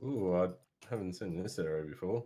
Ooh, I haven't seen this area before.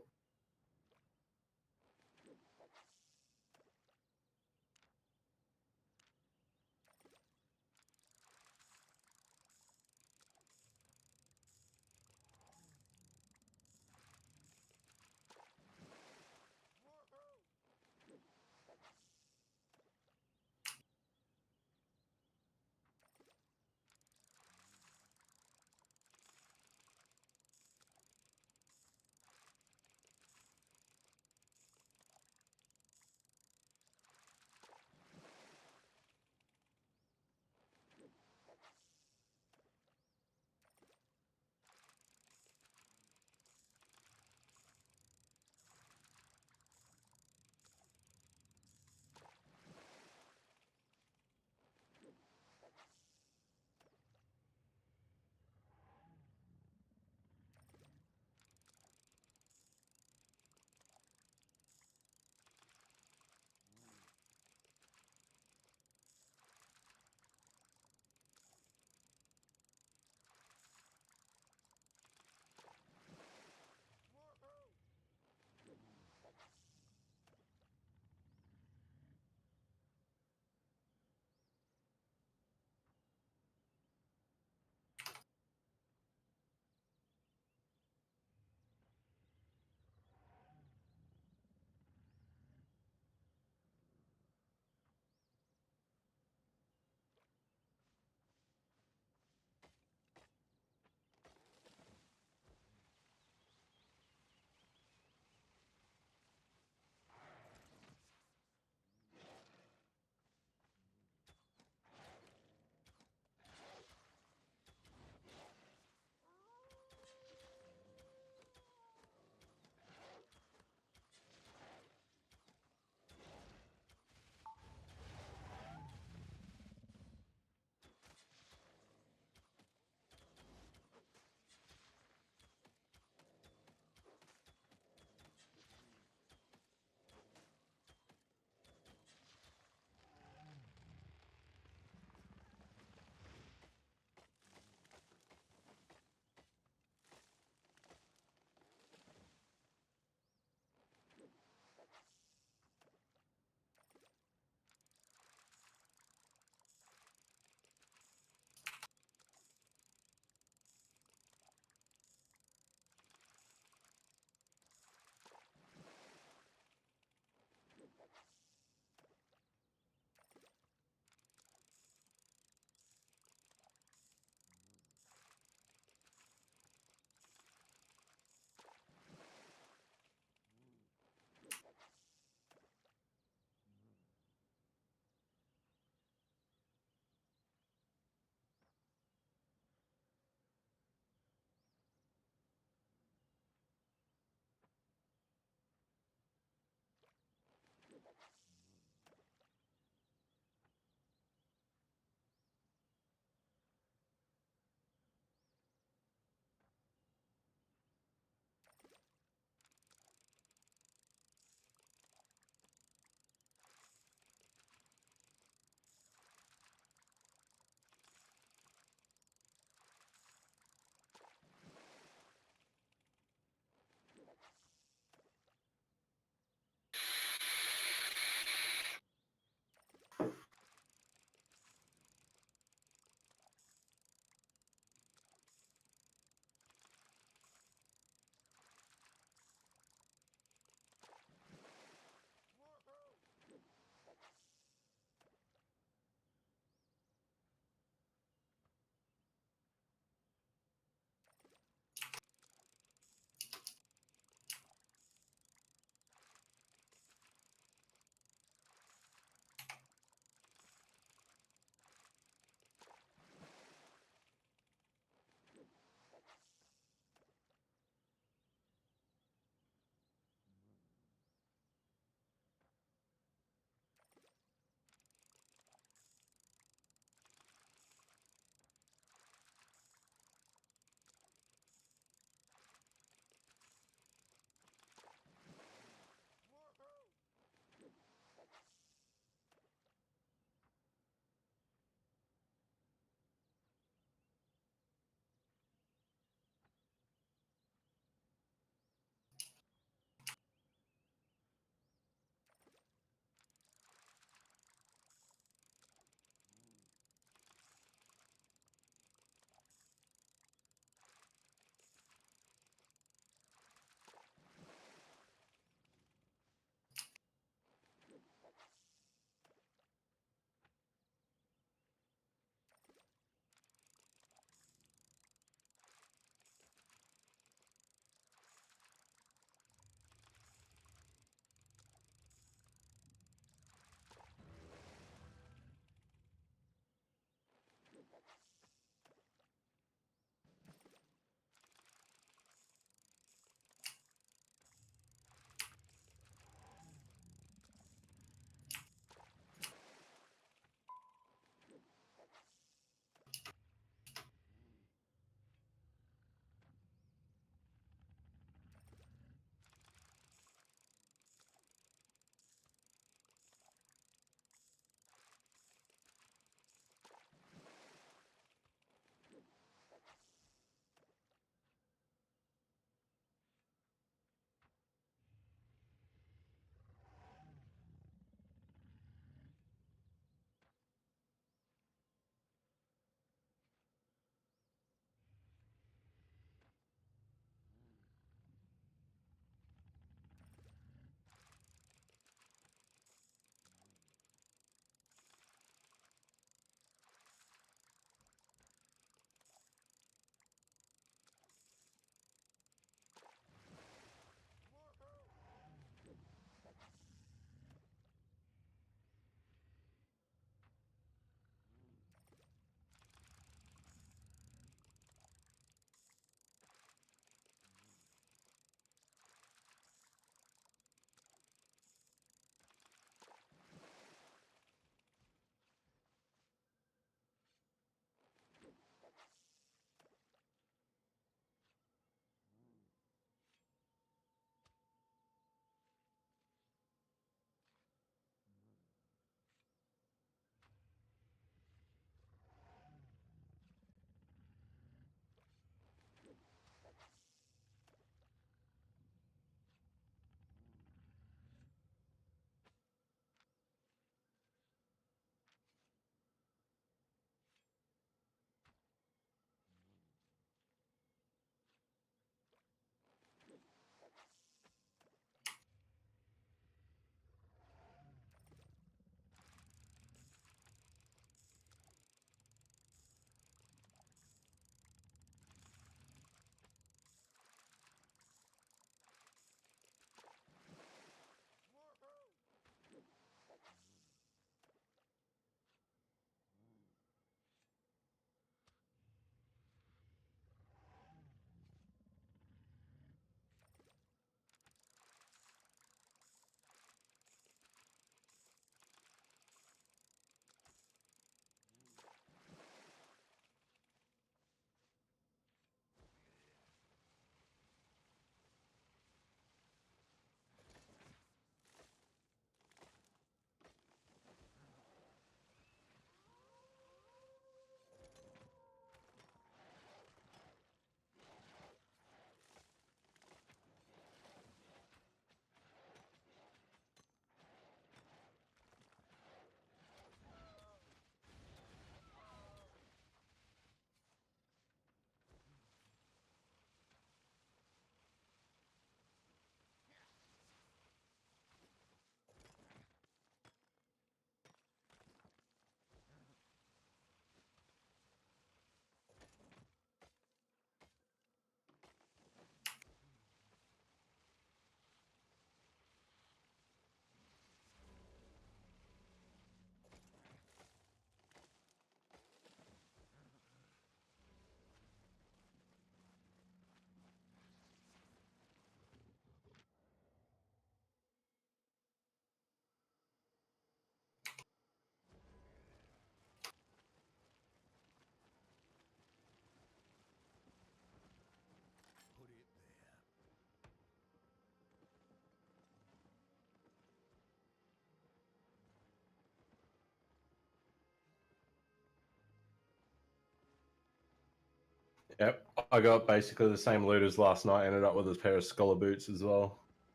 Yep, I got basically the same loot as last night. Ended up with a pair of scholar boots as well.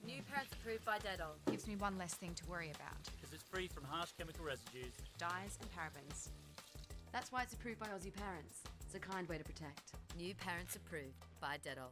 New parents approved by Deadol. Gives me one less thing to worry about. Because it's free from harsh chemical residues, Dyes and parabens. That's why it's approved by Aussie parents. It's a kind way to protect. New parents approved by Deadol.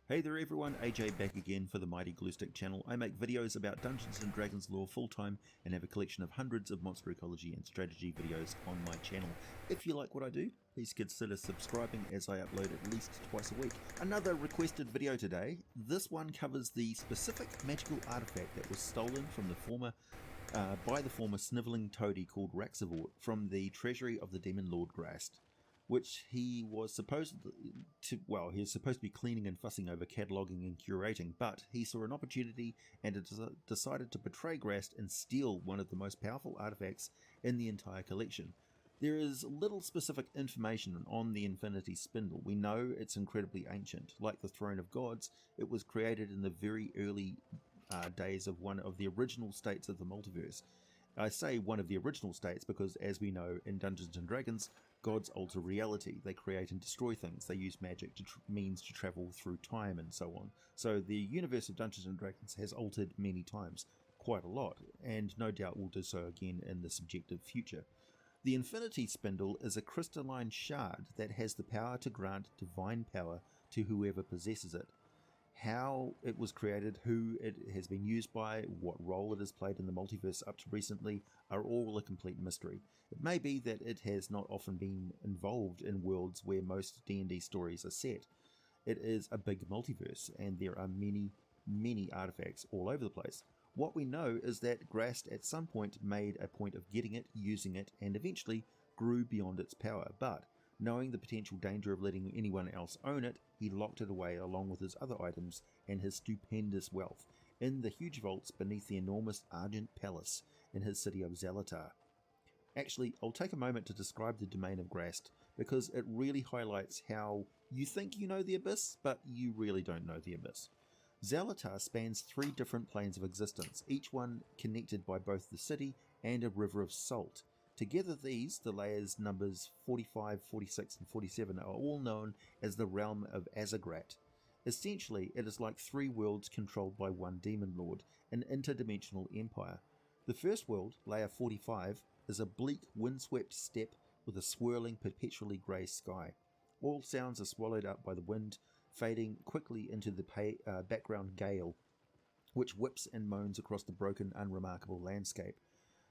Hey there everyone, AJ back again for the Mighty Gluestick channel. I make videos about Dungeons & Dragons lore full time and have a collection of hundreds of monster ecology and strategy videos on my channel. If you like what I do, please consider subscribing as I upload at least twice a week. Another requested video today. This one covers the specific magical artifact that was stolen from the former by the former snivelling toady called Raxivort from the treasury of the Demon Lord Grast, which he was supposed to be cleaning and fussing over, cataloguing and curating, but he saw an opportunity and decided to betray Grast and steal one of the most powerful artifacts in the entire collection. There is little specific information on the Infinity Spindle. We know it's incredibly ancient. Like the Throne of Gods, it was created in the very early days of one of the original states of the multiverse. I say one of the original states because, as we know, in Dungeons & Dragons, gods alter reality. They create and destroy things. They use magic to means to travel through time and so on. So the universe of Dungeons & Dragons has altered many times, quite a lot, and no doubt will do so again in the subjective future. The Infinity Spindle is a crystalline shard that has the power to grant divine power to whoever possesses it. How it was created, who it has been used by, what role it has played in the multiverse up to recently are all a complete mystery. It may be that it has not often been involved in worlds where most D&D stories are set. It is a big multiverse and there are many artifacts all over the place. What we know is that Grast at some point made a point of getting it, using it, and eventually grew beyond its power, but knowing the potential danger of letting anyone else own it, he locked it away along with his other items and his stupendous wealth in the huge vaults beneath the enormous Argent Palace in his city of Zelatar. Actually, I'll take a moment to describe the domain of Grast because it really highlights how you think you know the Abyss, but you really don't know the Abyss. Zelatar spans 3 different planes of existence, each one connected by both the city and a river of salt. Together these, the layers numbers 45, 46 and 47 are all known as the realm of Azagrat. Essentially, it is like 3 worlds controlled by one demon lord, an interdimensional empire. The first world, layer 45, is a bleak, windswept steppe with a swirling, perpetually grey sky. All sounds are swallowed up by the wind, fading quickly into the background gale, which whips and moans across the broken, unremarkable landscape.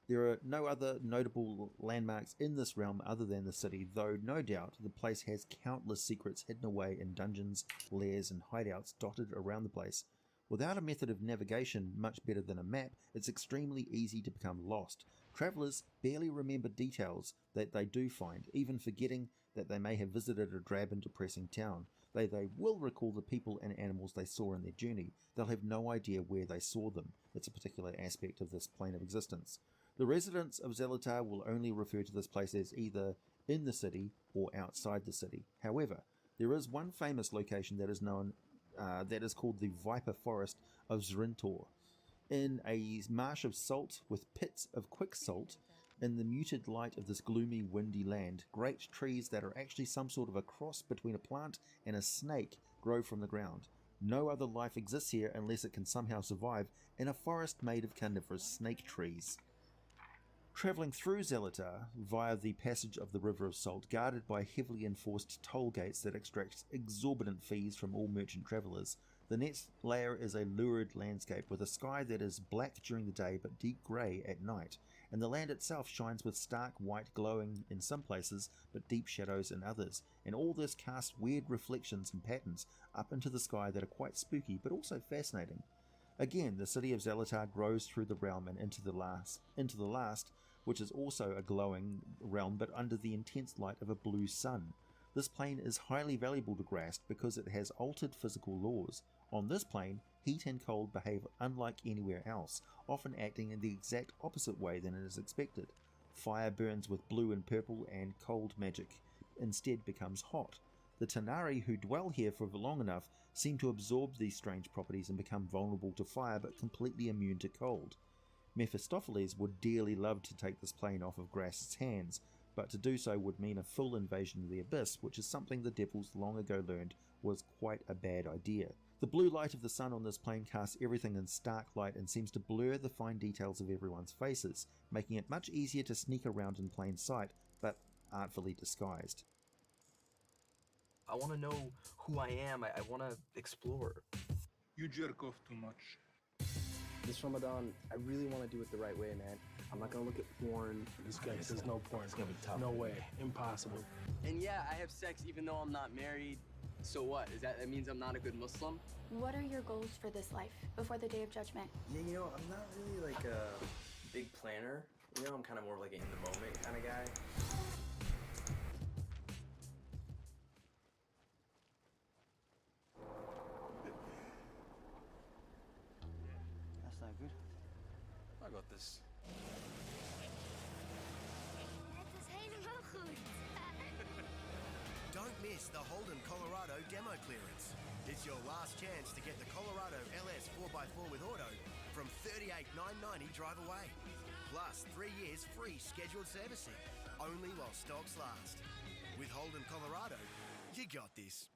There are no other notable landmarks in this realm other than the city, though no doubt the place has countless secrets hidden away in dungeons, lairs and hideouts dotted around the place. Without a method of navigation much better than a map, it's extremely easy to become lost. Travellers barely remember details that they do find, even forgetting that they may have visited a drab and depressing town. They will recall the people and animals they saw in their journey. They'll have no idea where they saw them. It's a particular aspect of this plane of existence. The residents of Zelatar will only refer to this place as either in the city or outside the city. However, there is one famous location that is known that is called the Viper Forest of Zrintor. In a marsh of salt with pits of quick salt, in the muted light of this gloomy, windy land, great trees that are actually some sort of a cross between a plant and a snake grow from the ground. No other life exists here unless it can somehow survive in a forest made of carnivorous snake trees. Travelling through Zelatar via the passage of the River of Salt, guarded by heavily enforced toll gates that extract exorbitant fees from all merchant travellers, the next layer is a lurid landscape with a sky that is black during the day but deep grey at night, and the land itself shines with stark white glowing in some places but deep shadows in others, and all this casts weird reflections and patterns up into the sky that are quite spooky but also fascinating. Again, the city of Zelatar grows through the realm and into the last, which is also a glowing realm but under the intense light of a blue sun. This plane is highly valuable to Grast because it has altered physical laws. On this plane, heat and cold behave unlike anywhere else, often acting in the exact opposite way than it is expected. Fire burns with blue and purple, and cold magic instead becomes hot. The Tanari who dwell here for long enough seem to absorb these strange properties and become vulnerable to fire but completely immune to cold. Mephistopheles would dearly love to take this plane off of Grast's hands, but to do so would mean a full invasion of the Abyss, which is something the Devils long ago learned was quite a bad idea. The blue light of the sun on this plane casts everything in stark light and seems to blur the fine details of everyone's faces, making it much easier to sneak around in plain sight, but artfully disguised. I want to know who I am. I want to explore. You jerk off too much. This Ramadan, I really want to do it the right way, man. I'm not gonna look at porn. This guy says no porn. It's gonna be tough. No way. Impossible. And yeah, I have sex even though I'm not married. So what? That means I'm not a good Muslim? What are your goals for this life before the Day of Judgment? Yeah, you know, I'm not really like a big planner. You know, I'm kind of more of like an in the moment kind of guy. That's not good. I got this. Het is helemaal goed. Don't miss the Holden Colorado demo clearance. It's your last chance to get the Colorado LS 4x4 with auto from $38,990 drive away. Plus 3 years free scheduled servicing, only while stocks last. With Holden Colorado, you got this.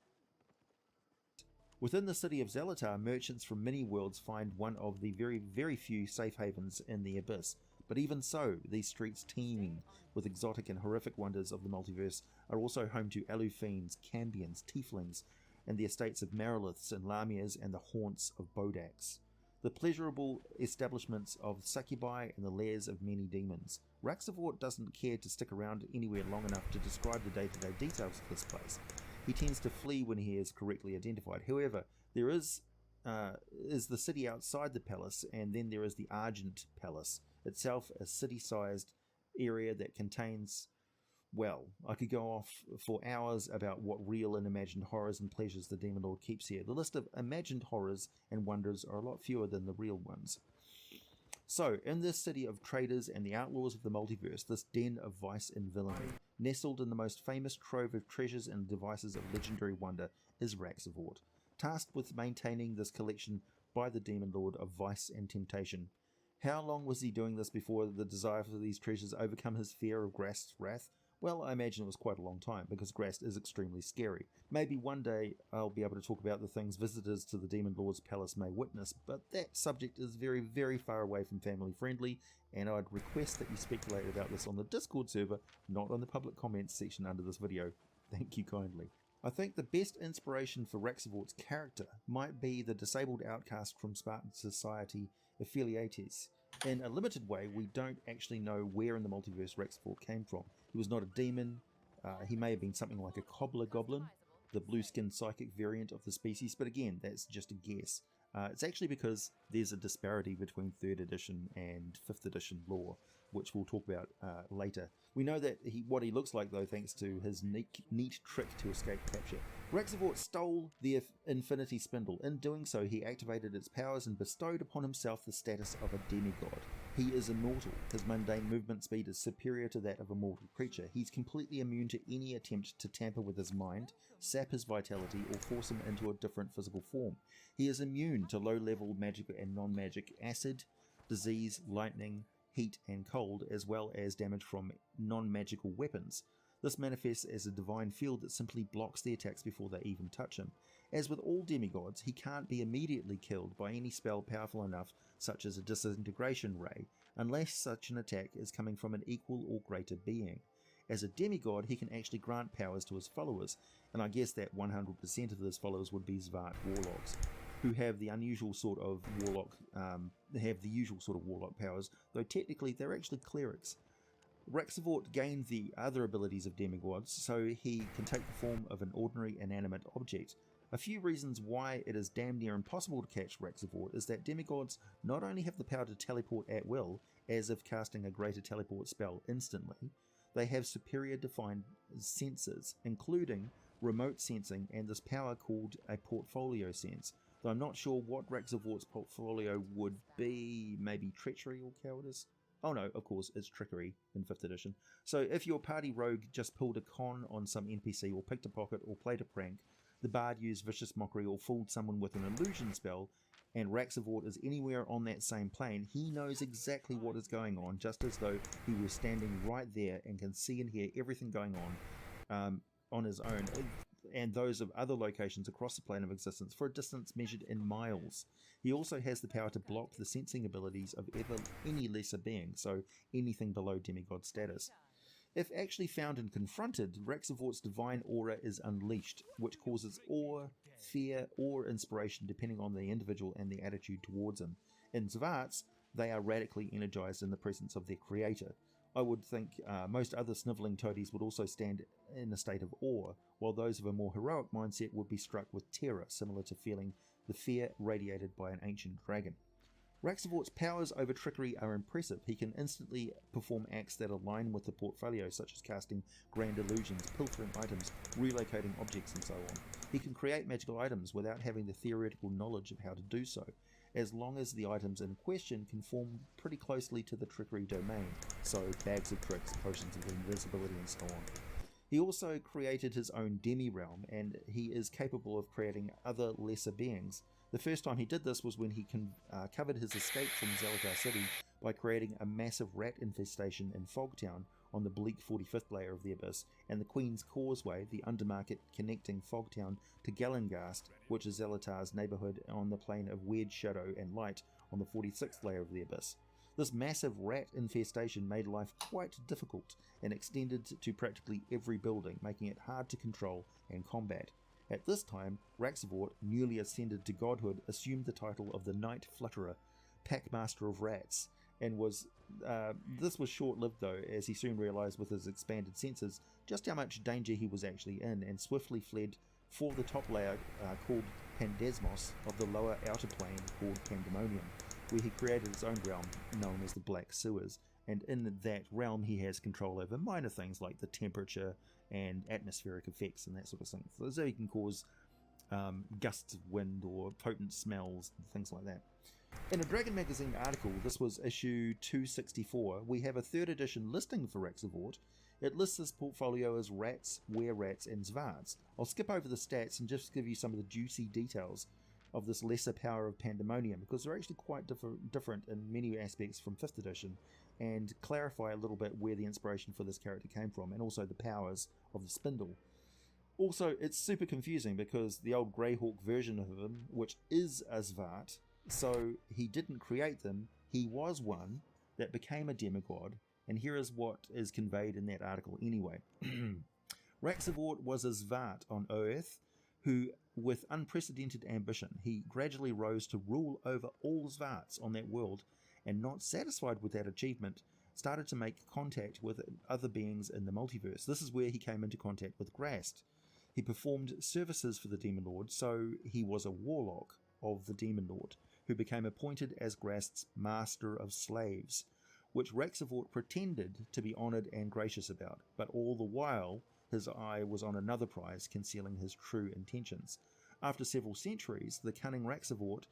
Within the city of Zelatar, merchants from many worlds find one of the very few safe havens in the Abyss. But even so, these streets teeming with exotic and horrific wonders of the multiverse are also home to Alufiends, Cambions, Tieflings, and the estates of Mariliths and Lamias and the haunts of Bodaks. The pleasurable establishments of Succubi and the lairs of many demons. Raxavort doesn't care to stick around anywhere long enough to describe the day-to-day details of this place. He tends to flee when he is correctly identified. However, there is the city outside the palace, and then there is the Argent Palace, itself a city-sized area that contains, well, I could go off for hours about what real and imagined horrors and pleasures the Demon Lord keeps here. The list of imagined horrors and wonders are a lot fewer than the real ones. So, in this city of traders and the outlaws of the multiverse, this den of vice and villainy, nestled in the most famous trove of treasures and devices of legendary wonder, is Raxavort, tasked with maintaining this collection by the Demon Lord of vice and temptation. How long was he doing this before the desire for these treasures overcome his fear of Grast's wrath? Well, I imagine it was quite a long time, because Grast is extremely scary. Maybe one day I'll be able to talk about the things visitors to the Demon Lord's palace may witness, but that subject is very far away from family friendly, and I'd request that you speculate about this on the Discord server, not on the public comments section under this video. Thank you kindly. I think the best inspiration for Raxavort's character might be the disabled outcast from Spartan society Affiliates. In a limited way, we don't actually know where in the multiverse Raxavort came from. He was not a demon. He may have been something like a cobbler goblin, the blue-skinned psychic variant of the species, but again, that's just a guess. It's actually because there's a disparity between 3rd edition and 5th edition lore, which we'll talk about later. We know that what he looks like, though, thanks to his neat trick to escape capture. Raxavort stole the Infinity Spindle. In doing so, he activated its powers and bestowed upon himself the status of a demigod. He is immortal. His mundane movement speed is superior to that of a mortal creature. He's completely immune to any attempt to tamper with his mind, sap his vitality, or force him into a different physical form. He is immune to low-level magic and non-magic acid, disease, lightning, heat and cold, as well as damage from non-magical weapons. This manifests as a divine field that simply blocks the attacks before they even touch him. As with all demigods, he can't be immediately killed by any spell powerful enough, such as a disintegration ray, unless such an attack is coming from an equal or greater being. As a demigod, he can actually grant powers to his followers, and I guess that 100% of his followers would be Svart warlocks, who have the unusual sort of warlock, warlock powers, though technically they're actually clerics. Raxavort gained the other abilities of demigods, so he can take the form of an ordinary inanimate object. A few reasons why it is damn near impossible to catch Raxavort is that demigods not only have the power to teleport at will, as if casting a greater teleport spell instantly, they have superior defined senses, including remote sensing and this power called a portfolio sense, though I'm not sure what Raxavort's portfolio would be. Maybe treachery or cowardice? Oh no, of course, it's trickery in 5th edition. So if your party rogue just pulled a con on some NPC or picked a pocket or played a prank, the bard used vicious mockery or fooled someone with an illusion spell, and Raxavort is anywhere on that same plane, he knows exactly what is going on, just as though he was standing right there and can see and hear everything going on his own, and those of other locations across the plane of existence for a distance measured in miles. He also has the power to block the sensing abilities of any lesser being, so anything below demigod status. If actually found and confronted, Raxavort's divine aura is unleashed, which causes awe, fear, or inspiration depending on the individual and the attitude towards him. In Zvarts, they are radically energized in the presence of their creator. I would think most other snivelling toadies would also stand in a state of awe, while those of a more heroic mindset would be struck with terror, similar to feeling the fear radiated by an ancient dragon. Raxavort's powers over trickery are impressive. He can instantly perform acts that align with the portfolio, such as casting grand illusions, pilfering items, relocating objects, and so on. He can create magical items without having the theoretical knowledge of how to do so, as long as the items in question conform pretty closely to the trickery domain, so bags of tricks, potions of invisibility, and so on. He also created his own demi-realm, and he is capable of creating other lesser beings. The first time he did this was when he covered his escape from Zelatar City by creating a massive rat infestation in Fogtown on the bleak 45th layer of the Abyss, and the Queen's Causeway, the undermarket connecting Fogtown to Galengast, which is Zelatar's neighbourhood on the plane of weird shadow and light on the 46th layer of the Abyss. This massive rat infestation made life quite difficult and extended to practically every building, making it hard to control and combat. At this time, Raxavort, newly ascended to godhood, assumed the title of the Night Flutterer, Packmaster of Rats, and this was short-lived though, as he soon realized with his expanded senses just how much danger he was actually in, and swiftly fled for the top layer called Pandesmos of the lower outer plane called Pandemonium, where he created his own realm known as the Black Sewers, and in that realm he has control over minor things like the temperature and atmospheric effects and that sort of thing. So he can cause gusts of wind or potent smells, things like that. In a Dragon Magazine article, this was issue 264, we have a 3rd edition listing for Raxavort. It lists his portfolio as Rats, Were-Rats, and Zvarts. I'll skip over the stats and just give you some of the juicy details of this lesser power of Pandemonium, because they're actually quite different in many aspects from 5th edition, and clarify a little bit where the inspiration for this character came from, and also the powers of the Spindle. Also, it's super confusing because the old Greyhawk version of him, which is a Zvart, so he didn't create them, he was one that became a demigod, and here is what is conveyed in that article anyway. Raxavort was a Zvart on Earth, who, with unprecedented ambition, he gradually rose to rule over all Zvarts on that world, and not satisfied with that achievement, started to make contact with other beings in the multiverse. This is where he came into contact with Grast. He performed services for the Demon Lord, so he was a warlock of the Demon Lord, who became appointed as Grast's Master of Slaves, which Raxavort pretended to be honoured and gracious about, but all the while his eye was on another prize, concealing his true intentions. After several centuries, the cunning Raxavort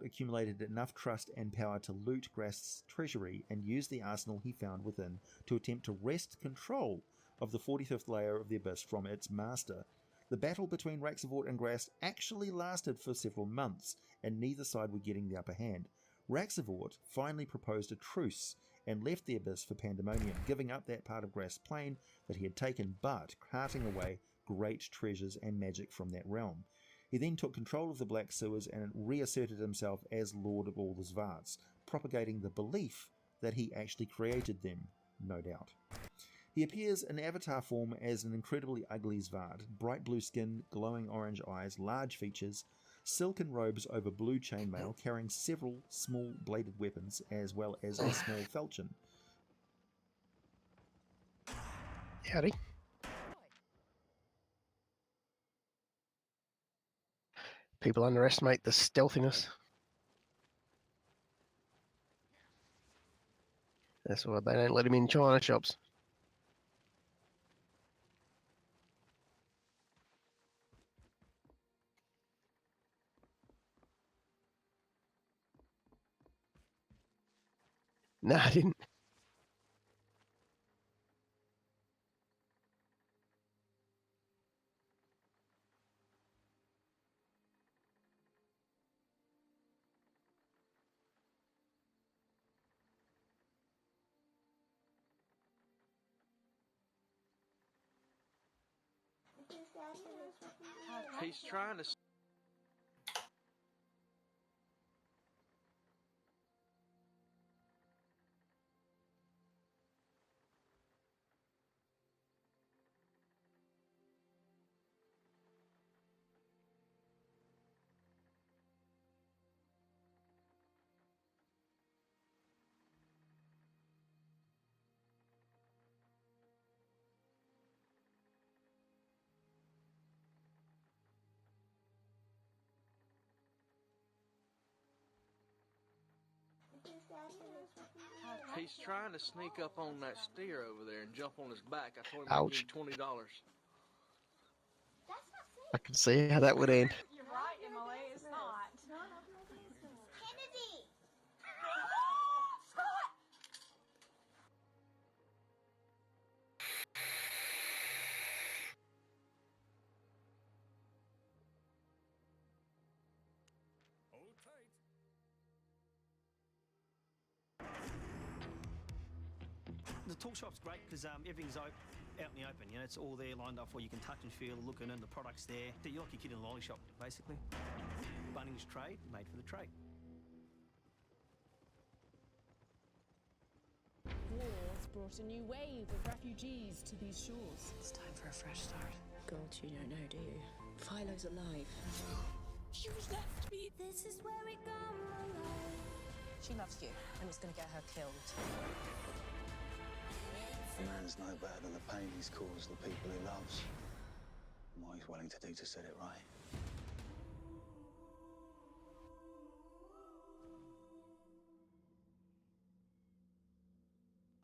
accumulated enough trust and power to loot Grast's treasury and use the arsenal he found within to attempt to wrest control of the 45th layer of the Abyss from its master. The battle between Raxavort and Grast actually lasted for several months, and neither side were getting the upper hand. Raxavort finally proposed a truce and left the Abyss for Pandemonium, giving up that part of Grast's plane that he had taken, but carting away great treasures and magic from that realm. He then took control of the Black Sewers and reasserted himself as Lord of all the Zvarts, propagating the belief that he actually created them, no doubt. He appears in avatar form as an incredibly ugly Zvart, bright blue skin, glowing orange eyes, large features, silken robes over blue chainmail, carrying several small bladed weapons, as well as a small falchion. Howdy. People underestimate the stealthiness. That's why they don't let him in China shops. No, I didn't. He's trying to. He's trying to sneak up on that steer over there and jump on his back. I told him I'd give him $20. I can see how that would end. You're right, Emily. It's not. Kennedy! The tool shop's great because everything's out in the open. You know, it's all there lined up where you can touch and feel, looking, and the product's there. You're like a kid in a lolly shop, basically. Bunnings trade, made for the trade. Wars brought a new wave of refugees to these shores. It's time for a fresh start. God, you don't know, do you? Philo's alive. You left me. This is where we come alive. She loves you, and it's going to get her killed. A man's no better than the pain he's caused the people he loves. And what he's willing to do to set it right.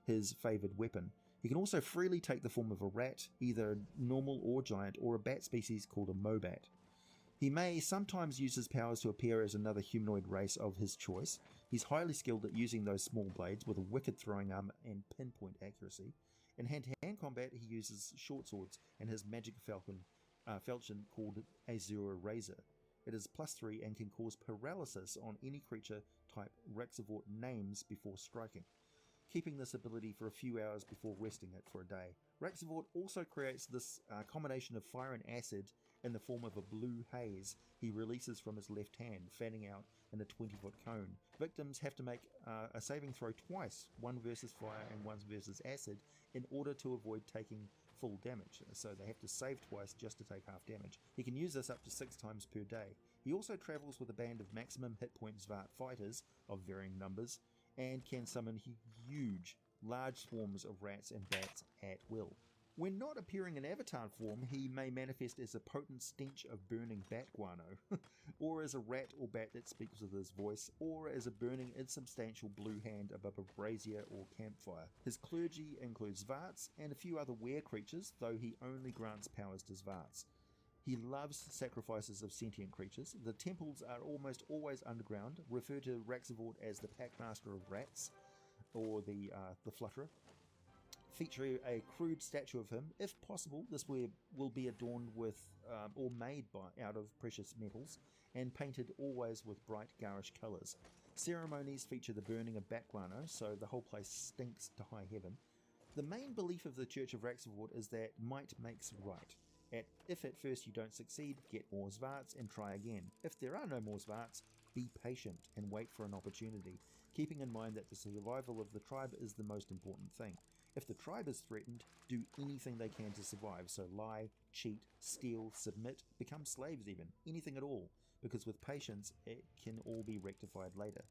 His favoured weapon. He can also freely take the form of a rat, either normal or giant, or a bat species called a mobat. He may sometimes use his powers to appear as another humanoid race of his choice. He's highly skilled at using those small blades with a wicked throwing arm and pinpoint accuracy. In hand-to-hand combat, he uses short swords and his magic falchion called Azure Razor. It is +3 and can cause paralysis on any creature type Raxivort names before striking, keeping this ability for a few hours before resting it for a day. Raxivort also creates this combination of fire and acid in the form of a blue haze he releases from his left hand, fanning out in a 20-foot cone. Victims have to make a saving throw twice, one versus fire and one versus acid, in order to avoid taking full damage. So they have to save twice just to take half damage. He can use this up to 6 times per day. He also travels with a band of maximum hit point Svart fighters of varying numbers, and can summon huge, large swarms of rats and bats at will. When not appearing in avatar form, he may manifest as a potent stench of burning bat guano, or as a rat or bat that speaks with his voice, or as a burning insubstantial blue hand above a brazier or campfire. His clergy includes Svarts and a few other were creatures, though he only grants powers to Svarts. He loves sacrifices of sentient creatures. The temples are almost always underground. Refer to Raxivort as the Packmaster of Rats, or the Flutterer. Feature a crude statue of him. If possible, this will be adorned with or made out of precious metals and painted always with bright garish colours. Ceremonies feature the burning of bat guano, so the whole place stinks to high heaven. The main belief of the Church of Raxivort is that might makes right. If at first you don't succeed, get more Svarts and try again. If there are no more Svarts, be patient and wait for an opportunity, keeping in mind that the survival of the tribe is the most important thing. If the tribe is threatened, do anything they can to survive, so lie, cheat, steal, submit, become slaves even, anything at all, because with patience it can all be rectified later.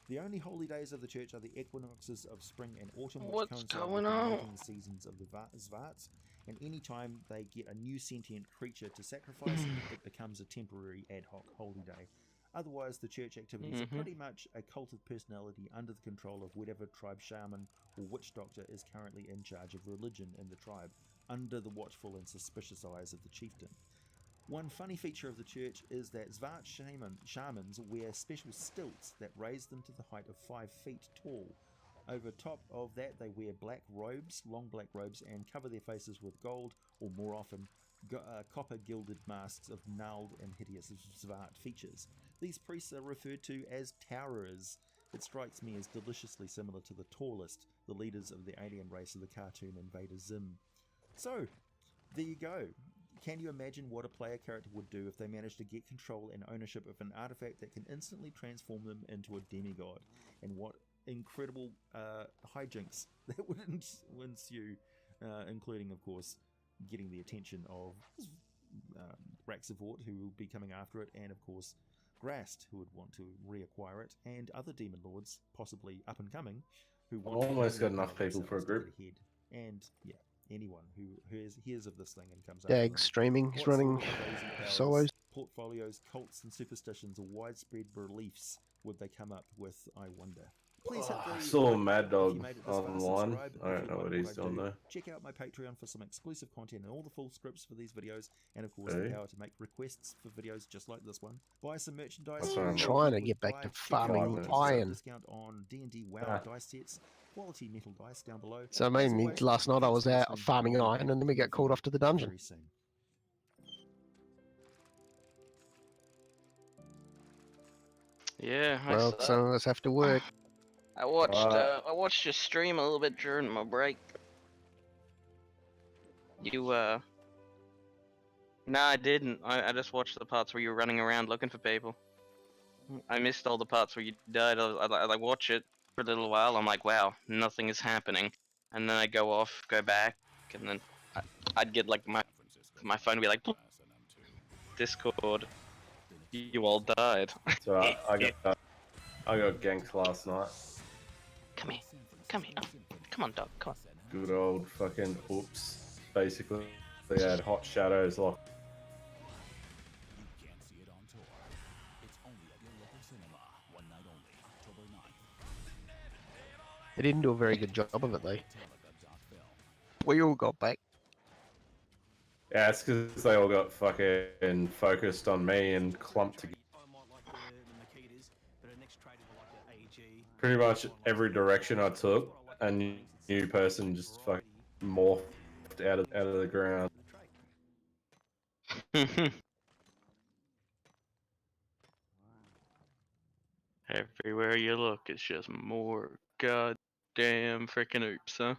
The only holy days of the church are the equinoxes of spring and autumn, which coincide with the mating seasons of the Svarts, and any time they get a new sentient creature to sacrifice, it becomes a temporary ad hoc holy day. Otherwise, the church activities are pretty much a cult of personality under the control of whatever tribe shaman or witch doctor is currently in charge of religion in the tribe, under the watchful and suspicious eyes of the chieftain. One funny feature of the church is that Svart shamans wear special stilts that raise them to the height of 5 feet tall, Over top of that, they wear black robes, long black robes, and cover their faces with gold, or more often, copper gilded masks of gnarled and hideous Svart features. These priests are referred to as Towerers. It strikes me as deliciously similar to the Tallest, the leaders of the alien race of the cartoon Invader Zim. So, there you go. Can you imagine what a player character would do if they managed to get control and ownership of an artifact that can instantly transform them into a demigod? And what incredible hijinks that would ensue, including, of course, getting the attention of Raxavort, who will be coming after it, and, of course, Grast, who would want to reacquire it, and other demon lords, possibly up and coming, who want almost to got enough people for a group. get ahead. And yeah, anyone who hears of this thing and comes Yeah, after he's them. streaming. He's What running sort of crazy powers, solos. portfolios, cults, and superstitions, or widespread beliefs would they come up with, I wonder? Please hit the I saw like Mad button if Dog you made it this far, online. subscribe I if don't you know like what he's I doing do. there. Check out my Patreon for some exclusive content and all the full scripts for these videos, and of course the power to make requests for videos just like this one. Buy some merchandise. I'm trying to get back to farming iron. Discount on D&D WoW dice sets. Quality metal dice down below. So I mean, last night I was out farming iron, and then we got called off to the dungeon. Very soon. Yeah, Well, some of us have to work. I watched your stream a little bit during my break. You No, I didn't. I just watched the parts where you were running around looking for people. I missed all the parts where you died. I watch it for a little while. I'm like, wow, nothing is happening. And then I go off, go back, and then I'd get like my phone would be like, Discord, you all died. So I got ganked last night. Come here, come here, come on, dog, come on. Good old fucking oops. Basically, they had hot shadows locked. They didn't do a very good job of it, though. We all got back. Yeah, it's because they all got fucking focused on me and clumped together. Pretty much every direction I took, a new person just fucking morphed out of the ground. Everywhere you look, it's just more goddamn freaking oops, huh?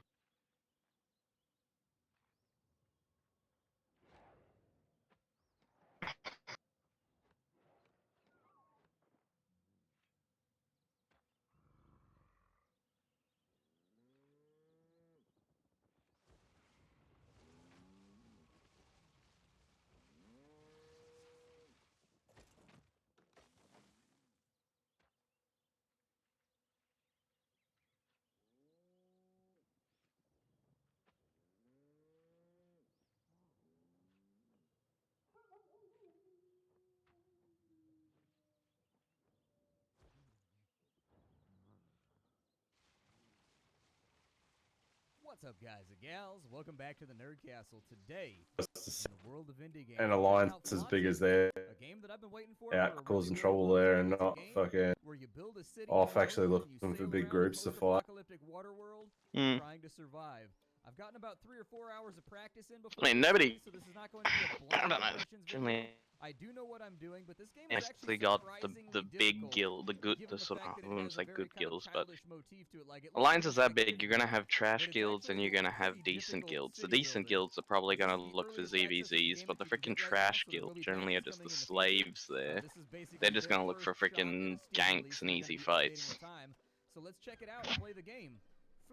What's up, guys and gals? Welcome back to the Nerd Castle. Today, in the world of indie games, An alliance as big as they're a game that I've been waiting for out a causing really trouble long there time. and It's a not game fucking where you build a city off on actually Earth and you looking for sail big around groups a to fight. post-apocalyptic water world trying to survive. I've gotten about 3 or 4 hours of practice in before. I mean, nobody. So this is not going to be a I blind don't know. impressions video. Generally, I do know what I'm doing, but this game is actually actually got surprisingly the big difficult, guild, the given sort fact of, that I it wouldn't has say a very good kind of guilds, but childish motif to it. Like, it looks alliances that unexpected big, you're gonna have but trash it's guilds and actually you're gonna a have pretty decent difficult guilds. The city decent builder. guilds are probably This is gonna the look for earliest access to the ZVZs, game but the that you can freaking get right now, trash so there will guilds be generally are patches just the coming in the future. slaves there. This is basically They're just their gonna look for first shot at a freaking Steam ganks release. and They're easy gonna be updating fights. with time. So let's check it out and play the game.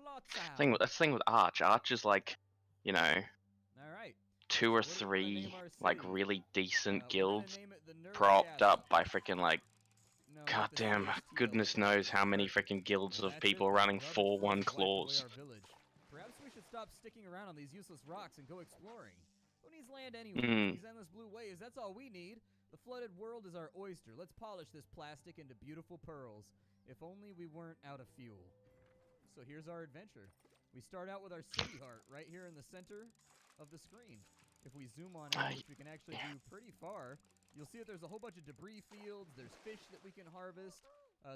That's the thing with Arch. Arch is like, you know, All right. 2 or 3 like really decent guilds propped up by freaking like goddamn goodness knows how many freaking guilds of people running 4-1 claws. Perhaps we should stop sticking around on these useless rocks and go exploring. Who needs land anyway? These endless blue waves, that's all we need. The flooded world is our oyster. Let's polish this plastic into beautiful pearls. If only we weren't out of fuel. So here's our adventure. We start out with our city heart right here in the center of the screen. If we zoom on out, which we can actually do pretty far, you'll see that there's a whole bunch of debris fields, there's fish that we can harvest,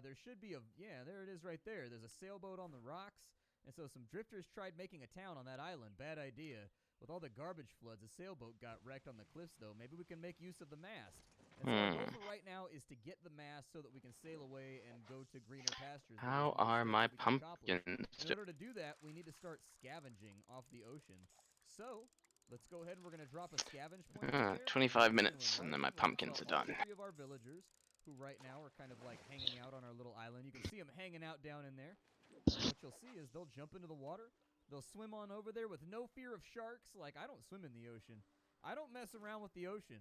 There should be yeah, there it is right there. There's a sailboat on the rocks, and so some drifters tried making a town on that island. Bad idea. With all the garbage floods, a sailboat got wrecked on the cliffs, though. Maybe we can make use of the mast. And so our goal for right now is to get the mast so that we can sail away and go to greener pastures. How are my pumpkins? In order to do that, we need to start scavenging off the ocean. So, let's go ahead and we're going to drop a scavenge point there. 25 minutes, and then my pumpkins are done. 3 of our villagers, who right now are kind of like hanging out on our little island. You can see them hanging out down in there. And what you'll see is they'll jump into the water. They'll swim on over there with no fear of sharks. Like, I don't swim in the ocean. I don't mess around with the ocean.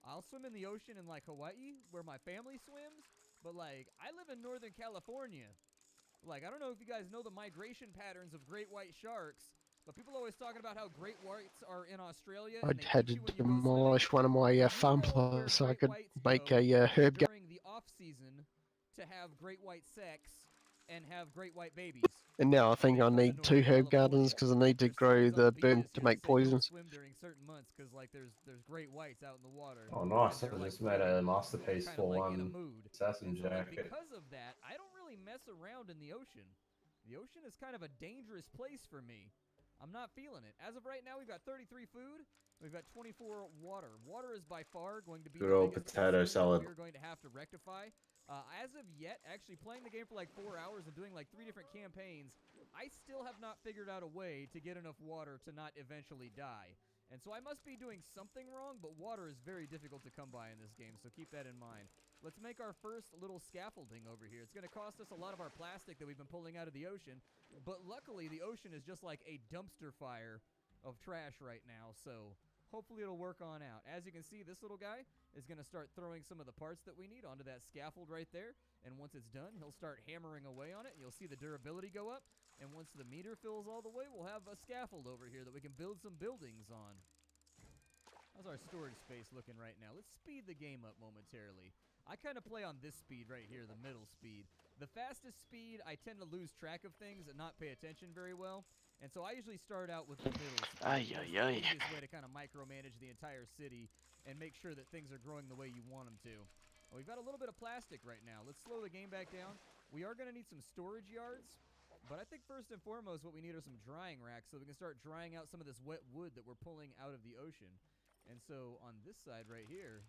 I'll swim in the ocean in, like, Hawaii, where my family swims. But, like, I live in Northern California. Like, I don't know if you guys know the migration patterns of great white sharks, but people are always talking about how great whites are in Australia. I'd had to demolish one of my farm plots so I could make a herb garden. During the off-season to have great white sex and have great white babies. And now I think I need 2 herb gardens because I need to grow the bird to make poisons. Swim during certain months because like there's great whites out in the water. Oh, nice! I just made a masterpiece for one assassin jacket. Because of that, I don't really mess around in the ocean. The ocean is kind of a dangerous place for me. I'm not feeling it. As of right now, we've got 33 food. We've got 24 water. Water is by far going to be good old potato salad. We're going to have to rectify. As of yet, actually playing the game for like 4 hours and doing like 3 different campaigns, I still have not figured out a way to get enough water to not eventually die. And so I must be doing something wrong, but water is very difficult to come by in this game, so keep that in mind. Let's make our first little scaffolding over here. It's going to cost us a lot of our plastic that we've been pulling out of the ocean, but luckily the ocean is just like a dumpster fire of trash right now, so hopefully it'll work on out. As you can see, this little guy is going to start throwing some of the parts that we need onto that scaffold right there, and once it's done, he'll start hammering away on it, and you'll see the durability go up, and once the meter fills all the way, we'll have a scaffold over here that we can build some buildings on. How's our storage space looking right now? Let's speed the game up momentarily. I kind of play on this speed right here, the middle speed. The fastest speed, I tend to lose track of things and not pay attention very well. And so I usually start out with the middle speed. That's the easiest way to kind of micromanage the entire city and make sure that things are growing the way you want them to. Well, we've got a little bit of plastic right now. Let's slow the game back down. We are going to need some storage yards. But I think first and foremost what we need are some drying racks so we can start drying out some of this wet wood that we're pulling out of the ocean. And so on this side right here,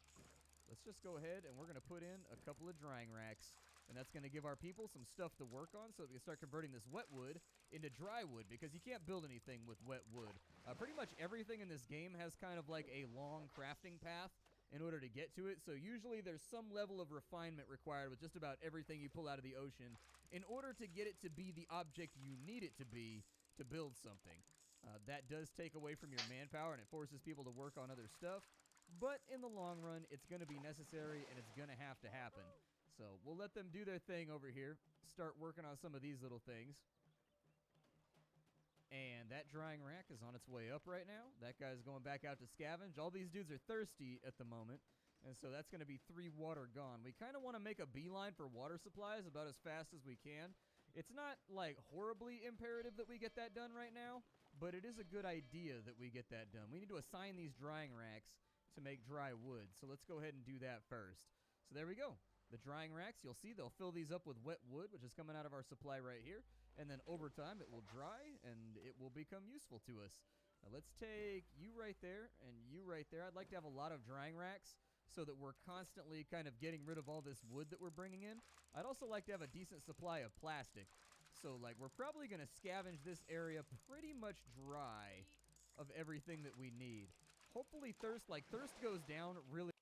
let's just go ahead and we're going to put in a couple of drying racks. And that's going to give our people some stuff to work on so that we can start converting this wet wood into dry wood, because you can't build anything with wet wood. Pretty much everything in this game has kind of like a long crafting path in order to get to it. So usually there's some level of refinement required with just about everything you pull out of the ocean in order to get it to be the object you need it to be to build something. That does take away from your manpower and it forces people to work on other stuff. But in the long run, it's going to be necessary and it's going to have to happen. So we'll let them do their thing over here. Start working on some of these little things. And that drying rack is on its way up right now. That guy's going back out to scavenge. All these dudes are thirsty at the moment. And so that's going to be 3 water gone. We kind of want to make a beeline for water supplies about as fast as we can. It's not, like, horribly imperative that we get that done right now, but it is a good idea that we get that done. We need to assign these drying racks to make dry wood. So let's go ahead and do that first. So there we go. The drying racks, you'll see they'll fill these up with wet wood, which is coming out of our supply right here. And then over time, it will dry, and it will become useful to us. Now, let's take you right there and you right there. I'd like to have a lot of drying racks so that we're constantly kind of getting rid of all this wood that we're bringing in. I'd also like to have a decent supply of plastic. So, like, we're probably going to scavenge this area pretty much dry of everything that we need. Hopefully thirst goes down really.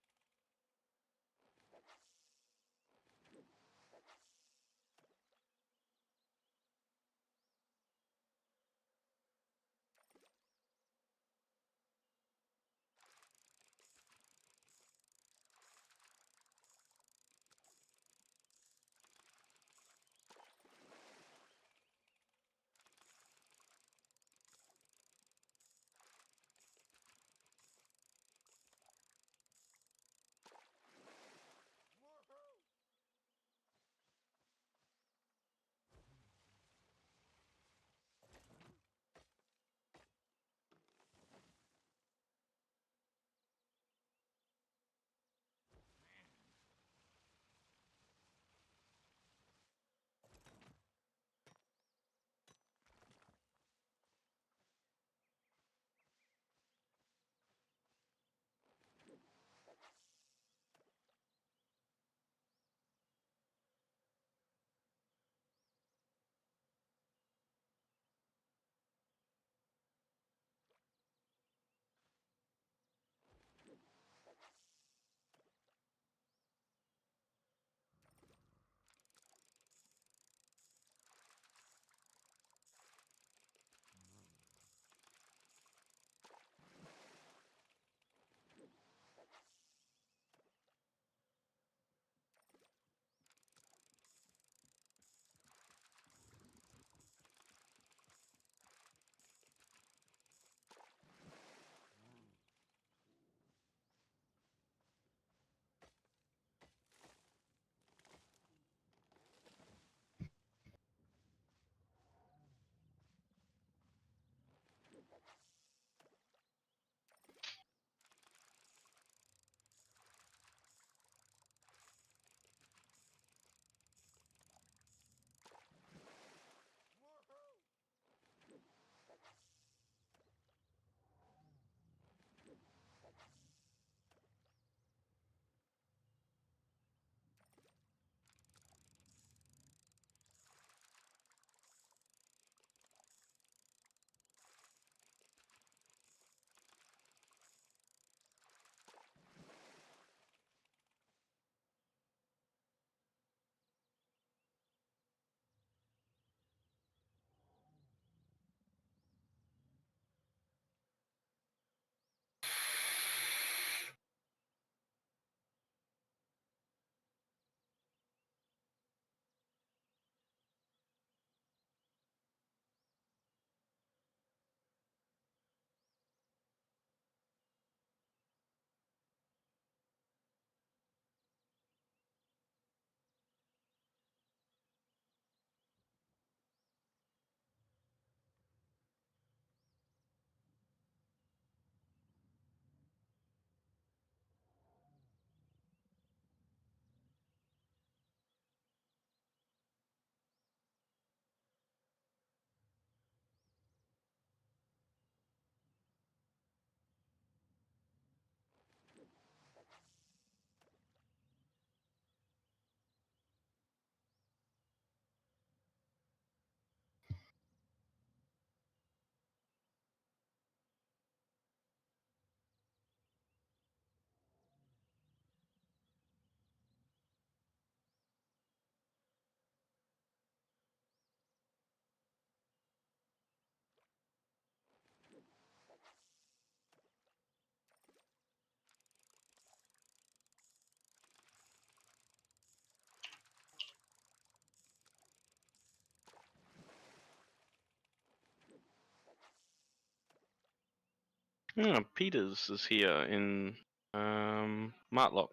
Peters is here in Martlock.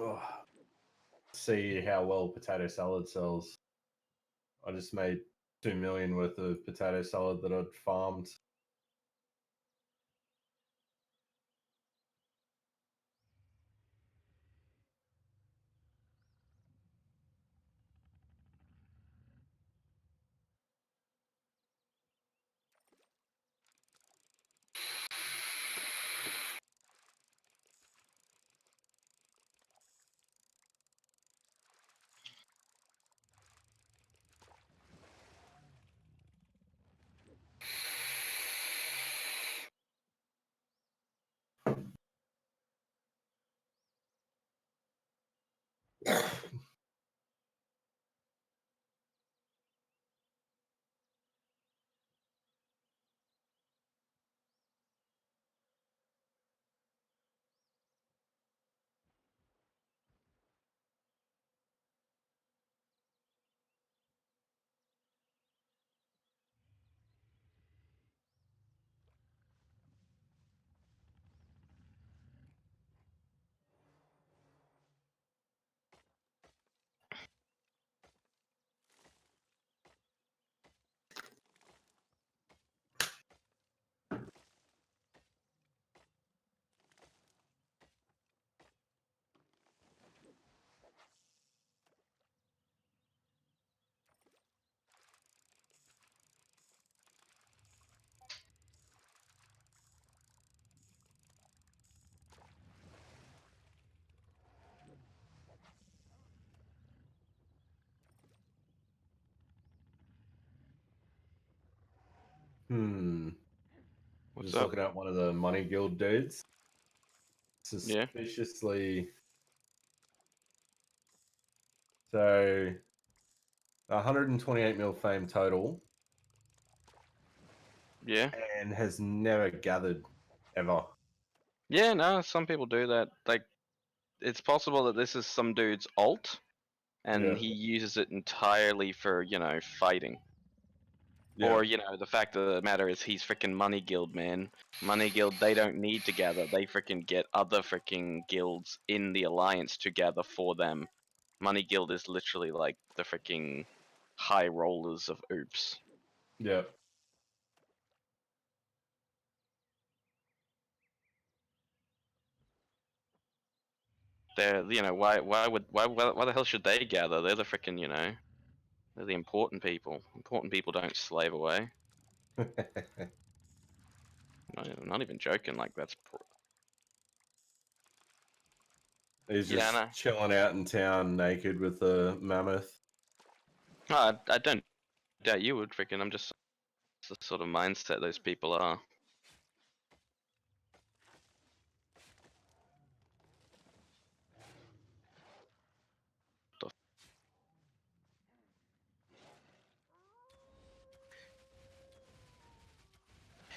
Ugh. See how well potato salad sells. I just made 2 million worth of potato salad that I'd farmed. What's Just up? looking at one of the money guild dudes. Suspiciously. So, 128 mil fame total. Yeah. And has never gathered ever. Yeah, no, some people do that. Like, it's possible that this is some dude's alt, and Yeah. he uses it entirely for, you know, fighting. Yeah. Or, you know, the fact of the matter is he's freaking Money Guild, man. Money Guild, they don't need to gather. They freaking get other freaking guilds in the alliance to gather for them. Money Guild is literally like the freaking high rollers of oops. Yeah. They're, you know, why the hell should they gather? They're the freaking, you know, they're the important people. Important people don't slave away. I'm not even joking. Like that's. He's Yeah, I just know. chilling out in town naked with a mammoth. No, I don't doubt you would freaking. I'm just the sort of mindset those people are.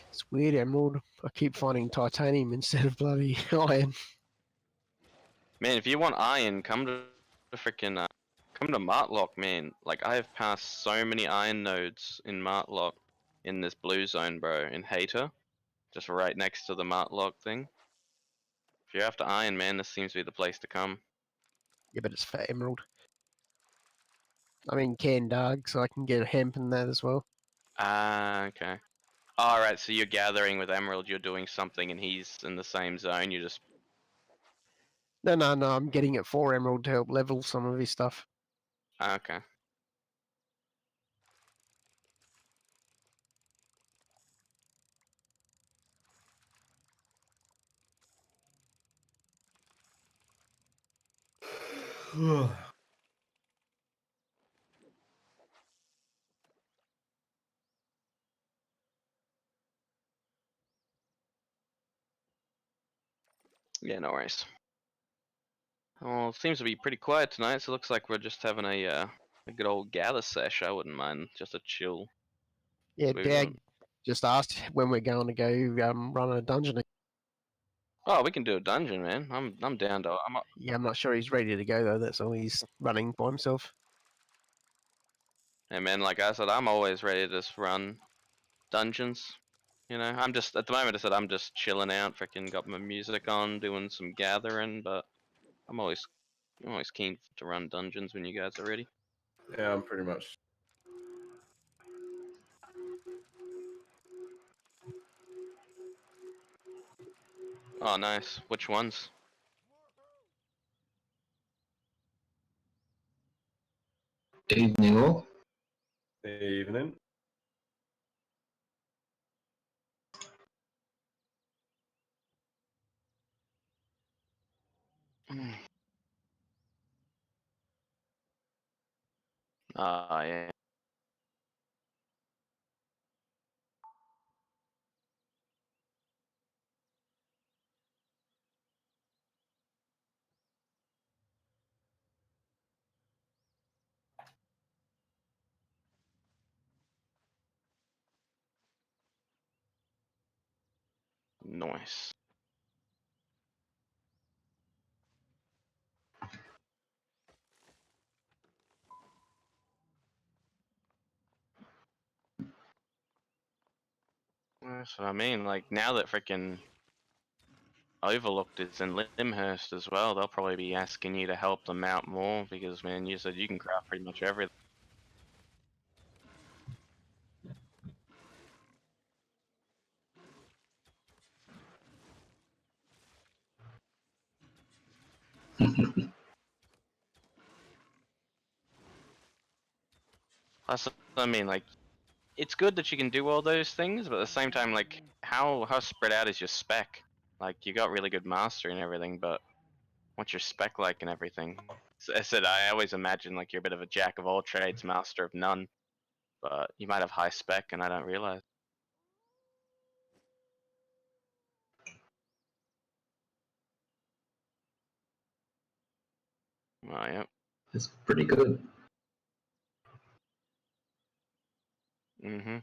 It's weird, Emerald. I keep finding titanium instead of bloody iron. Man, if you want iron, come to freaking Come to Martlock, man. Like, I have passed so many iron nodes in Martlock in this blue zone, bro, in Hater. Just right next to the Martlock thing. If you're after iron, man, this seems to be the place to come. Yeah, but it's for emerald. I'm in Candarg, so I can get a hemp in that as well. Ah, okay. Alright, so you're gathering with Emerald, you're doing something, and he's in the same zone, you just... No, I'm getting it for emerald to help level some of his stuff. Ah, okay. Yeah, no worries. Well, it seems to be pretty quiet tonight, so it looks like we're just having a good old gather sesh. I wouldn't mind just a chill. Yeah, So Dag just asked when we're going to go run a dungeon. Oh, we can do a dungeon, man. I'm down to. Yeah, I'm not sure he's ready to go though. That's all. He's running by himself. Hey, man, like I said, I'm always ready to just run dungeons. You know, I'm just at the moment. I said I'm just chilling out, freaking got my music on, doing some gathering. But I'm always keen to run dungeons when you guys are ready. Yeah, I'm pretty much. Oh, nice. Which ones? Evening all. Evening. Ah, yeah. Nice. That's what I mean. Like now that freaking Overlooked is in Limhurst as well, they'll probably be asking you to help them out more because, man, you said you can craft pretty much everything. Plus, I mean, like, it's good that you can do all those things, but at the same time, like, how spread out is your spec? Like, you got really good mastery and everything, but what's your spec like and everything? So I said I always imagine like you're a bit of a jack of all trades, master of none, but you might have high spec and I don't realize. Oh, yeah. It's pretty good. Mm-hmm.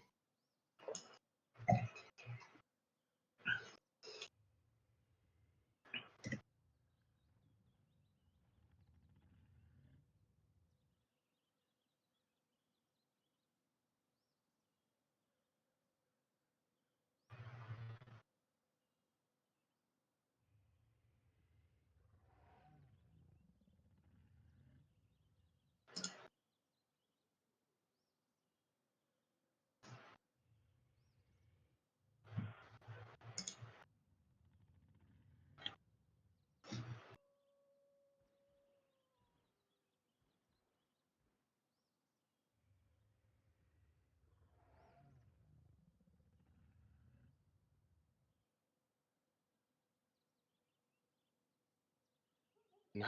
No.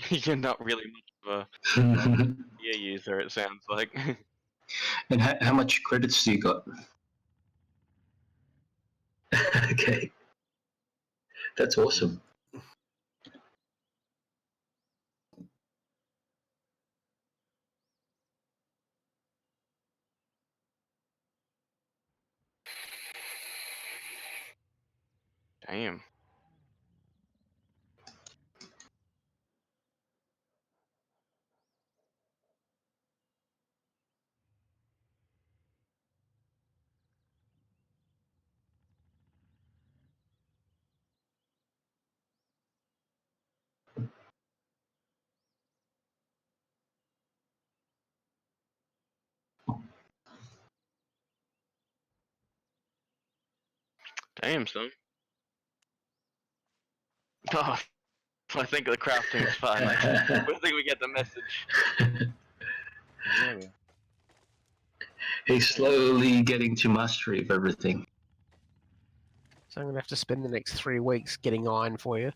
You're not really much of a gear user, it sounds like. And how much credits do you got? Okay, that's awesome. Damn. Damn, son. Oh, I think the crafting's fine. I think we get the message. Really? He's slowly getting to mastery of everything. So I'm going to have to spend the next 3 weeks getting iron for you.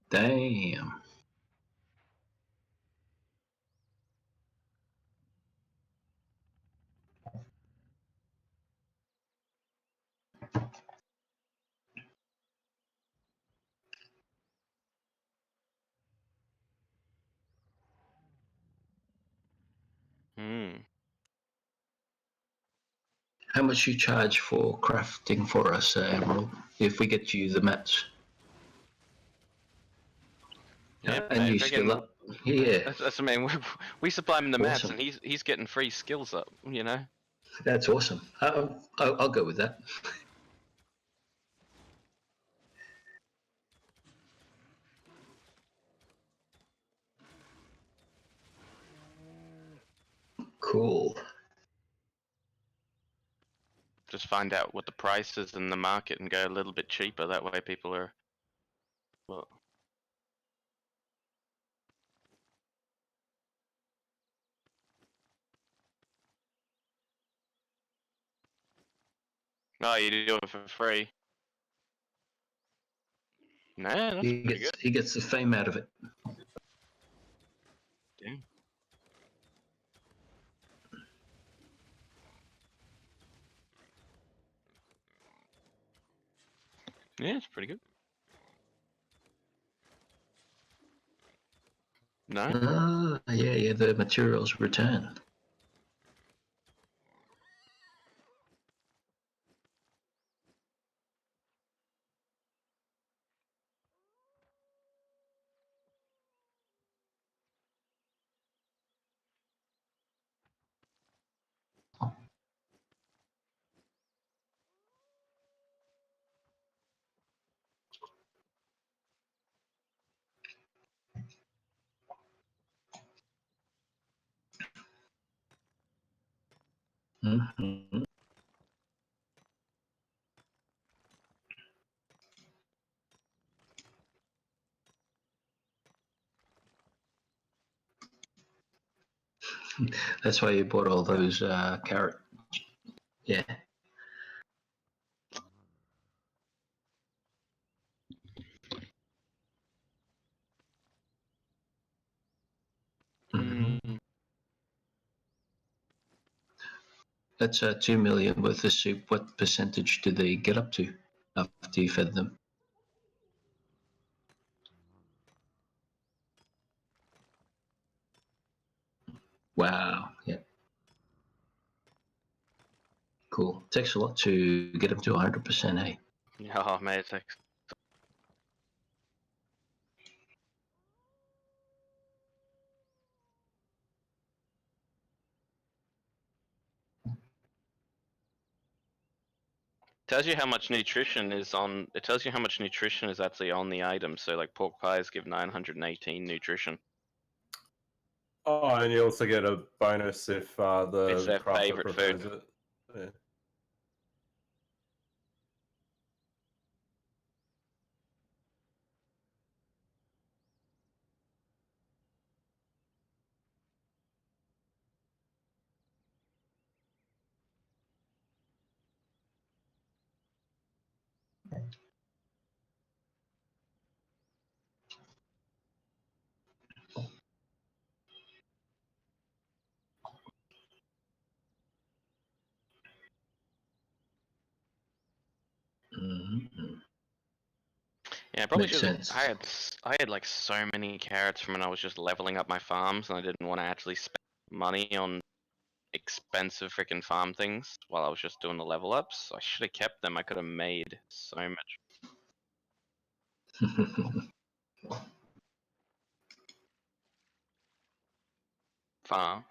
Damn. How much you charge for crafting for us, Emerald, if we get you the mats? Yeah, And you skill up. Yeah. That's I mean, we supply him the mats, Awesome. and he's getting free skills up. You know. That's awesome. I'll go with that. Cool. Just find out what the price is in the market and go a little bit cheaper. That way, people are. Well. Oh, you do it for free. Nah, that's pretty good. He gets the fame out of it. Damn. Yeah, it's pretty good. No. Yeah, the materials return. Mm-hmm. That's why you bought all those carrots. Yeah. Mm-hmm. That's 2 million worth of soup. What percentage do they get up to after you fed them? Wow. Yeah. Cool. Takes a lot to get them to 100%, hey? Oh, man, it takes. Tells you how much nutrition is on. It tells you how much nutrition is actually on the item. So, like pork pies give 918 nutrition. Oh, and you also get a bonus if It's the their crafter favorite prefers food. it. Yeah. Mm-hmm. Yeah, I probably Makes should. sense. I had like so many carrots from when I was just leveling up my farms, and I didn't want to actually spend money on expensive freaking farm things while I was just doing the level ups. I should have kept them. I could have made so much. Huh.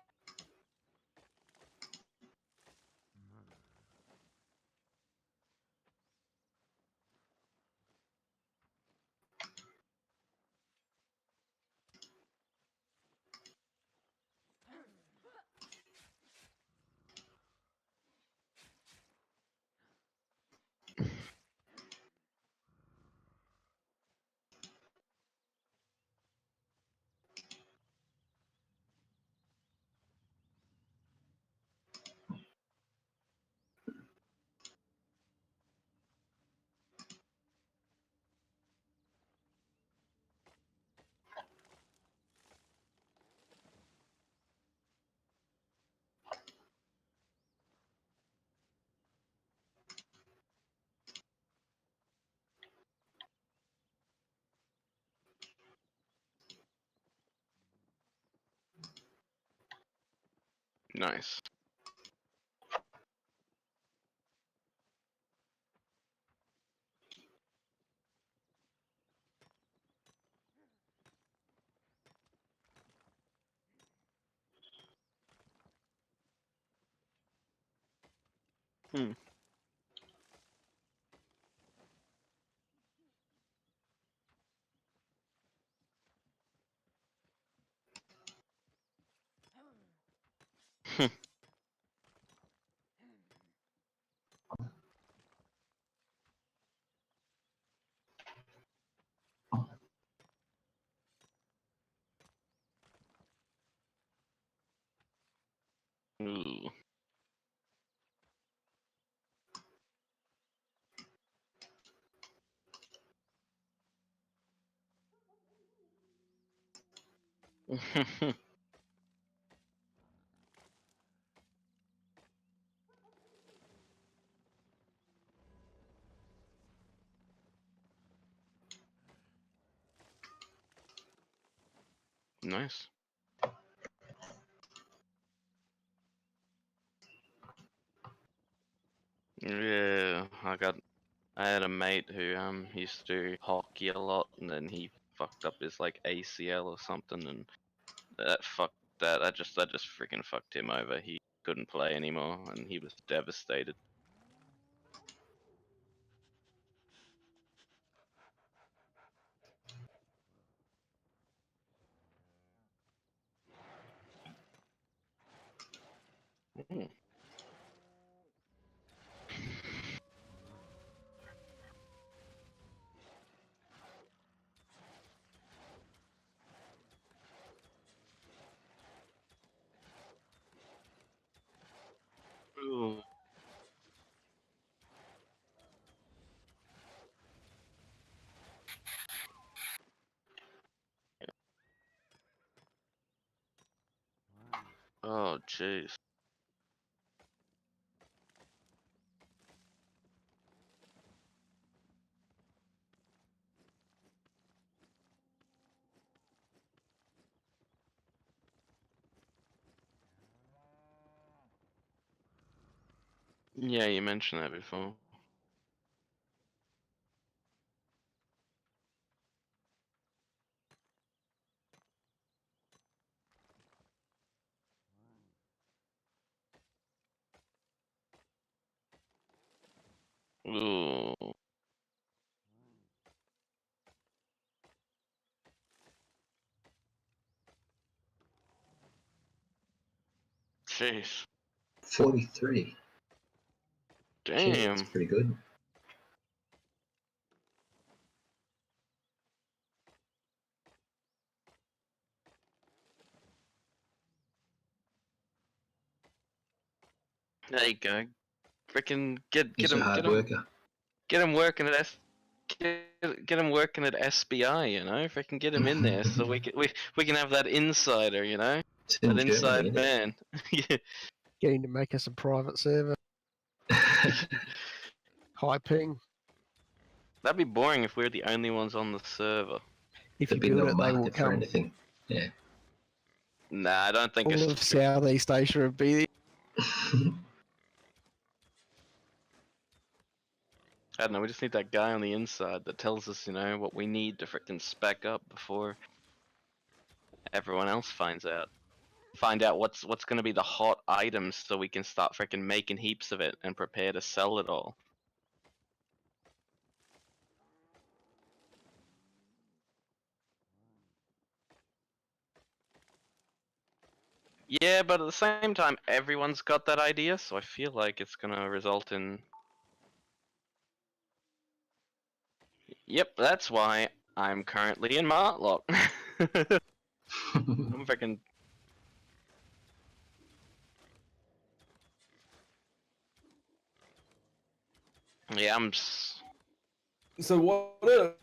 Nice. Hmm. Ooh. Nice. Yeah, I had a mate who used to do hockey a lot, and then he fucked up his like ACL or something, and that just freaking fucked him over. He couldn't play anymore, and he was devastated. Mm. Ooh. Oh, jeez. Yeah, you mentioned that before. Ooh. Jeez. 43. Gee, that's Damn. pretty good. There you go. Freaking get He's a him, hard worker. get him working at get him working at SBI. You know, if I can get him in there, so we can have that insider. You know, It's in that Germany, inside isn't it? man. Yeah. Getting to make us a private server. High ping. That'd be boring if we're the only ones on the server. If There'd you be build no it, they will market for come. anything. Yeah. Nah, I don't think All of Southeast Asia would be there. I don't know. We just need that guy on the inside that tells us, you know, what we need to freaking spec up before everyone else finds out. find out what's going to be the hot items so we can start freaking making heaps of it and prepare to sell it all. Yeah, but at the same time, everyone's got that idea, so I feel like it's gonna result in. Yep, that's why I'm currently in Martlock. I'm freaking. Yeah, So what is it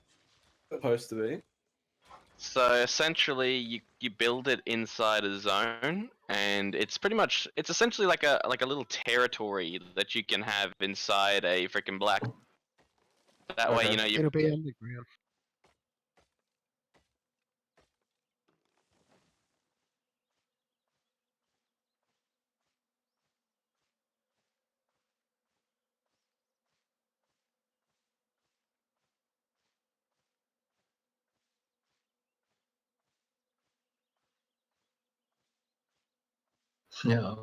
supposed to be? So essentially, you build it inside a zone, and it's essentially like a little territory that you can have inside a freaking black. That way, you know you. It'll be underground. Yeah.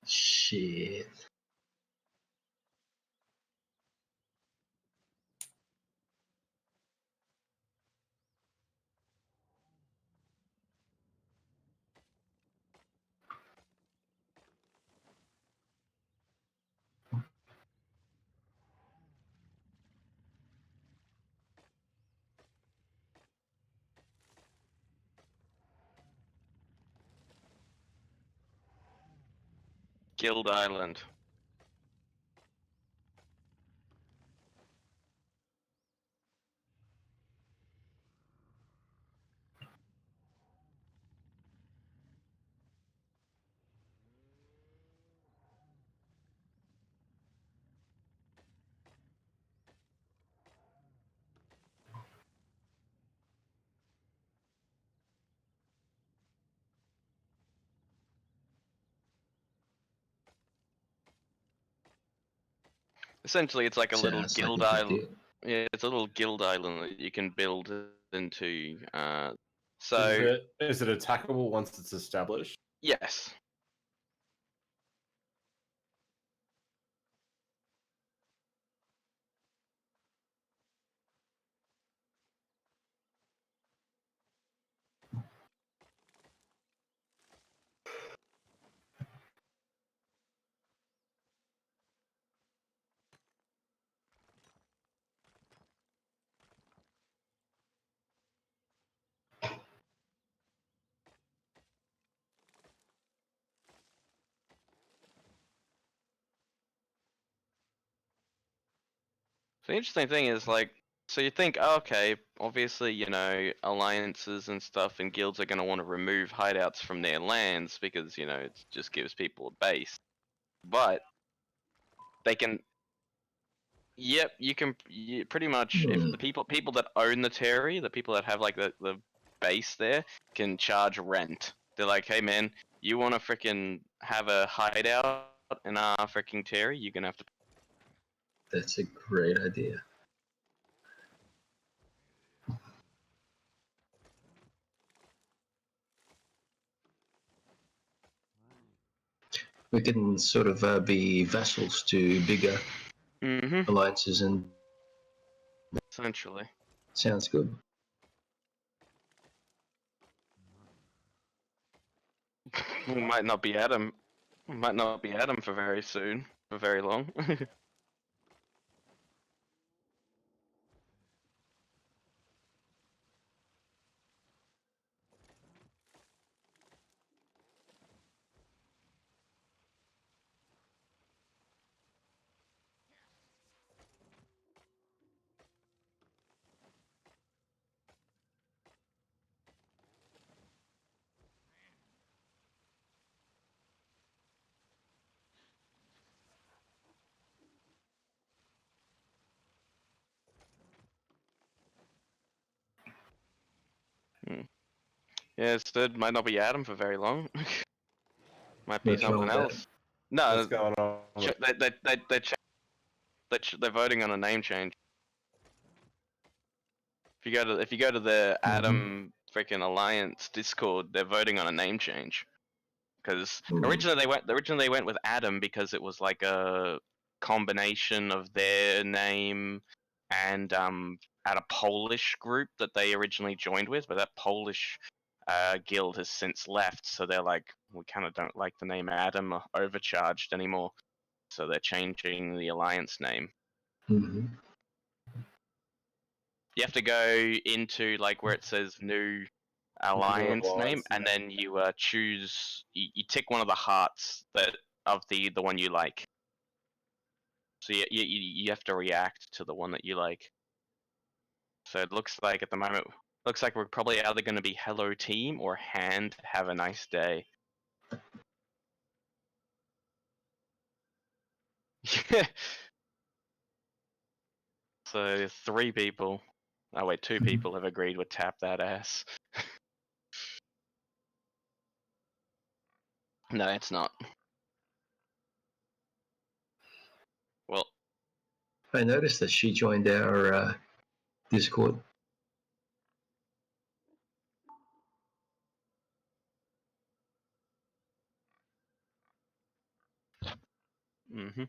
Shit. Guild Island. Essentially, it's like a little Sounds like a guild good island. deal. Yeah, it's a little guild island that you can build into. Is So it attackable once it's established? yes. The interesting thing is like, so you think, oh, okay, obviously, you know, alliances and stuff and guilds are going to want to remove hideouts from their lands because, you know, it just gives people a base. But they can, yep, pretty much, if Hmm. the people that own the territory, the people that have like the base there, can charge rent. They're like, hey man, you want to freaking have a hideout in our freaking territory, you're going to have to. That's a great idea. We can sort of be vassals to bigger alliances, and Essentially. sounds good. We might not be Adam. We might not be Adam for very soon, for very long. Yeah, it might not be Adam for very long. Might be What's wrong something with that? else. No, What's going on? they're voting on a name change. If you go to the Adam freaking Alliance Discord, they're voting on a name change. Because originally they went with Adam because it was like a combination of their name and at a Polish group that they originally joined with, but that Polish guild has since left, so they're like, we kind of don't like the name Adam Overcharged anymore, so they're changing the Alliance name. Mm-hmm. You have to go into like where it says new Alliance name, and then you choose. You tick one of the hearts that of the one you like. So you have to react to the one that you like. So it looks like at the moment, looks like we're probably either going to be Hello Team or Hand Have a Nice Day. So 3 people. Oh wait, 2 people have agreed with Tap That Ass. No, it's not. Well, I noticed that she joined our Discord. mm-hmm.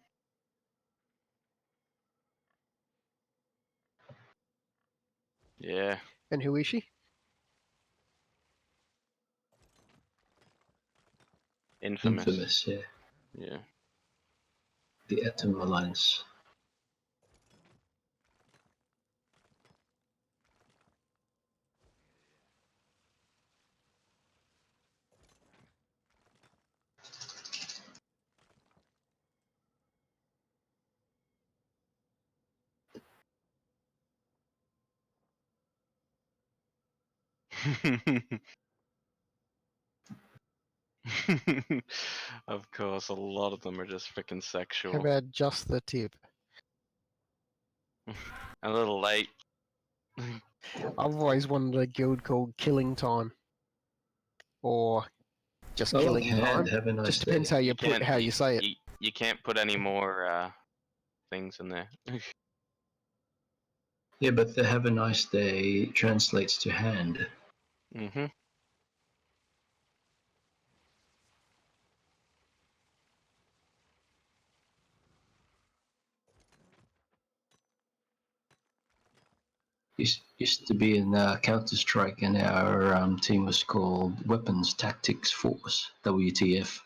Yeah. And who is she? Infamous. Yeah. Yeah. The Atom Alliance. Of course, a lot of them are just freaking How sexual. about just the tip? A little late. I've always wanted a guild called Killing Time, or just Killing Time. Have a nice just depends day. how you put how you say it. You can't put any more things in there. Yeah, but the Have a Nice Day translates to hand. Mm-hmm. Used to be in Counter-Strike, and our team was called Weapons Tactics Force, WTF.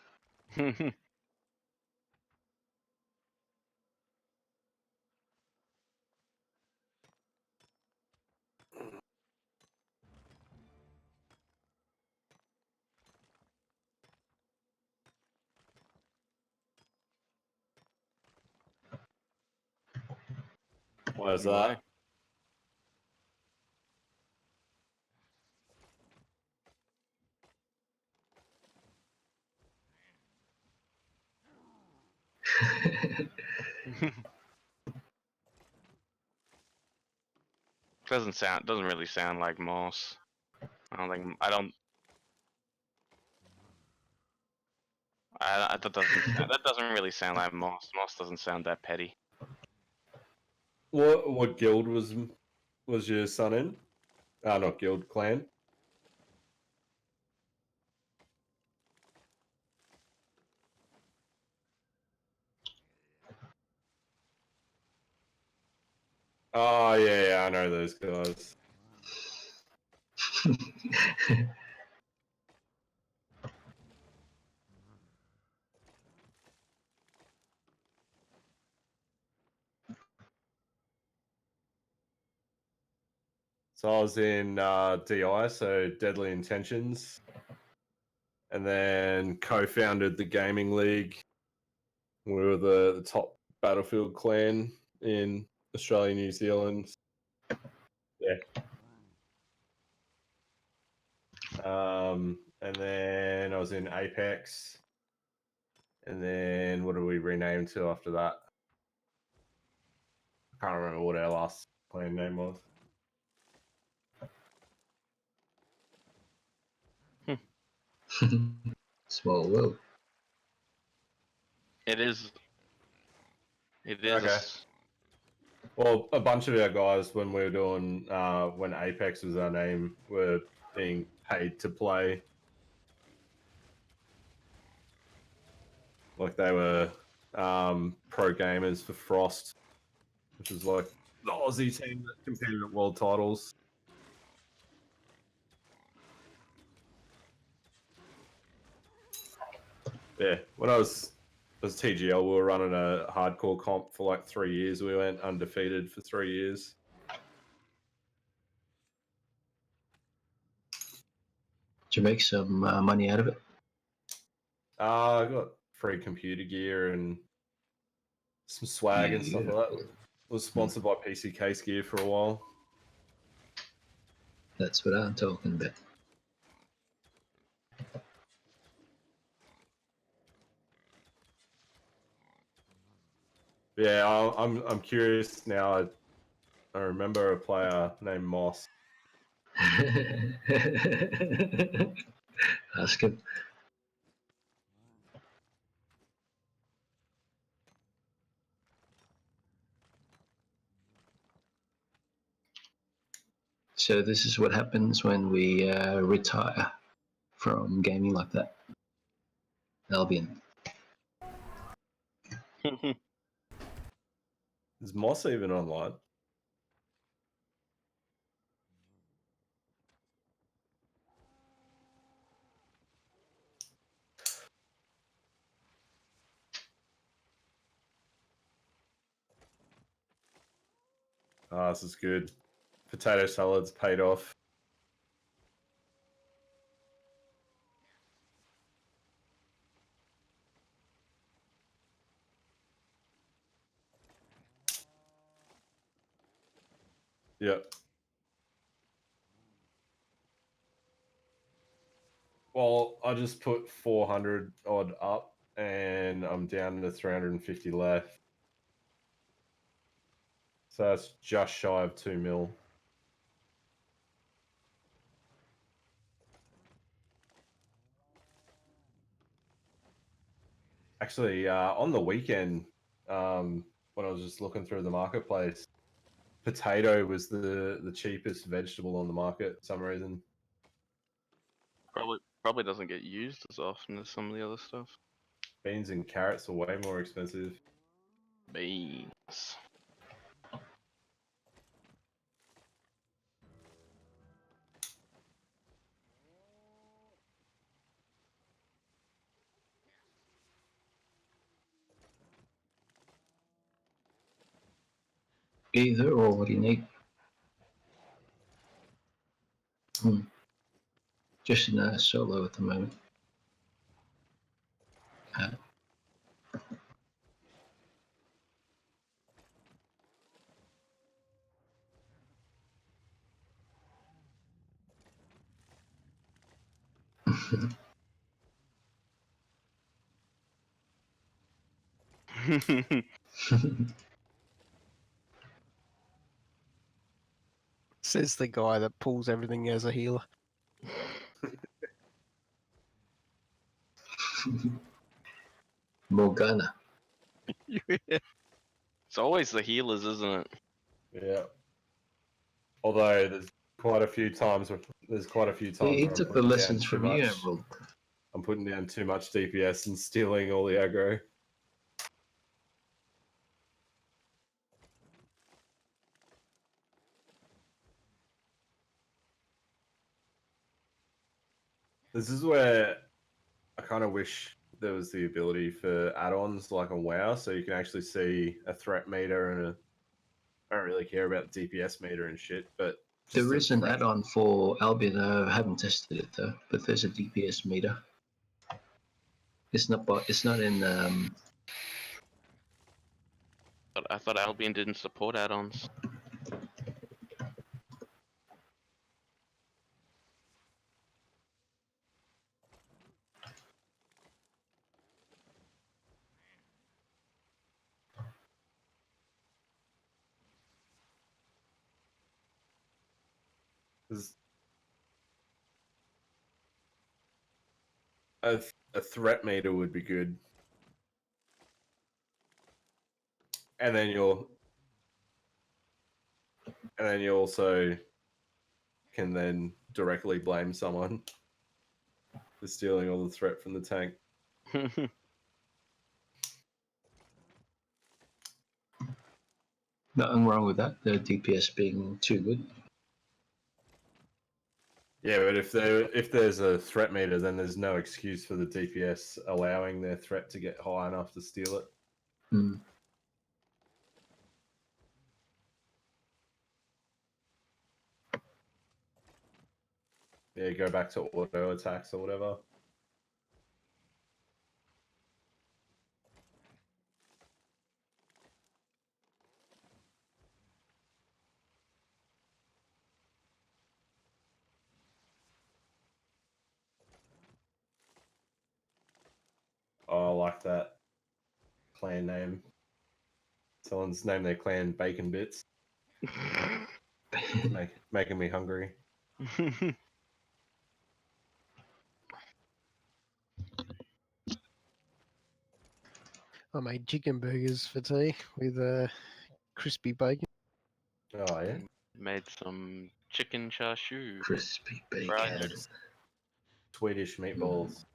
Where's that? Doesn't really sound like Moss. That doesn't really sound like Moss. Moss doesn't sound that petty. What guild was your son in? Not guild, clan. Oh yeah, I know those guys. So I was in DI, so Deadly Intentions, and then co-founded the gaming league. We were the top Battlefield clan in Australia, New Zealand. Yeah. And then I was in Apex, and then what did we rename to after that? I can't remember what our last clan name was. Small world. It is. Okay. Well, a bunch of our guys, when we were doing, when Apex was our name, were being paid to play. Like they were pro gamers for Frost, which is like the Aussie team that competed at world titles. Yeah, when I was TGL, we were running a hardcore comp for like 3 years. We went undefeated for 3 years. Did you make some money out of it? I got free computer gear and some swag and stuff like that. Was sponsored by PC Case Gear for a while. That's what I'm talking about. Yeah, I'm curious now. I remember a player named Moss. Ask him. So this is what happens when we retire from gaming like that. Albion. Is Moss even online? Ah, this is good. Potato salad's paid off. Yep. Well, I just put 400 odd up, and I'm down to 350 left. So that's just shy of 2 mil. Actually, on the weekend, when I was just looking through the marketplace, potato was the cheapest vegetable on the market for some reason. Probably doesn't get used as often as some of the other stuff. Beans and carrots are way more expensive. Beans. Either or what do you need? Just in a solo at the moment. Says the guy that pulls everything as a healer. Morgana. It's always the healers, isn't it? Yeah. Although there's quite a few times where He where I'm took the putting down lessons too from you, much. Emerald. I'm putting down too much DPS and stealing all the aggro. This is where I kind of wish there was the ability for add-ons like on WoW, so you can actually see a threat meter and I don't really care about the DPS meter and shit, but There is an add-on for Albion. I haven't tested it though, but there's a DPS meter. It's not. It's not in. But I thought Albion didn't support add-ons. A threat meter would be good, and then And then you also can then directly blame someone for stealing all the threat from the tank. Nothing wrong with that. The DPS being too good. Yeah, but if there's a threat meter, then there's no excuse for the DPS allowing their threat to get high enough to steal it. Hmm. Yeah, go back to auto attacks or whatever. Oh, I like that clan name. Someone's named their clan Bacon Bits. Making me hungry. I made chicken burgers for tea with crispy bacon. Oh yeah. Made some chicken char siu. Crispy bacon. Fried. Swedish meatballs.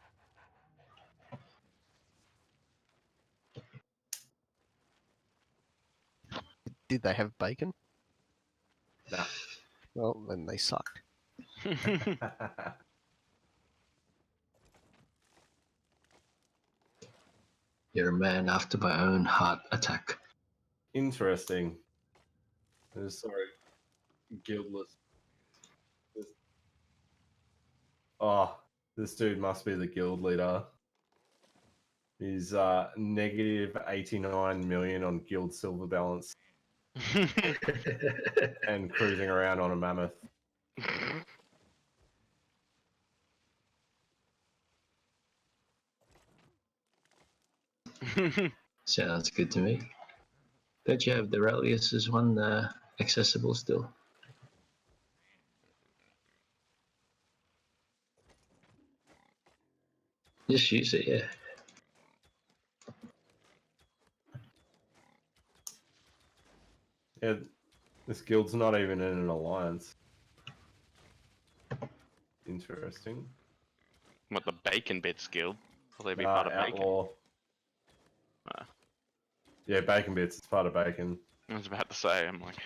Did they have bacon? Nah. Well, then they sucked. You're a man after my own heart attack. Interesting. Sorry, guildless. Oh, this dude must be the guild leader. He's negative 89 million on guild silver balance. And cruising around on a mammoth. Sounds good to me. Don't you have the Relius one accessible still? Just use it, yeah. Yeah, this guild's not even in an alliance. Interesting. What, the Bacon Bits Guild? Will they be part of Outlaw. Bacon? Yeah, Bacon Bits. It's part of Bacon. I was about to say, I'm like...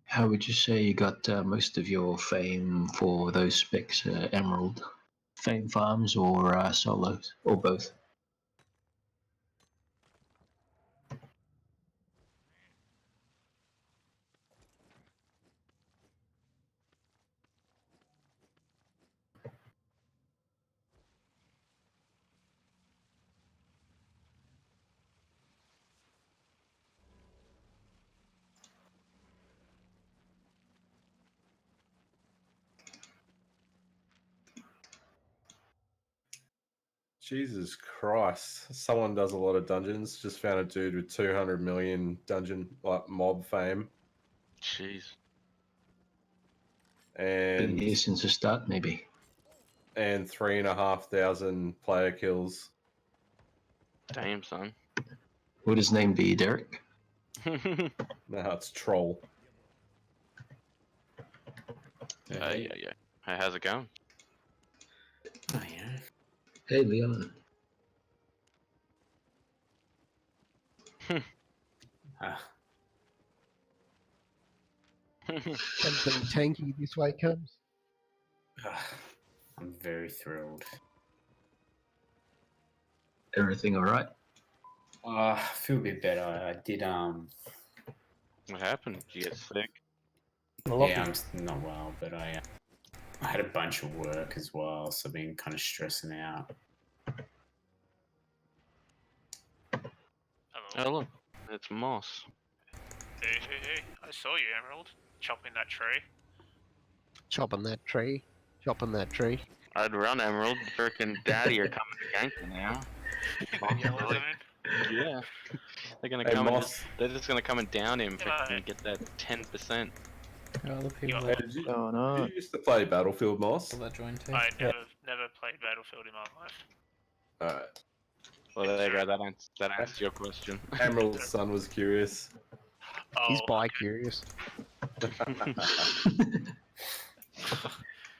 How would you say you got most of your fame for those specs? Emerald fame farms or solos, or both? Jesus Christ. Someone does a lot of dungeons. Just found a dude with 200 million dungeon mob fame. Jeez. Been And here since the start, maybe. And 3,500 player kills. Damn, son. Would his name be Derek? No, it's Troll. Yeah. Hey, how's it going? Oh, yeah. Hey, Leon. Something tanky this way comes. I'm very thrilled. Everything all right? I feel a bit better. I did, What happened? Did you get sick? Yeah, I'm not well, but I had a bunch of work as well, so I've been kind of stressing out. Oh, look. It's Moss. Hey. I saw you, Emerald. Chopping that tree. Chopping that tree. Chopping that tree. I'd run, Emerald. Frickin' Daddy are coming to gank you now. Yellows, I mean. Yeah. They're gonna Hey, come and Moss. they're just gonna come and down him and get that 10%. Hey, did you used to play Battlefield, Moss? I never played Battlefield in my life. Alright. Well, there you go. That answers your question. Emerald's son was curious. He's bi-curious.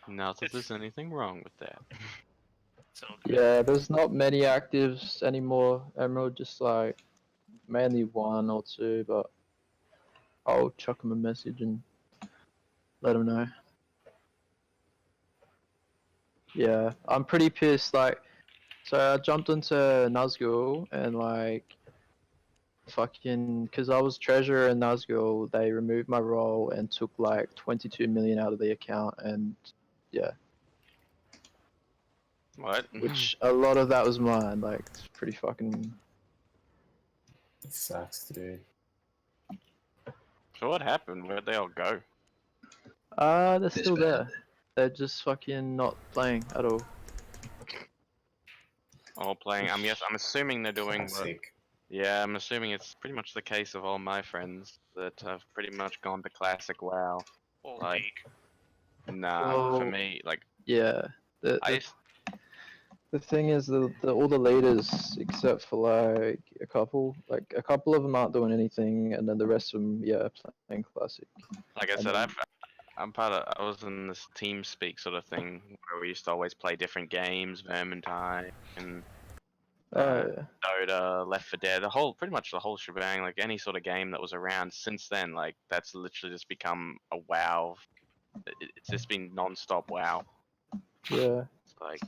Not that there's anything wrong with that. Yeah, there's not many actives anymore, Emerald, just like mainly one or two, but I'll chuck him a message and let him know. Yeah, I'm pretty pissed, like, so I jumped into Nazgul and like, cause I was treasurer in Nazgul, they removed my role and took like 22 million out of the account and yeah. What? Which a lot of that was mine, like, it's pretty fucking... It sucks, dude. So what happened? Where'd they all go? They're still there. They're just fucking not playing at all. All playing. I'm assuming they're doing. Classic. Yeah, I'm assuming it's pretty much the case of all my friends that have pretty much gone to classic WoW. Or Like, League. nah, for Well, me, like. Yeah. The thing is, all the leaders, except for like a couple of them aren't doing anything, and then the rest of them, yeah, playing classic. Like I And said, then- I was in this team speak sort of thing where we used to always play different games, Vermintide and Dota, Left 4 Dead, pretty much the whole shebang. Like any sort of game that was around since then, like that's literally just become a WoW. It's just been non-stop WoW. Yeah. It's like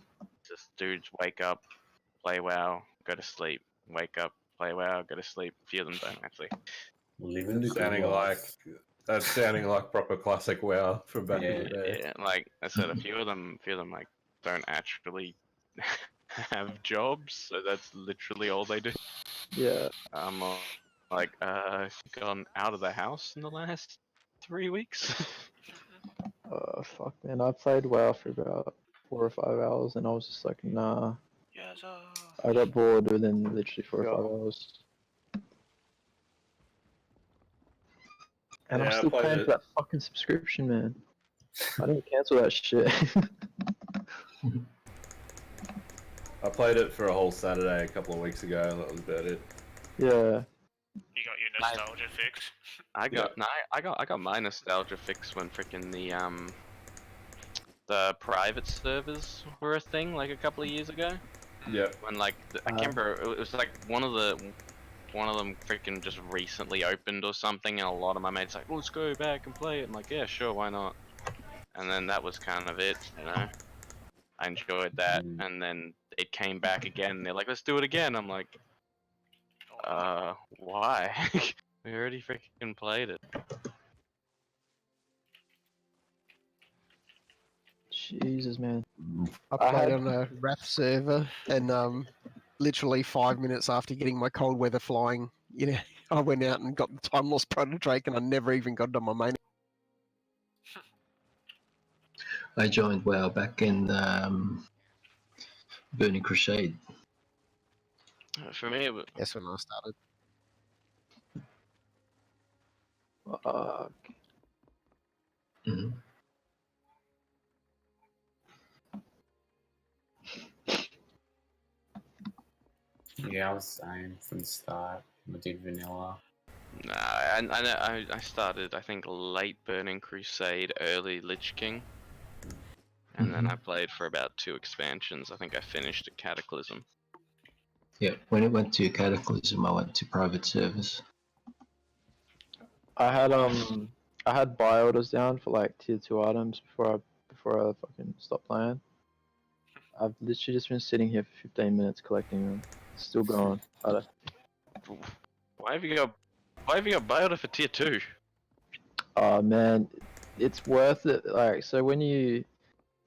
just dudes wake up, play WoW, go to sleep, wake up, play WoW, go to sleep. A few of them don't actually. Living the good Sounding life. that's sounding like proper classic WoW from back in the day. Yeah, like I said, a few of them like don't actually have jobs, so that's literally all they do. Yeah. I'm like, gone out of the house in the last 3 weeks. Fuck, man, I played WoW for about 4 or 5 hours, and I was just like, nah. Yes, I got bored within literally 4 or 5 hours. And I'm Yeah, I still played paying it. for that fucking subscription, man. I didn't cancel that shit. I played it for a whole Saturday a couple of weeks ago, and that was about it. Yeah. You got your nostalgia fix. I got my nostalgia fix when freaking the private servers were a thing like a couple of years ago. Yeah. When like I can't remember, it was like one of them freaking just recently opened or something, and a lot of my mates like, let's go back and play it. I'm like, yeah, sure, why not? And then that was kind of it, you know. I enjoyed that, and then it came back again. And they're like, let's do it again. I'm like, why? We already freaking played it. Jesus, man. I played on a Wrath server, and literally 5 minutes after getting my cold weather flying, I went out and got the Time Lost Protodrake, and I never even got to my main. I joined WoW back in Burning Crusade. For me, it was... Yes, when I started. Fuck. Mhm. Yeah, I was same from the start. I did vanilla. Nah, I started, I think, late Burning Crusade, early Lich King. And then I played for about 2 expansions. I think I finished at Cataclysm. Yeah, when it went to Cataclysm, I went to private service. I had buy orders down for like tier 2 items before I fucking stopped playing. I've literally just been sitting here for 15 minutes collecting them. It's still going. Why have you got buy order for tier 2? Oh man, it's worth it. Like, so when you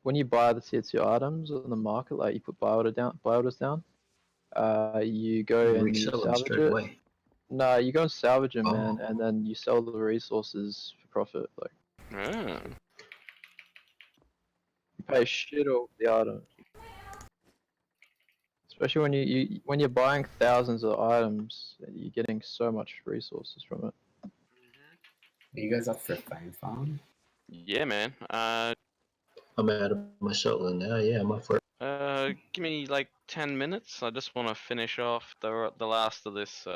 buy the tier 2 items on the market, like you put buy orders down, you go and you Resell them salvage straight it. away. No, you go and salvage them, Oh. man, and then you sell the resources for profit. Like, you pay shit over the items. Especially when you're buying thousands of items, you're getting so much resources from it. Are you guys up for a fame farm? Yeah, man. I'm out of my solo now. Yeah, I'm up for it. Give me like 10 minutes. I just want to finish off the last of this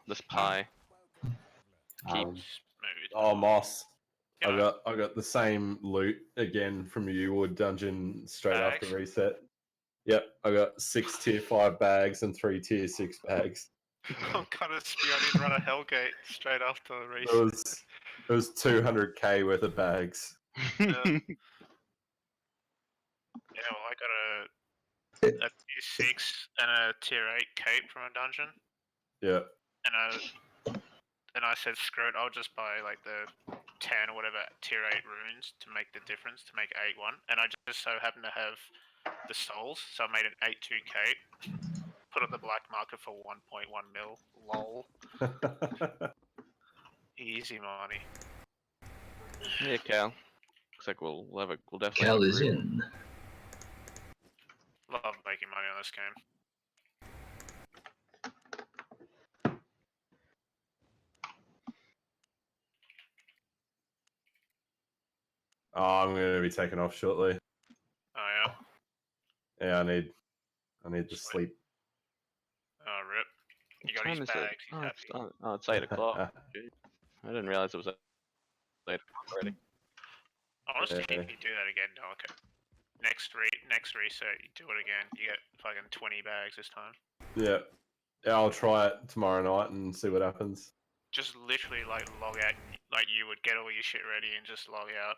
this pie. Oh, Moss. I got the same loot again from you Wood dungeon straight after reset. Yep, I got 6 tier 5 bags and 3 tier 6 bags. I'm kind of spew. I didn't run a Hellgate straight after the It reset. was 200k worth of bags. Yeah, well, I got a tier 6 and a tier 8 cape from a dungeon. Yeah. And I said, screw it, I'll just buy like the 10 or whatever tier 8 runes to make the difference, to make 8-1. And I just so happen to have the souls, so I made an 8-2 cape. Put up the black market for 1.1 mil. Lol. Easy money. Yeah, Cal. Looks like we'll definitely Cal have a is group. in. Love making money on this game. Oh, I'm going to be taking off shortly. Oh yeah. Yeah, I need to sleep. Oh rip. You got What time his is it? bags. He's happy. It's 8 o'clock. I didn't realize it was 8 o'clock already. Honestly, Yeah. if you do that again, Doc, next reset, you do it again. You get fucking 20 bags this time. Yeah. Yeah, I'll try it tomorrow night and see what happens. Just literally like log out, like you would get all your shit ready and just log out.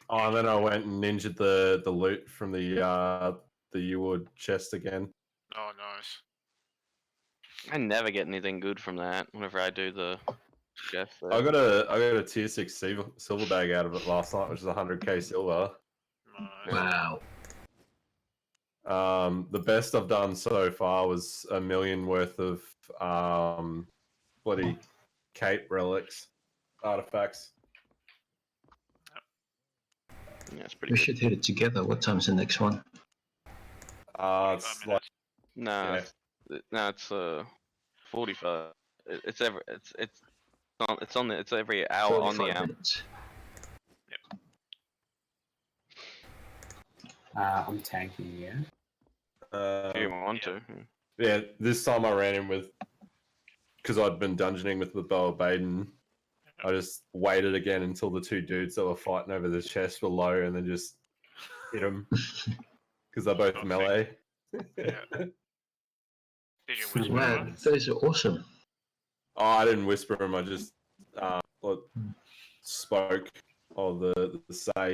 Oh, and then I went and ninja'd the loot from the U-Wood chest again. Oh, nice. I never get anything good from that whenever I do the chest. I got a tier 6 silver bag out of it last night, which is 100k silver. Wow. The best I've done so far was 1 million worth of bloody cape relics, artifacts. Yeah, it's pretty We good. should hit it together. What time's the next one? It's like No, it's 45. It's every hour on the 45 hour. minutes. I'm tanking, yeah. If you want to. Yeah, this time I ran in with, because I'd been dungeoning with the Boa Baden. I just waited again until the 2 dudes that were fighting over the chest were low, and then just hit them because they're both melee. Did you whisper? Wow, those are awesome. Oh, I didn't whisper them. I just spoke of the say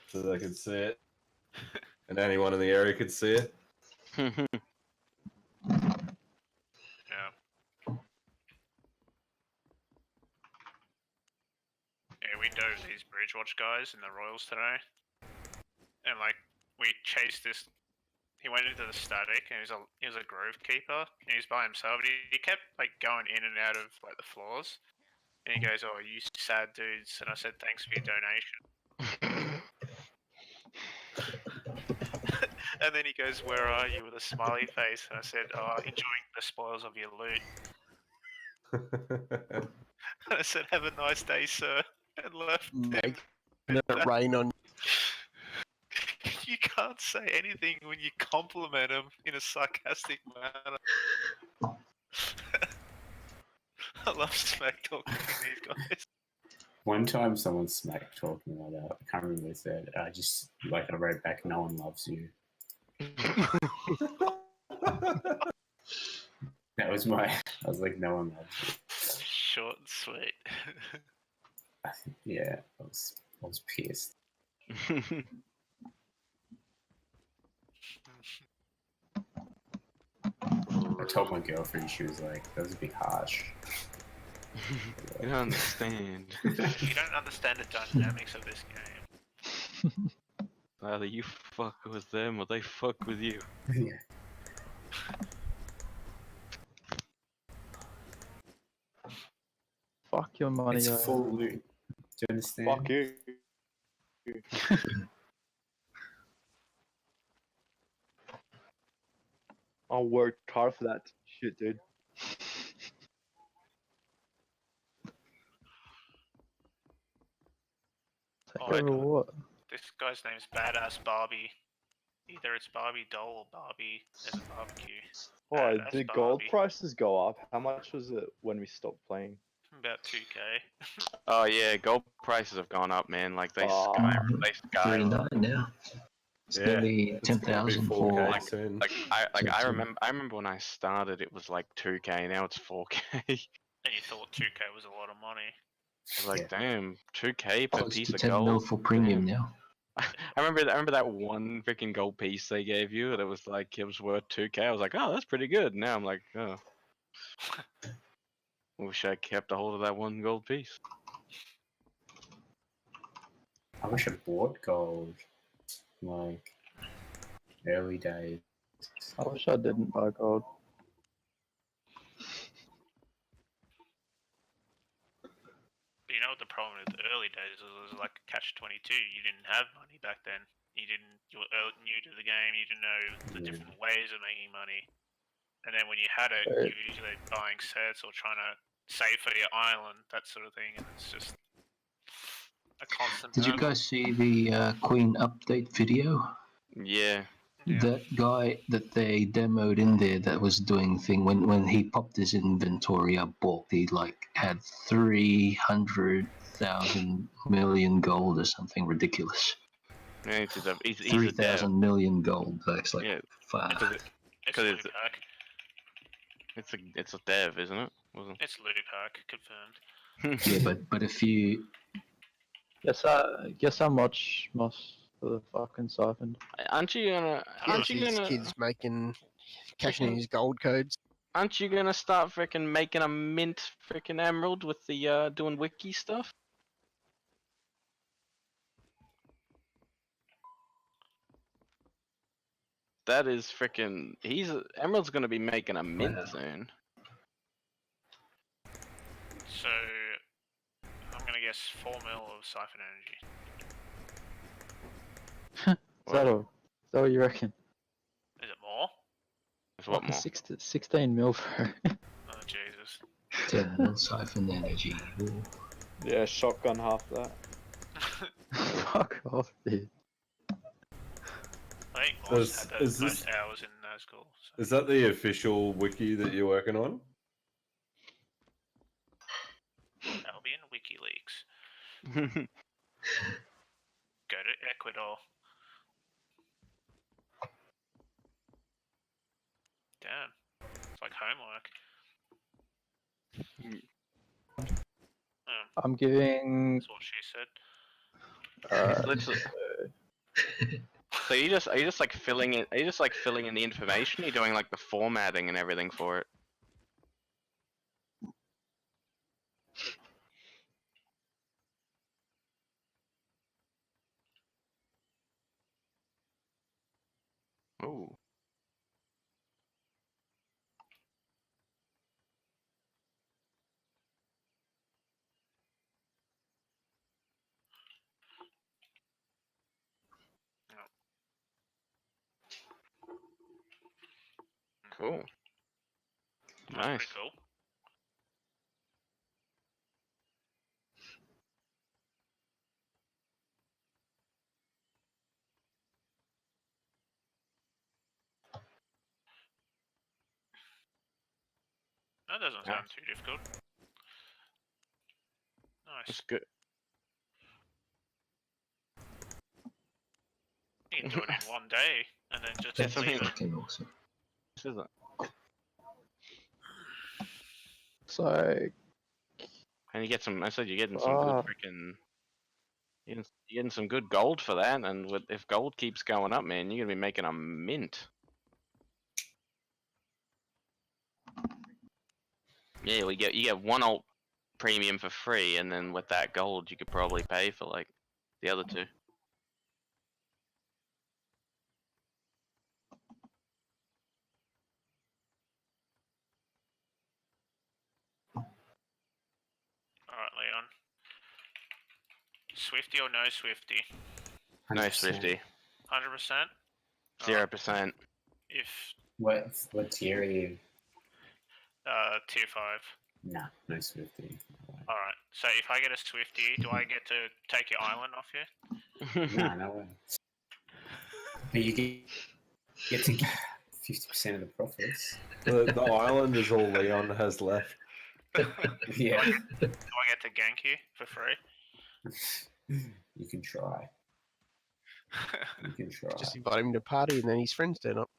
so they could see it, and anyone in the area could see it. Yeah, we dove these Bridgewatch guys in the Royals today. And like, we chased this. He went into the static and he was a grove keeper and he was by himself. He kept like going in and out of like the floors. And he goes, "Oh, you sad dudes." And I said, "Thanks for your donation." And then he goes, "Where are you?" with a smiley face. And I said, "Oh, enjoying the spoils of your loot." And I said, "Have a nice day, sir," and left him. Make it rain on. You can't say anything when you compliment him in a sarcastic manner. I love smack talking these guys. One time someone smack talking like that. I can't remember what they said. I wrote back, "No one loves you." That was my. I was like, "No one loves you." Short and sweet. Yeah, I was pissed. I told my girlfriend, she was like, "That was a bit harsh." You don't understand. You don't understand the dynamics of this game. Either you fuck with them or they fuck with you. Yeah. Fuck your money, It's yo. full loot. Do you understand? Fuck you. I worked hard for that shit, dude. Oh, Take over what? this guy's name's Badass Barbie. Either it's Barbie doll or Barbie as a barbecue. Why, Badass did gold Barbie. prices go up? How much was it when we stopped playing? About 2k. Oh yeah, gold prices have gone up, man. Like they Oh. skyrocket. 39 now. It's nearly it's gonna be 10,000 4K for. soon. I remember when I started it was like 2k. Now it's 4k. And you thought 2k was a lot of money. I was like, damn, 2k per Close piece to of 10 gold. mil for premium now. I remember that one freaking gold piece they gave you that was like it was worth 2k. I was like, oh, that's pretty good. Now I'm like, oh, wish I kept a hold of that one gold piece. I wish I bought gold. Like early days. I wish I didn't buy gold. But you know what the problem with the early days was? It was like a catch-22. You didn't have money back then. You were new to the game. You didn't know the different ways of making money. And then when you had it, you were usually buying sets or trying to save for your island, that sort of thing. And it's just a constant Did you battle. guys see the Queen update video? Yeah. That guy that they demoed in there that was doing thing when he popped his inventory up bulk, he like had 300,000 million gold or something ridiculous. Yeah, he's a 3,000 dev. million gold. That's like, Yeah, fuck. because it's a dev, isn't it? Wasn't It's loot pack, confirmed. Yeah, but if you Guess how much must for the fucking siphoned? Aren't you gonna? Aren't you His gonna? kids cashing in his gold codes. Aren't you gonna start freaking making a mint freaking emerald with the doing wiki stuff? That is freaking. Emerald's gonna be making a mint soon. So, I'm gonna guess 4 mil of siphon energy. Is that what you reckon? Is it more? It's what more? 16 mil for it. Oh, Jesus. 10 mil siphon energy. Ooh. Yeah, shotgun half that. Fuck off, dude. I think Moss had the most hours in Nazgul. So. Is that the official wiki that you're working on? Albion WikiLeaks. Go to Ecuador. Damn. It's like homework. I'm giving. That's what she said. So are you just like filling in? Are you just like filling in the information? You're doing like the formatting and everything for it. Oh. nice. Pretty cool. That doesn't sound too difficult. Nice. It's good. You can do it in one day and then just That's leave it. Fucking awesome. This isn't. It's like, And you get some. I said you're getting some good freaking. You're getting some good gold for that, and if gold keeps going up, man, you're gonna be making a mint. Yeah, you get one alt premium for free, and then with that gold, you could probably pay for like the other two. Alright, Leon. Swifty or no Swifty? No Swifty. 100%? 0%. If What tier are you? tier 5. Nah, no Swifty. Alright, so if I get a Swifty, do I get to take your island off you? Nah, no way. But you get to get 50% of the profits. The island is all Leon has left. Yeah. Do I get to gank you for free? You can try. You can try. Just invite him to a party and then his friends turn up.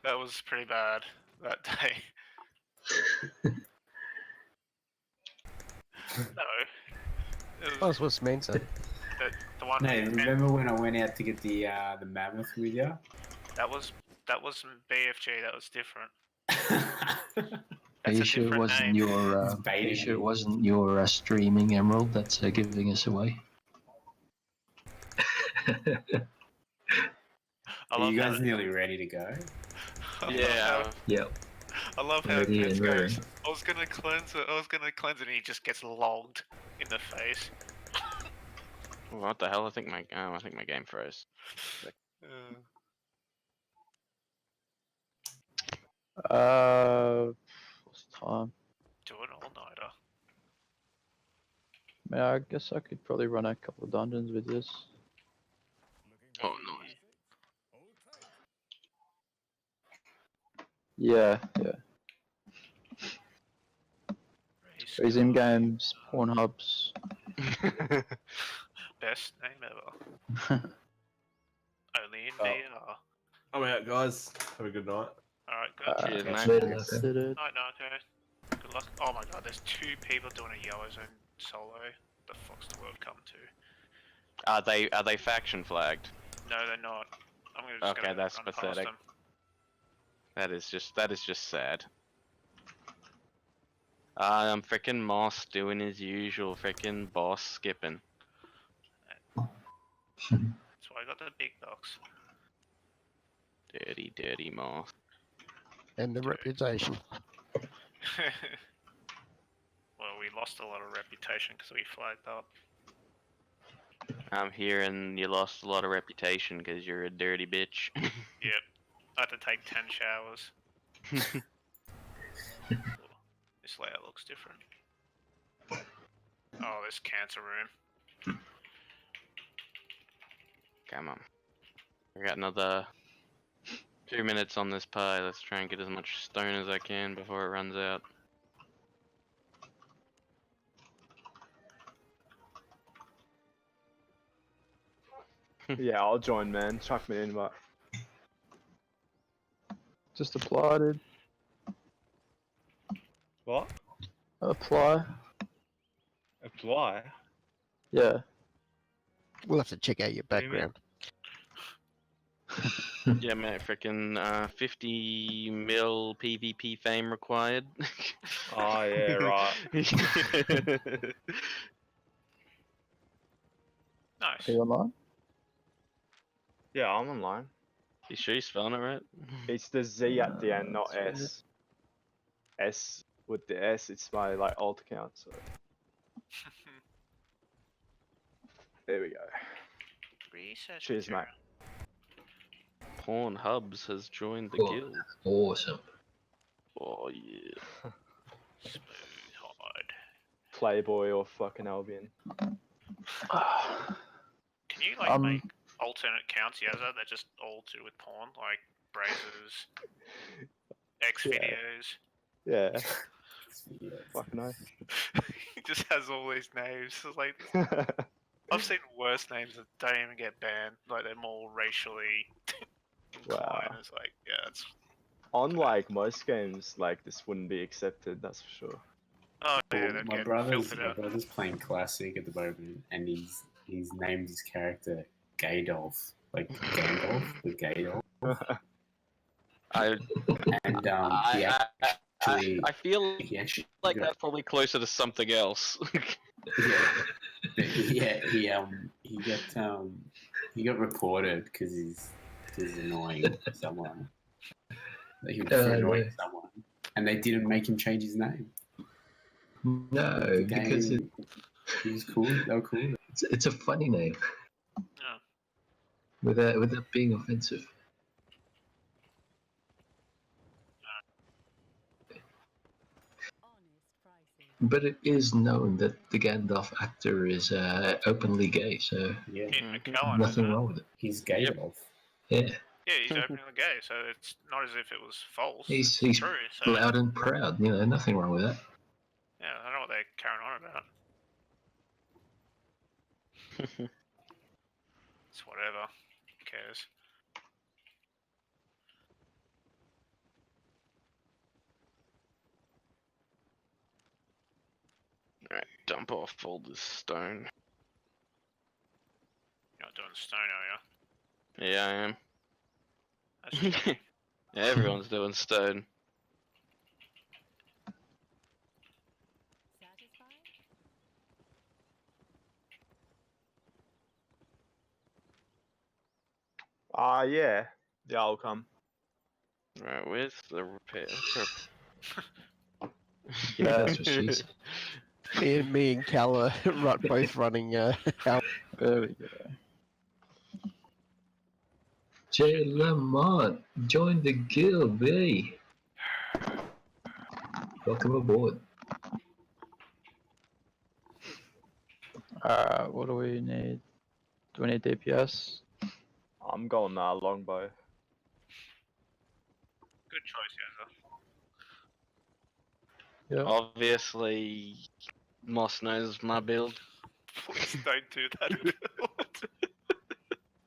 That was pretty bad that day. No. That's what Sman said. The one. No, remember when I went out to get the mammoth with you? That wasn't BFG. That was different. Are you sure it wasn't your? Are you sure it wasn't your streaming Emerald that's giving us away? Are you guys nearly ready to go? Yeah. Yep. I love how Ready Pence and goes, ready. I was gonna cleanse it, and he just gets logged in the face. What the hell? I think my game froze. What's the time? Do an all-nighter. Man, I guess I could probably run a couple of dungeons with this. Oh, nice. Yeah. These in-games, Pornhubs. Best name ever. Only in VR. I'm out, guys. Have a good night. Alright, good. Cheers, mate. Considered. Night, okay. Good luck. Oh my god, there's 2 people doing a yellow zone solo. The fuck's the world come to? Are they faction flagged? No, they're not. I'm gonna just Okay, go that's run past pathetic. them. That is just sad. I'm frickin' Moss doing his usual frickin' boss skipping. That's why I got the big box. Dirty Moss. And the reputation. Well, we lost a lot of reputation because we flagged up. I'm hearing you lost a lot of reputation because you're a dirty bitch. Yep. I had to take 10 showers. This layout looks different. Oh, this cancer room. Come on. I got another 2 minutes on this pie. Let's try and get as much stone as I can before it runs out. Yeah, I'll join, man. Chuck me in, but Just apply, dude. what? Apply. Apply? Yeah. We'll have to check out your What do you mean? background. Yeah, mate, frickin' 50 mil PvP fame required. Oh, yeah, right. Nice. Are you online? Yeah, I'm online. You sure you're spelling it right? It's the Z at the end, not that's S. S with the S, it's my like alt account, so there we go. Research Cheers, mate. material. Pornhubs has joined the Oh, guild. Awesome. Oh yeah. Smooth hard. Playboy or fucking Albion. Can you like make alternate counts, Yazza, that just all do with porn, like Brazers, X videos? Yeah. Fucking nice. He just has all these names. It's like I've seen worse names that don't even get banned. Like they're more racially inclined. Wow. It's like, yeah, it's On like most games, like this wouldn't be accepted. That's for sure. oh yeah, Well, they'd my get brother's filtered out. playing Classic at the moment, and he's named his character Gaydolf, like Gandalf, but Gaydolf. And he actually, I feel he actually like got, that's probably closer to something else. but he got reported because he's annoying someone. Like, he was annoying someone, and they didn't make him change his name. No, The game, because it was cool. They were cool. it's a funny name. Oh. Without being offensive. But it is known that the Gandalf actor is openly gay, so Ian McKellen, nothing isn't it? wrong with it. He's Gandalf. Yeah, Yeah, he's openly gay, so it's not as if it was false. he's It's true. So loud and proud. You know, nothing wrong with that. yeah, I don't know what they're carrying on about. It's whatever. Who cares? Alright, dump off all this stone. You're not doing stone, are you? Yeah, I am. That's cheating. Yeah, everyone's doing stone. Yeah. Yeah, I'll come. Right, where's the repair? Yeah, that's what she said. Me and Cal are both running out. There we go. Jay Lamont, join the guild, baby. Welcome aboard. What do we need? Do we need DPS? I'm going longbow. Good choice, Yazza. Yeah. Obviously, Moss knows my build. Please don't do that.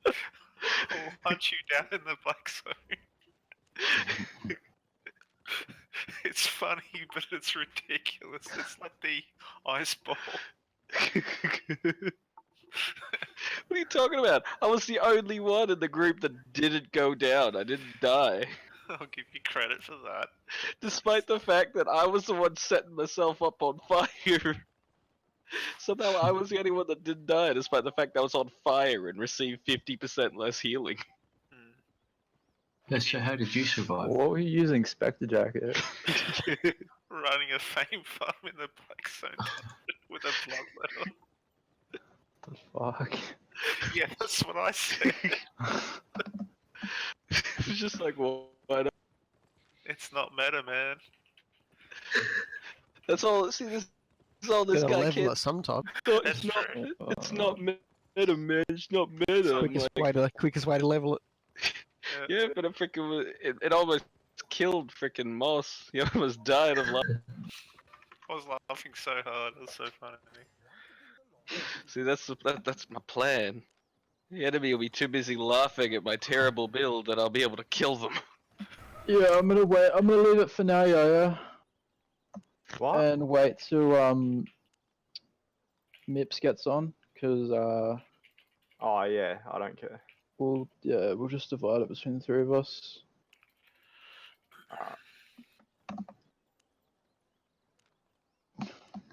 I'll hunt you down in the black zone. It's funny, but it's ridiculous. It's like the ice ball. What are you talking about? I was the only one in the group that didn't go down. I didn't die. I'll give you credit for that. Despite the fact that I was the one setting myself up on fire. Somehow I was the only one that didn't die, despite the fact that I was on fire and received 50% less healing. Yeah, so how did you survive? What were you using, Spectre Jacket? Running a fame farm in the black zone with a bloodletter. The fuck? Yeah, that's what I said. It's just like, well, why not? It's not meta, man. That's all. See, this is all this Gotta guy level can't. it sometime. It's not. It's not meta, man. It's not meta. I'm Quickest way to level it. Yeah, but it freaking it almost killed freaking Moss. He almost died of laughter. I was laughing so hard. It was so funny. See, that's my plan. The enemy will be too busy laughing at my terrible build that I'll be able to kill them. Yeah, I'm gonna wait. I'm gonna leave it for now, yeah. What? And wait till Mips gets on, cause Oh yeah, I don't care. we'll just divide it between the three of us.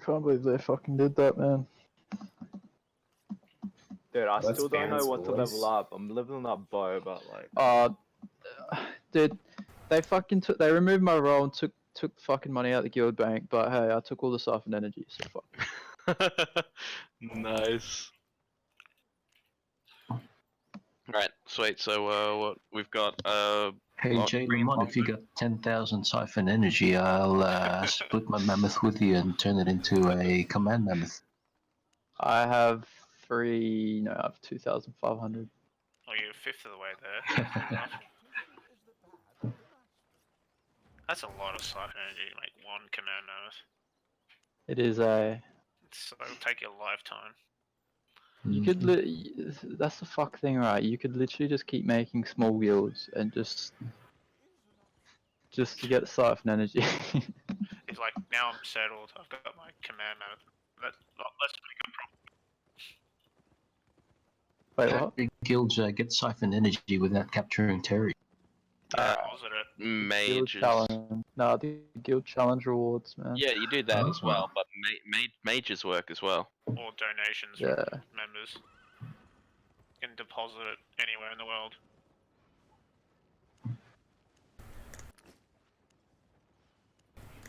Can't believe they fucking did that, man. Dude, I Let's still don't know bounce, what to boys. level up. I'm leveling up bow, but like. Dude, they removed my role and took fucking money out of the guild bank, but hey, I took all the stuff and energy, so fuck. Nice. Right, sweet. So what we've got Hey Jay Lamont, if you got Hey Jay Lamont, if you got 10,000 siphon energy, I'll split my mammoth with you and turn it into a command mammoth. I have I have 2,500. Oh, you're a fifth of the way there. Fair enough. That's a lot of siphon energy to make one command mammoth. It is a. So it'll take you a lifetime. You could. That's the fuck thing, right? You could literally just keep making small guilds and just to get siphon energy. It's like, now I'm settled, I've got my command mammoth. Let's make a problem. Wait, How what? do guilds get siphon energy without capturing Terry? Deposit it. Guild mages. challenge. No, the guild challenge rewards, man. Yeah, you do that as well, but mages work as well. Or donations Yeah. from members. You can deposit it anywhere in the world.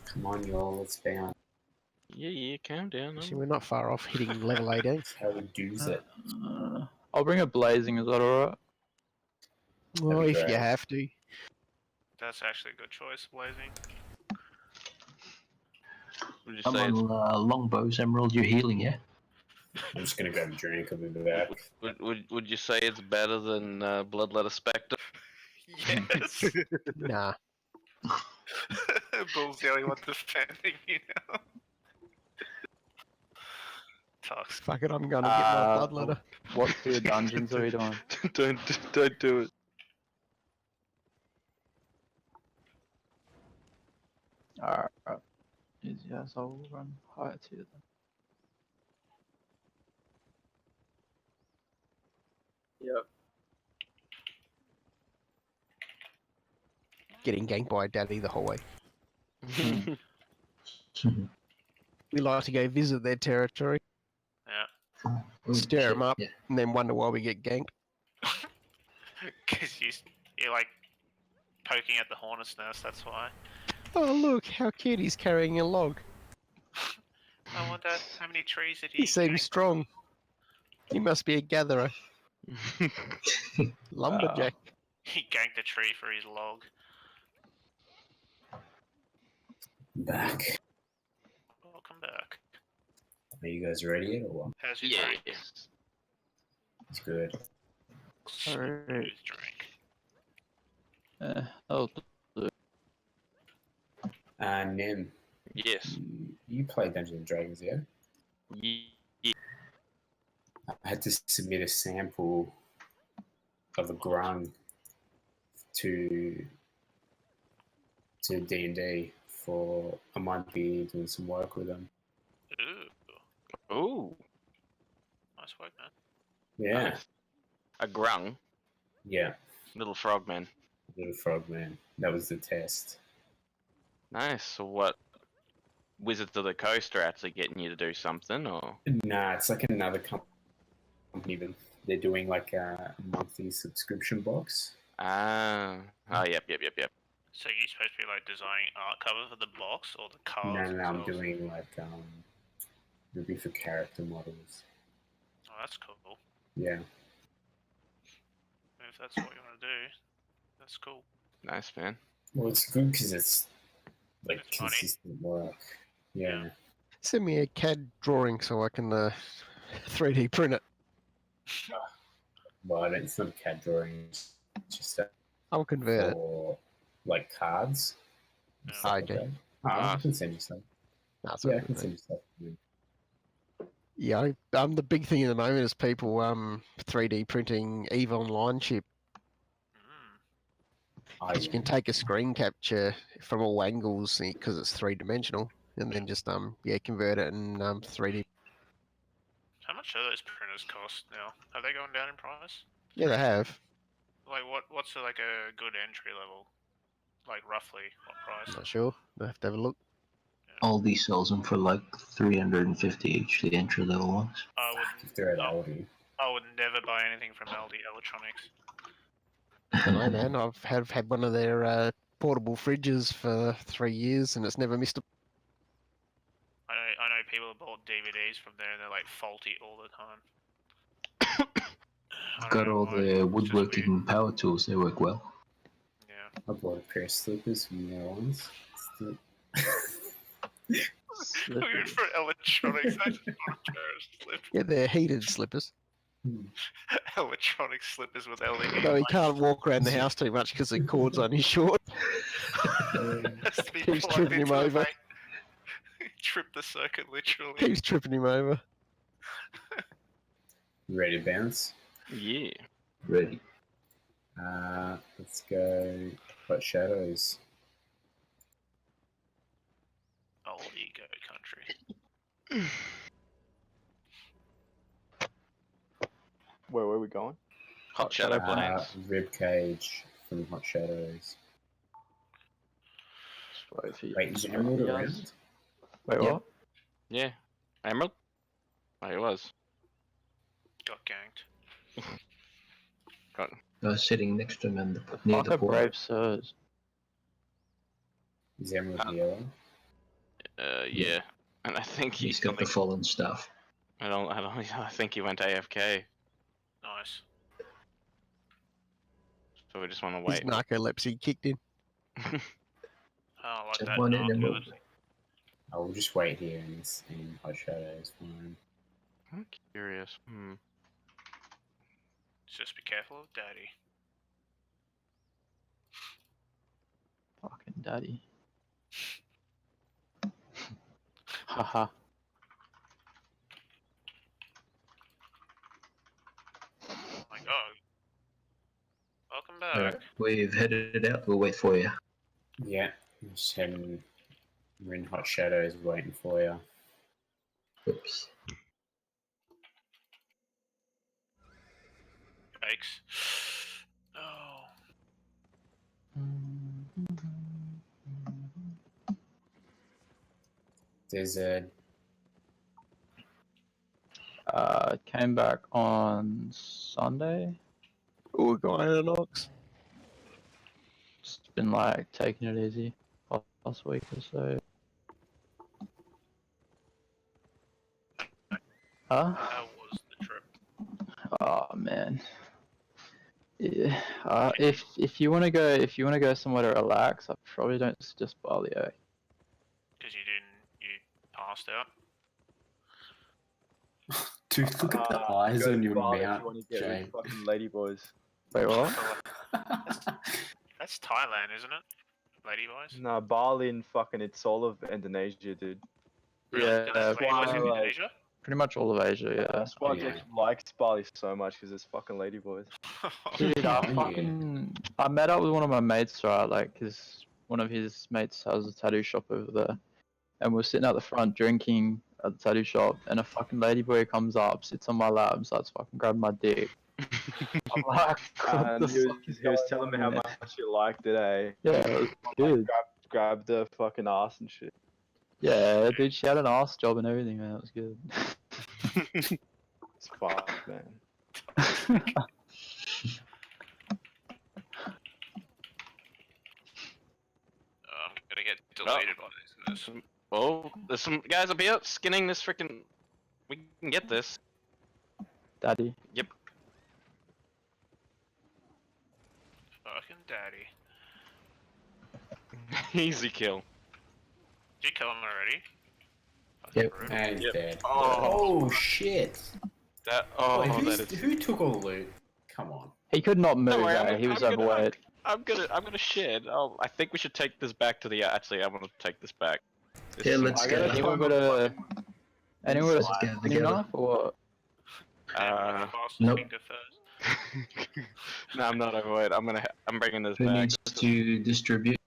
Come on, y'all, let's bounce. Yeah, calm down. See, we're not far off hitting level 18. That's how we do it. I'll bring a blazing. Is that alright? Well, be if you great. have to. That's actually a good choice, Blazing. Would you I'm say on longbows, Emerald. You're healing, yeah? I'm just gonna grab a drink. I'll be back. would you say it's better than Bloodletter Spectre? Yes! Nah. Bull's the only one defending you now. Talks. Fuck it, I'm gonna get my blood letter. What tier dungeons are we doing? don't do it. Alright. Easy as I'll run higher tier then. Yep. Getting ganked by daddy the whole way. We like to go visit their territory, Yeah. stir them up, and then wonder why we get ganked. Because you're like poking at the hornet's nest, that's why. Oh look, how cute, he's carrying a log. I wonder how many trees did He seems strong. He must be a gatherer. Lumberjack. He ganked a tree for his log. Back. Welcome back. Are you guys ready yet, or what? How's your drink? It's good. Alright. Drink. I'll do. Nem. Yes. You play Dungeons and Dragons, yeah? Yeah. I had to submit a sample of a grung to D&D for I might be doing some work with them. Ooh. Nice work, man. Yeah. Nice. A grung. Yeah. Little frogman. Little frogman. That was the test. Nice. So what? Wizards of the Coast are actually getting you to do something, or? Nah, it's like another company, but they're doing like a monthly subscription box. Ah. Oh, yep. So you're supposed to be like designing art cover for the box or the cards? No, I'm themselves? doing like it'll be for character models. Oh, that's cool. Yeah. If that's what you want to do, that's cool. Nice, man. Well, it's good because it's like It's money. consistent work. Yeah. Send me a CAD drawing so I can 3D print it. Well, it's not a CAD drawing. It's just I'll convert it. for like cards. Okay. I can send you some. That's Yeah, I okay, can mate. send you stuff. Yeah, the big thing at the moment is people 3D printing EVE Online chip. Because you can take a screen capture from all angles because it's 3-dimensional, and then just convert it in 3D. How much do those printers cost now? Are they going down in price? Yeah, they have. Like what's like a good entry level? Like roughly what price? Not sure. They have to have a look. Aldi sells them for like 350 each, the entry level ones. If they're at Aldi. I would never buy anything from Aldi Electronics. I don't know, man. I've had one of their portable fridges for 3 years, and it's never missed a. I know people have bought DVDs from there and they're like faulty all the time. Got all the woodworking power tools, they work well. I bought a pair of slippers from there once. Still... Weird for electronics. I just bought a pair of slippers. Yeah, they're heated slippers. Electronic slippers with LED. No, he can't walk around the house too much because the cord's only short. Has to be Keeps plugged tripping him into the over. Trip the circuit literally. Keeps tripping him over. Ready to bounce? Yeah. Ready. Let's go. Hot Shadows. Old ego country. Where were we going? Hot Shadow Plains. Ribcage from Hot Shadows. Wait, is Emerald around? Wait, Yep. what? Yeah. Emerald? Oh, it was. Got ganked. Got... I was sitting next to him and near Fuck the a portal. brave sirs. Is Emerald yellow? Yeah. And I think He's got the fallen stuff. I think he went AFK. Nice. So we just want to His wait. narcolepsy kicked in. Oh, I like Jump that. on in, narc Emerald. mode. I will just wait here in Hot Shadows. Fine. I'm curious. Just be careful of daddy. Fucking daddy. Haha. Oh my god. Welcome back. Alright, we've headed out. We'll wait for you. Yeah, just heading. We're in Hot Shadows waiting for you. Oops. Yikes. Oh. There's a. Came back on Sunday. Oh, guy in an ox. Just been like taking it easy last week or so. Huh? How was the trip? Oh man. Yeah. If you wanna go somewhere to relax, I probably don't suggest Bali. Because you passed out. Dude, look at the eyes on your mouth, Jay. Fucking ladyboys. Wait, what? That's Thailand, isn't it? Ladyboys? Nah, Bali and fucking it's all of Indonesia, dude. Really? Yeah, That's ladyboys in like- Indonesia? pretty much all of Asia, yeah. That's why Jake likes Bali so much because it's fucking ladyboys. Dude, Oh, I met up with one of my mates, right? Like, cause one of his mates has a tattoo shop over there, and we're sitting at the front drinking at the tattoo shop, and a fucking ladyboy comes up, sits on my lap, and starts fucking grabbing my dick. I'm like, what And the he fuck is was going telling me on how here? much you liked it, eh? Yeah, it was good. Grabbed the fucking ass and shit. Yeah, dude, she had an ass job and everything, man. It was good. It's fucked, man. I'm gonna get deleted by this. Oh, there's some guys up here skinning this freaking. We can get this. Daddy. Yep. Fucking daddy. Easy kill. Did you kill him already? Yep. And he's dead. Oh. Oh shit! That. Wait, Oh, that is. who took all the loot? Come on. He could not move, Don't worry, eh? He was overweight. I'm gonna shed. Oh, I think we should take this back to the. Actually, I want to take this back. This Yeah, is- let's go. Anyone got a Let's get skinning together. knife or what? Nope. No, I'm not overweight. I'm bringing this Who back. needs to distribute?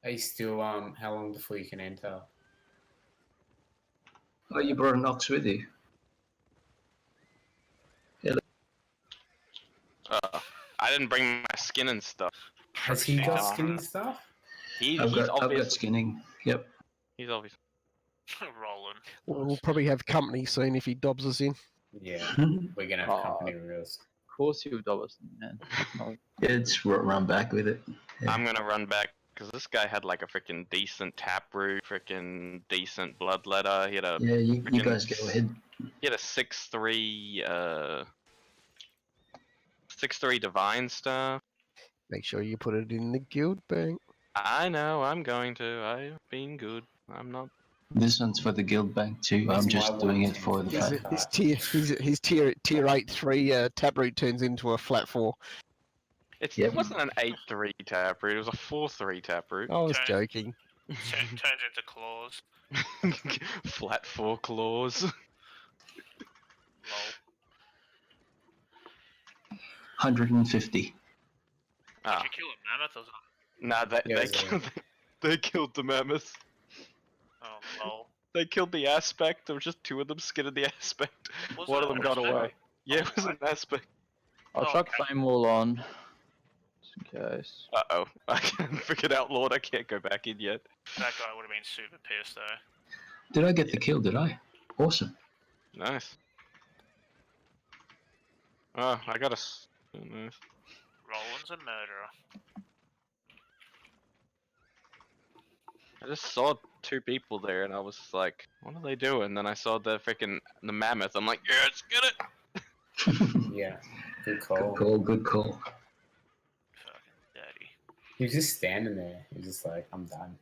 Are you still how long before you can enter? Oh, you brought an ox with you. I didn't bring my skin and stuff. Has he got skinny stuff? I've got skinning. Yep. He's obviously rolling. We'll probably have company soon if he dobs us in. Yeah, we're gonna have company reels. Of course he would dob us, man. Yeah, it's run back with it. Yeah. I'm gonna run back because this guy had like a freaking decent taproot, freaking decent bloodletter. He had a Yeah, you frickin' guys go ahead. He had a 6'3", 6-3 divine stuff. Make sure you put it in the guild bank. I know, I'm going to. I've been good. I'm not. This one's for the guild bank too. I'm just doing it for the fun. His tier 8 3 taproot turns into a flat 4. It wasn't an 8-3 taproot. It was a 4-3 taproot. I was joking. Turns into claws. Flat 4 claws. Lol. 150. Ah. Did you kill a mammoth or something? Nah, they killed the mammoth. Oh, lol. They killed the aspect. There was just 2 of them skinned the aspect. Was One it of them an got aspect? away. Yeah, it was an aspect. I'll chuck Flame Wall on. Just in case. Uh-oh. I can't freaking outlawed. I can't go back in yet. That guy would have been super pissed though. Did I get the kill? Did I? Awesome. Nice. Oh, I got a... Oh, nice. Roland's a murderer. I just saw 2 people there, and I was like, "What are they doing?" Then I saw the mammoth. I'm like, "Yes, get it!" Yeah, good call. Good call. Good call. Fucking daddy. He was just standing there. He was just like, I'm done.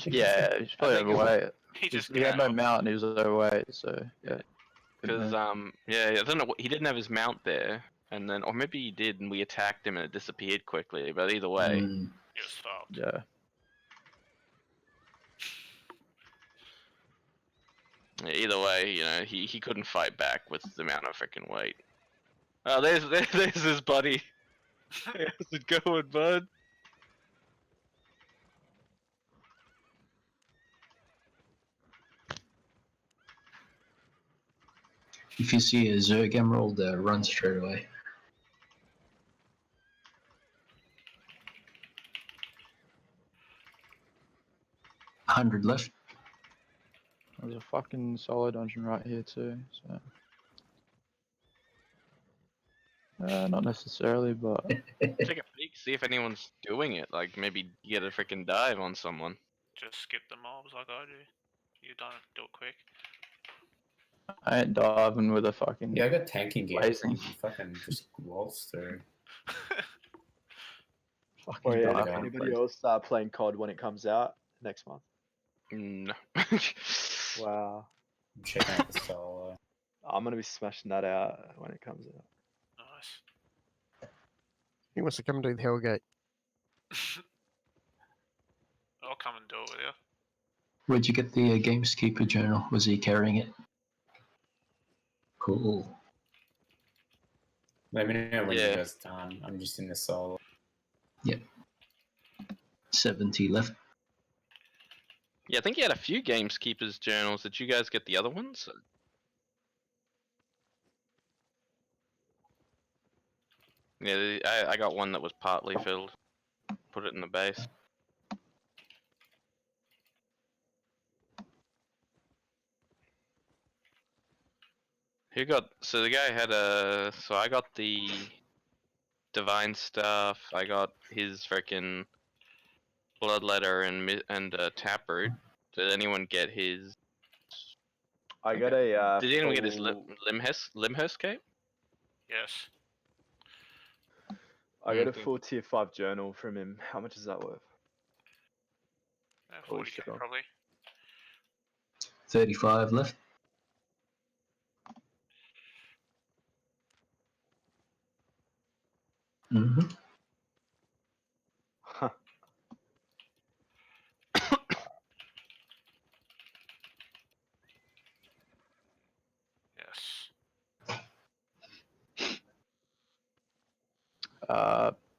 Yeah, he's probably overweight. He had no mount and he was overweight, so yeah. Because yeah, I don't know. He didn't have his mount there, and then, or maybe he did, and we attacked him, and it disappeared quickly. But either way, He was fucked. Yeah. Either way, you know, he couldn't fight back with the amount of freaking weight. Oh, there's his buddy. How's it going, bud? If you see a Zerg Emerald, run straight away. $100 left. There's a fucking solo dungeon right here too, so. Not necessarily, but. Take a peek, see if anyone's doing it. Like, maybe get a freaking dive on someone. Just skip the mobs like I do. You don't do it quick. I ain't diving with a fucking. Yeah, I got tanking gear. Blazing. Fucking just waltz through. Or yeah, dive if on anybody place. else start playing COD when it comes out next month? No. Wow. I'm checking out the solo. I'm gonna be smashing that out when it comes out. Nice. He wants to come and do the Hellgate. I'll come and do it with you. Where'd you get the Gameskeeper journal? Was he carrying it? Cool. Let me know when you guys done. I'm just in the solo. Yep. 70 left. Yeah, I think you had a few Gameskeepers journals. Did you guys get the other ones? Yeah, I got one that was partly filled. Put it in the base. Who got? So the guy had a. So I got the divine stuff. I got his freaking bloodletter and taproot. Did anyone get his? I got a. Did anyone get his full- Limhurst cape? Yes. I got a full tier 5 journal from him. How much is that worth? 40k probably. 35 left. Mm-hmm.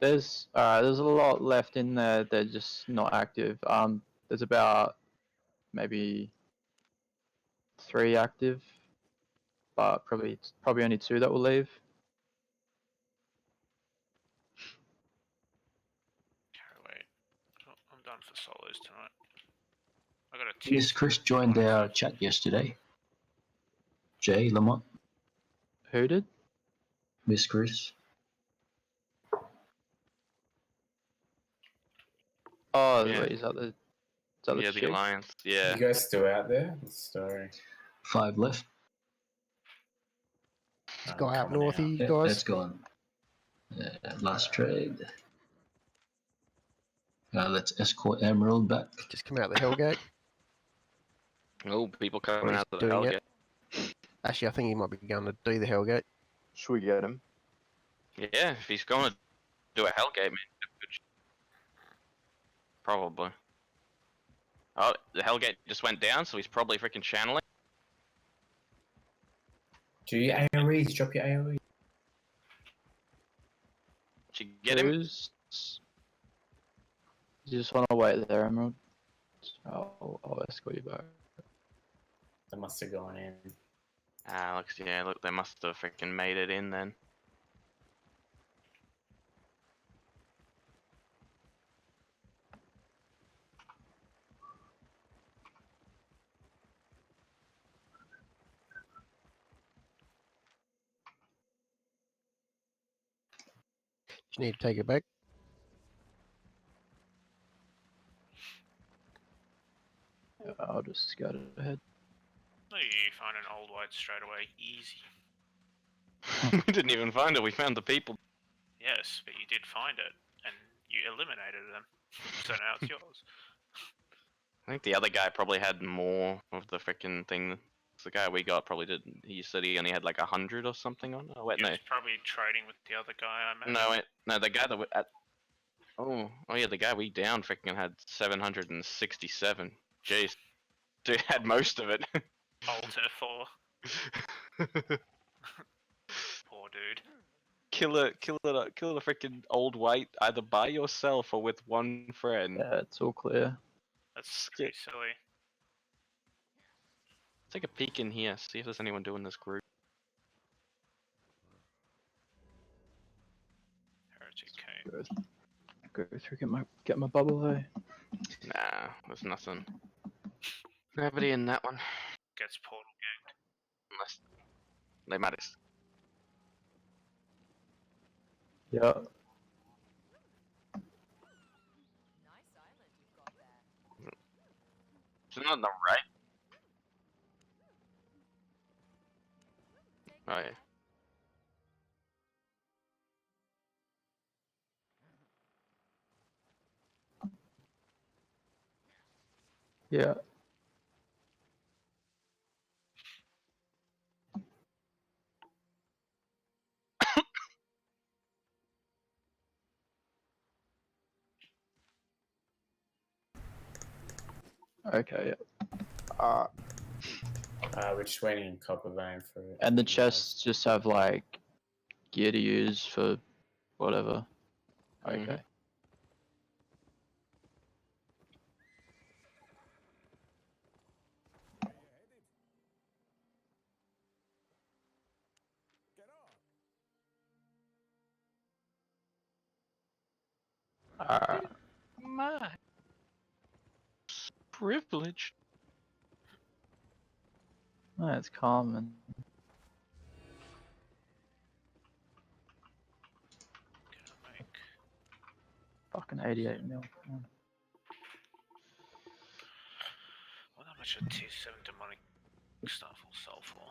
There's a lot left in there. They're just not active. There's about maybe 3 active, but probably only 2 that will leave. Wait. Oh, I'm done for solos tonight. I got a Yes, Chris joined our chat yesterday. Jay Lamont. Who did? Miss Chris. Oh, Yeah. wait, is that the Yeah, the chick? alliance. Yeah. You guys still out there? Sorry. 5 left. This guy up coming north, out. you Yeah, guys. that's gone. Last trade. Let's escort Emerald back. Just come out the Hellgate. Oh, people Or coming he's out of the doing Hellgate. it. Actually, I think he might be going to do the Hellgate. Should we get him? Yeah, if he's going to do a Hellgate, man. Probably. Oh, the Hellgate just went down, so he's probably freaking channeling. Do your AoEs, drop your AoE. Did you get him? You just want to wait there, Emerald. I'll escort you back. They must have gone in. Ah, looks, yeah, look, they must have freaking made it in then. You need to take it back. I'll just scout it ahead. No, you find an old white straight away. Easy. We didn't even find it, we found the people. Yes, but you did find it, and you eliminated them. So now it's yours. I think the other guy probably had more of the freaking thing. The guy we got probably didn't. He said he only had like 100 or something on. Oh wait, He no. was probably trading with the other guy, I imagine. No, wait, no, the guy that we at. Oh yeah, the guy we down freaking had 767. Jeez, dude had most of it. Alter 4. Poor dude. kill a freaking old white either by yourself or with one friend. Yeah, it's all clear. That's pretty silly. Take a peek in here, see if there's anyone doing this group. Heretic came. Go through, get my bubble though. Nah, there's nothing. Nobody in that one. Gets portal ganked. Unless they might have. Yeah. It's not on the right. Oh yeah. Yeah. Okay, yeah. We're just waiting in Copper Vein for it. And the chests just have like gear to use for whatever. Okay. My privilege. That's common. Fucking 88 mil. Well, how much a tier 7 demonic stuff will sell for?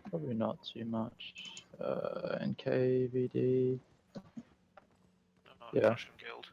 Probably not too much. NKVD. Yeah. Russian Guild.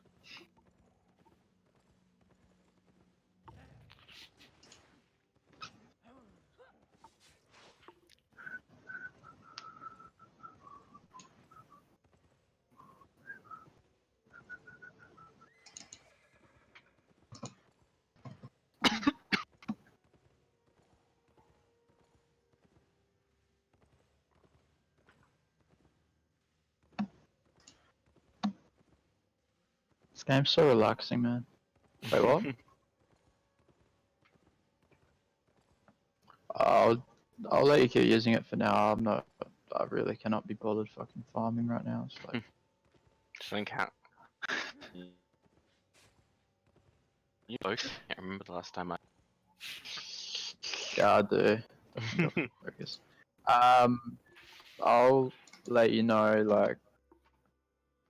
This game's so relaxing, man. Wait, what? I'll let you keep using it for now. I really cannot be bothered fucking farming right now. It's like Think how. You both can't remember the last time I. yeah, I do. Definitely focus. I'll let you know like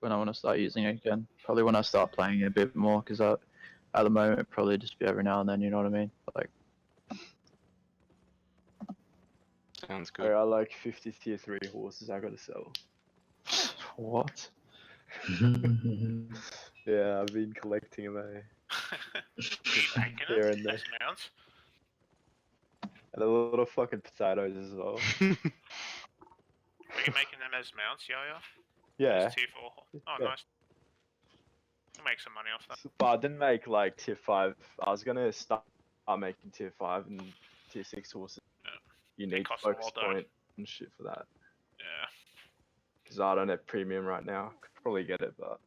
when I want to start using it again. Probably when I start playing it a bit more, because at the moment it'd probably just be every now and then. You know what I mean? Like. Sounds good. I like 50 tier 3 horses I gotta sell. What? Yeah, I've been collecting them, Keep making here it and there. as mounts. And a lot of fucking potatoes as well. Are you making them as mounts, Yaya? Yeah. As tier 4. Oh, Yeah. nice. You'll make some money off that. But I didn't make like tier 5. I was gonna start making tier 5 and tier 6 horses. Yeah. You They need cost a focus lot, though. point and shit for that. Yeah. Because I don't have premium right now. Could probably get it, but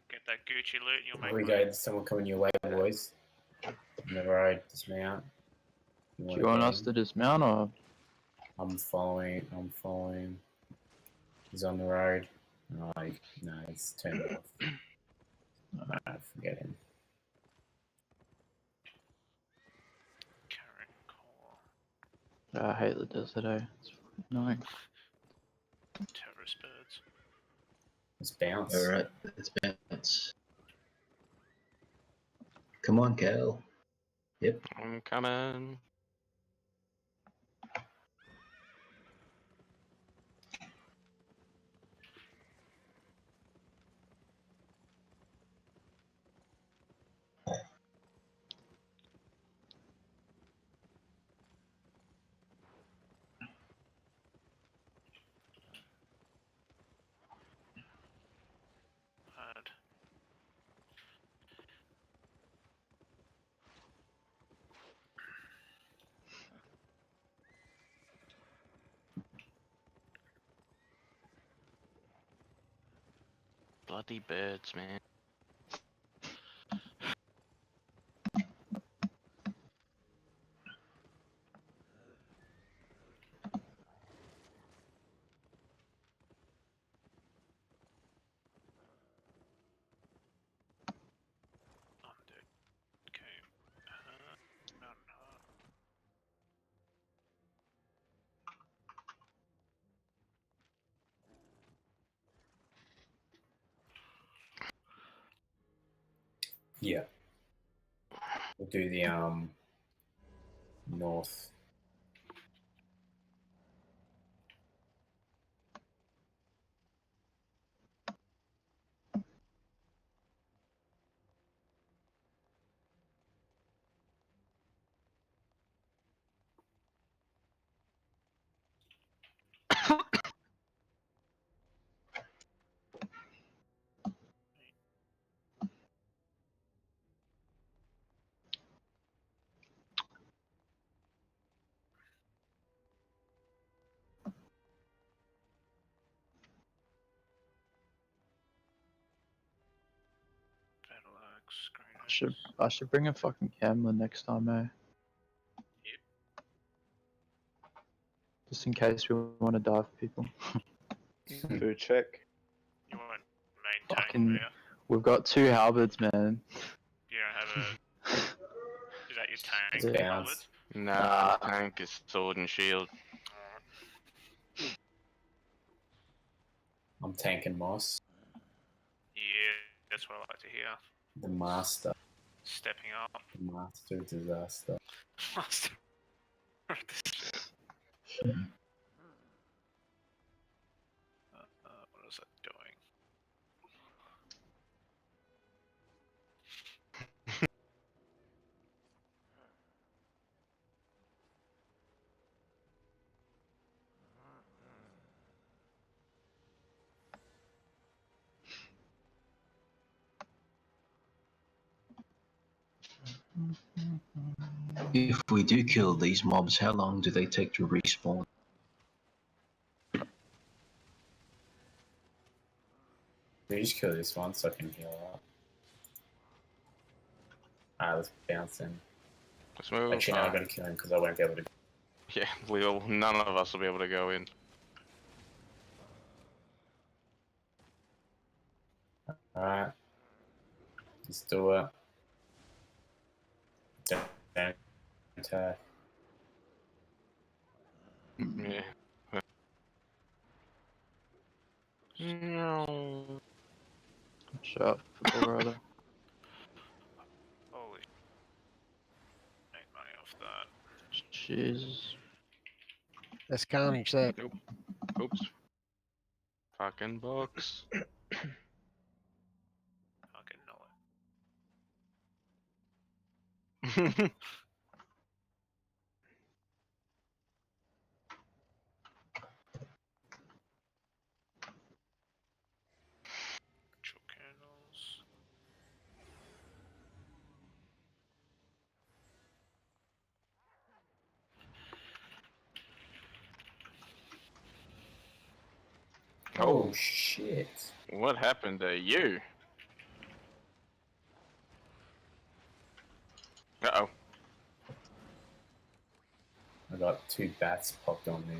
Get that Gucci loot and you'll make Here we money. go. There's someone coming your way, boys. On the road, dismount. Do you want us to dismount or? I'm following. He's on the road. No, no, it's turned off. Nah, forget him. I hate the desert, eh? It's fucking annoying. Terrorist birds. Let's bounce. Alright, let's bounce. Come on, Cal. Yep. I'm coming. Bloody birds, man. Yeah. We'll do the north. I should bring a fucking camera next time, eh? Just in case we want to dive people. food check. You want main tank, Fucking, yeah? we've got 2 halberds, man. You don't have a... Is that your tank? Yeah. Halberd? Nah, tank is sword and shield. I'm tanking Moss. Yeah, that's what I like to hear. The master. Stepping up. The master of disaster. Master of disaster. What is it doing? If we do kill these mobs, how long do they take to respawn? We just kill this one so I can heal up. Alright, let's bounce in. Let's move. Actually, no, I gotta kill him because I won't be able to. Yeah, none of us will be able to go in. Alright. Let's do it. Don't attack. Yeah. No. Shut up, Colorado. Holy... Make money off that. Jesus. That's carnage, that. Nope. Oops. Fucking box. Fucking know it. Control candles. Oh shit! What happened to you? Uh-oh. I got 2 bats popped on me.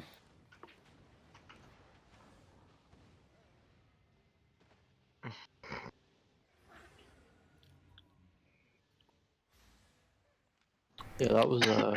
Yeah, that was yeah.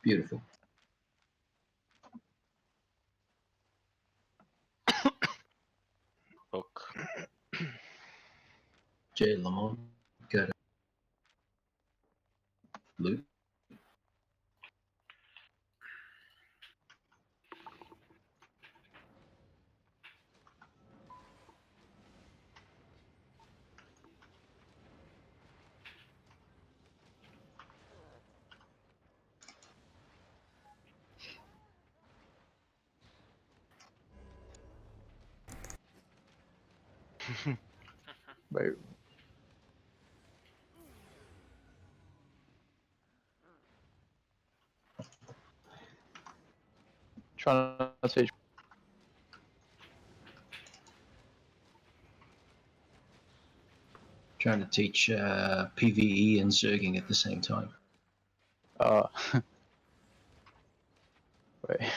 Beautiful. Book. Jay Lamont, got a loot. Wait. Trying to teach. Trying to teach PvE and Zerging at the same time. Wait.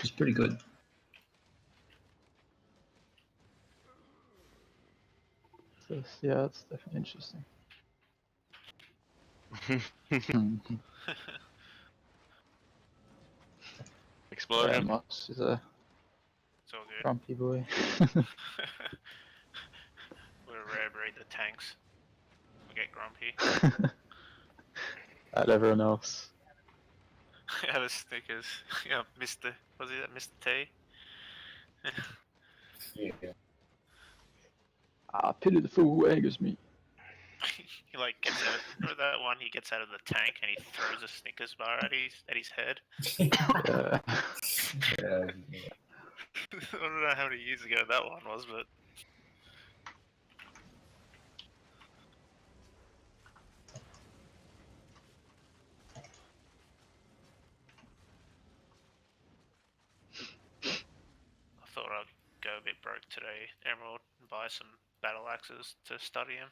It's pretty good. Yeah, that's definitely interesting. Explosion. Yeah, Mox is a It's all good. grumpy boy. We're a rare breed, the tanks. We get grumpy. At everyone else. Yeah, the Snickers. Yeah, Mr. Was he that Mr. T? Yeah. I pity the fool who angers me. He like gets out. Remember that one? He gets out of the tank and he throws a Snickers bar at his head. Yeah. Yeah. I don't know how many years ago that one was, but I thought I'd go a bit broke today, Emerald, and buy some battle axes to study him.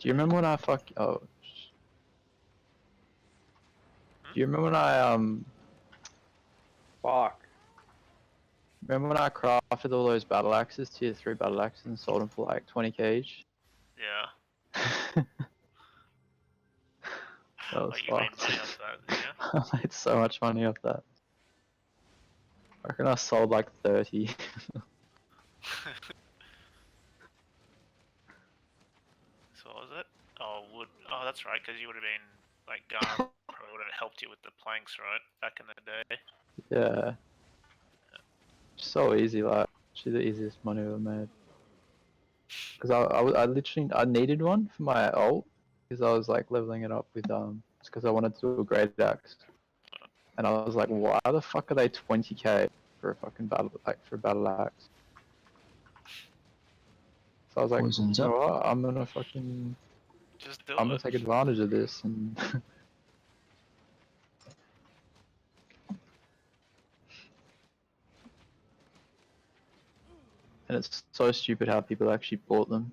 Do you remember when I Do you remember when I Fuck. Remember when I crafted all those battle axes, tier 3 battle axes, and sold them for like 20k each? Yeah. That was Like you made fucked. money off that, yeah? I made so much money off that. I reckon I sold like 30. So what was it? Oh, wood. Oh, that's right, because you would have been like Garm probably would have helped you with the planks, right? Back in the day. Yeah. So easy, like, actually the easiest money I've ever made. Because I literally, I needed one for my ult, because I was like leveling it up with, it's because I wanted to do a great axe. And I was like, why the fuck are they 20k for a fucking battle, like, for a battle axe? So I was like, Poisons you know up. what, I'm gonna fucking, Just do I'm gonna it. take advantage of this, and and it's so stupid how people actually bought them.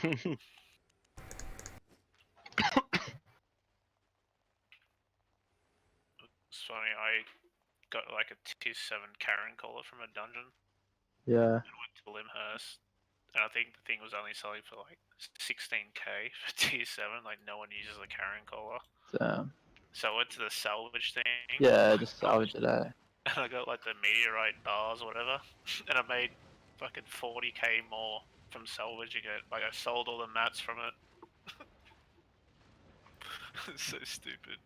It's funny, I got like a tier 7 Karen collar from a dungeon. Yeah. I went to Limhurst, and I think the thing was only selling for like 16k for tier 7. Like, no one uses a Karen collar. Damn. So I went to the salvage thing. Yeah, just salvage it out. And I got like the meteorite bars or whatever, and I made fucking 40k more from salvaging it. Like, I sold all the mats from it. It's so stupid.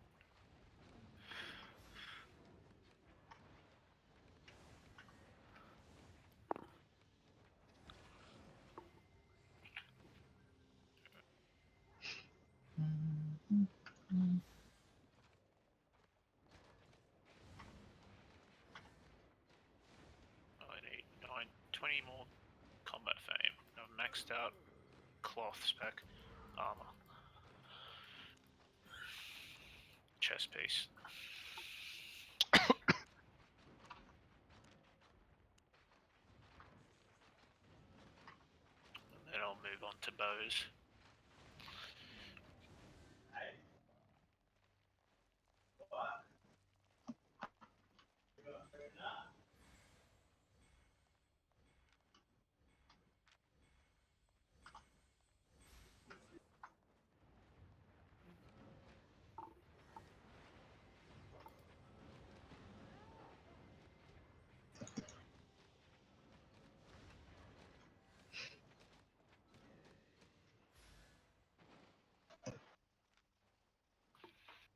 I need 20 more combat fame. I've maxed out cloth spec armor. Chest piece. And then I'll move on to bows.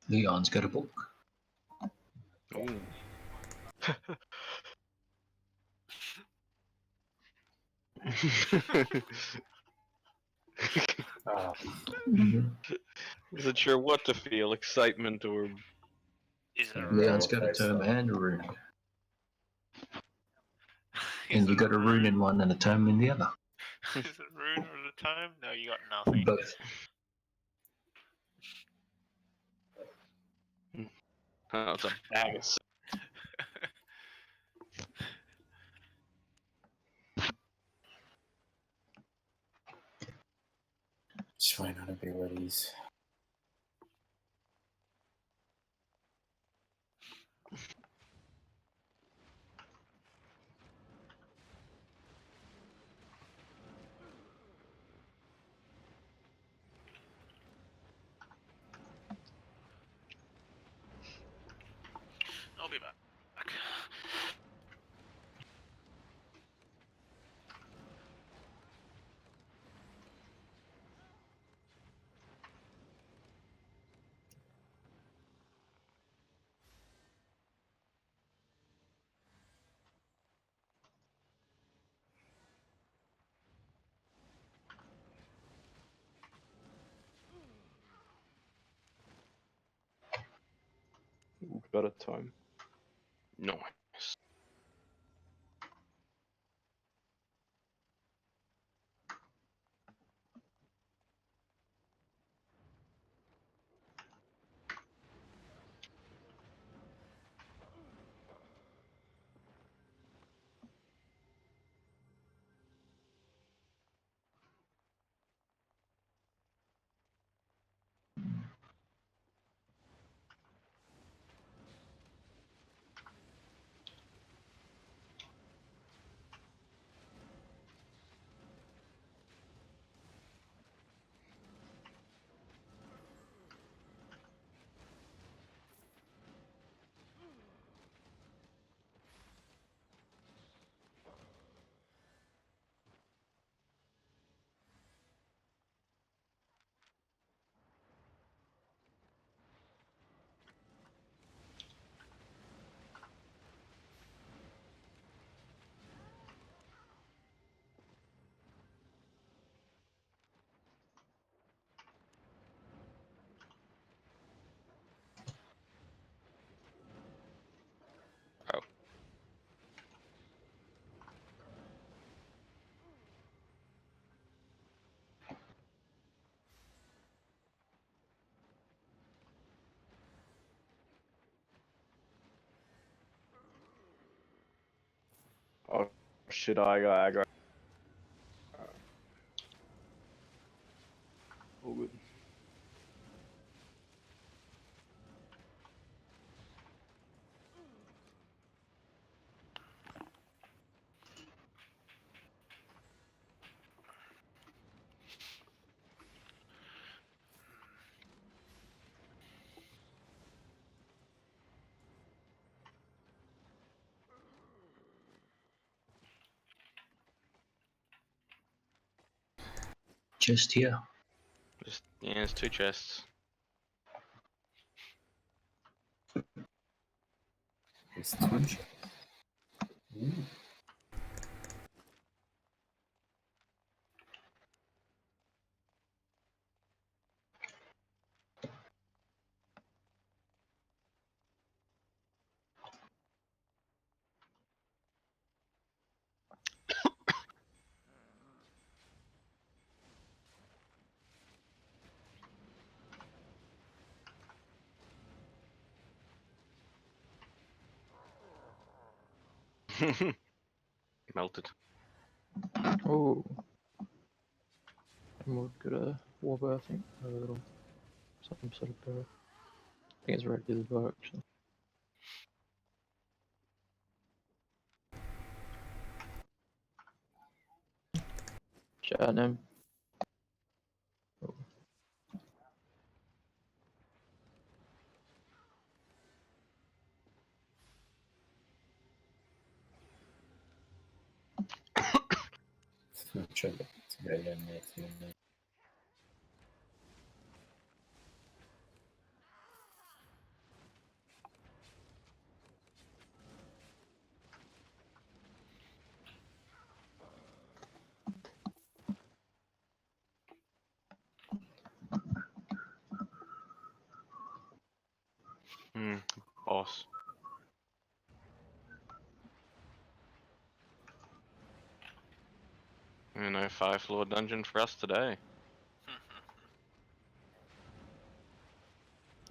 Leon's got a book. Ooh. Wasn't sure what to feel, excitement or... Leon's got a tome and a rune. And you got a rune in one and a tome in the other. Is it rune or the tome? No, you got nothing. Both. Oh, it's a bag of... Just waiting on abilities. I'll be back. Got a tome. Nice. Oh. Oh shit, I got aggro. Chest here. Just yeah, there's 2 chests. It's 2 chests. Ooh. Melted. Oh. We've got a warbird, I think. A little. Some sort of bird. I think it's a regular bird, actually. Chatting him. Oh. Try to get in there too. Boss. And no 5-floor dungeon for us today.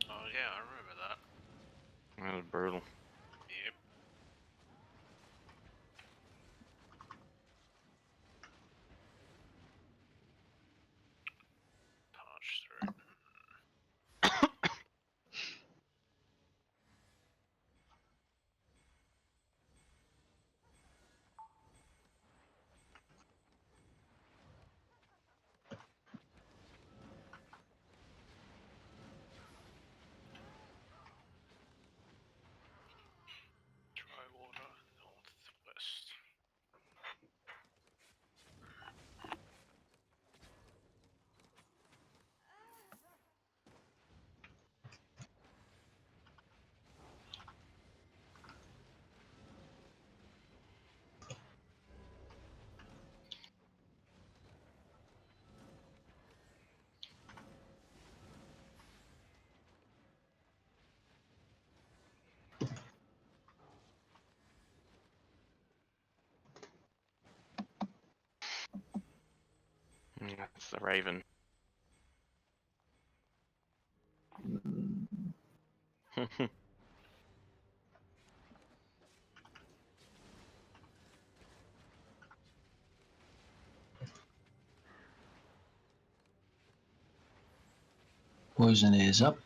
Oh yeah, I remember that. That was brutal. Yep. Parch through. Dry water, northwest. That's the Raven. Poison is up.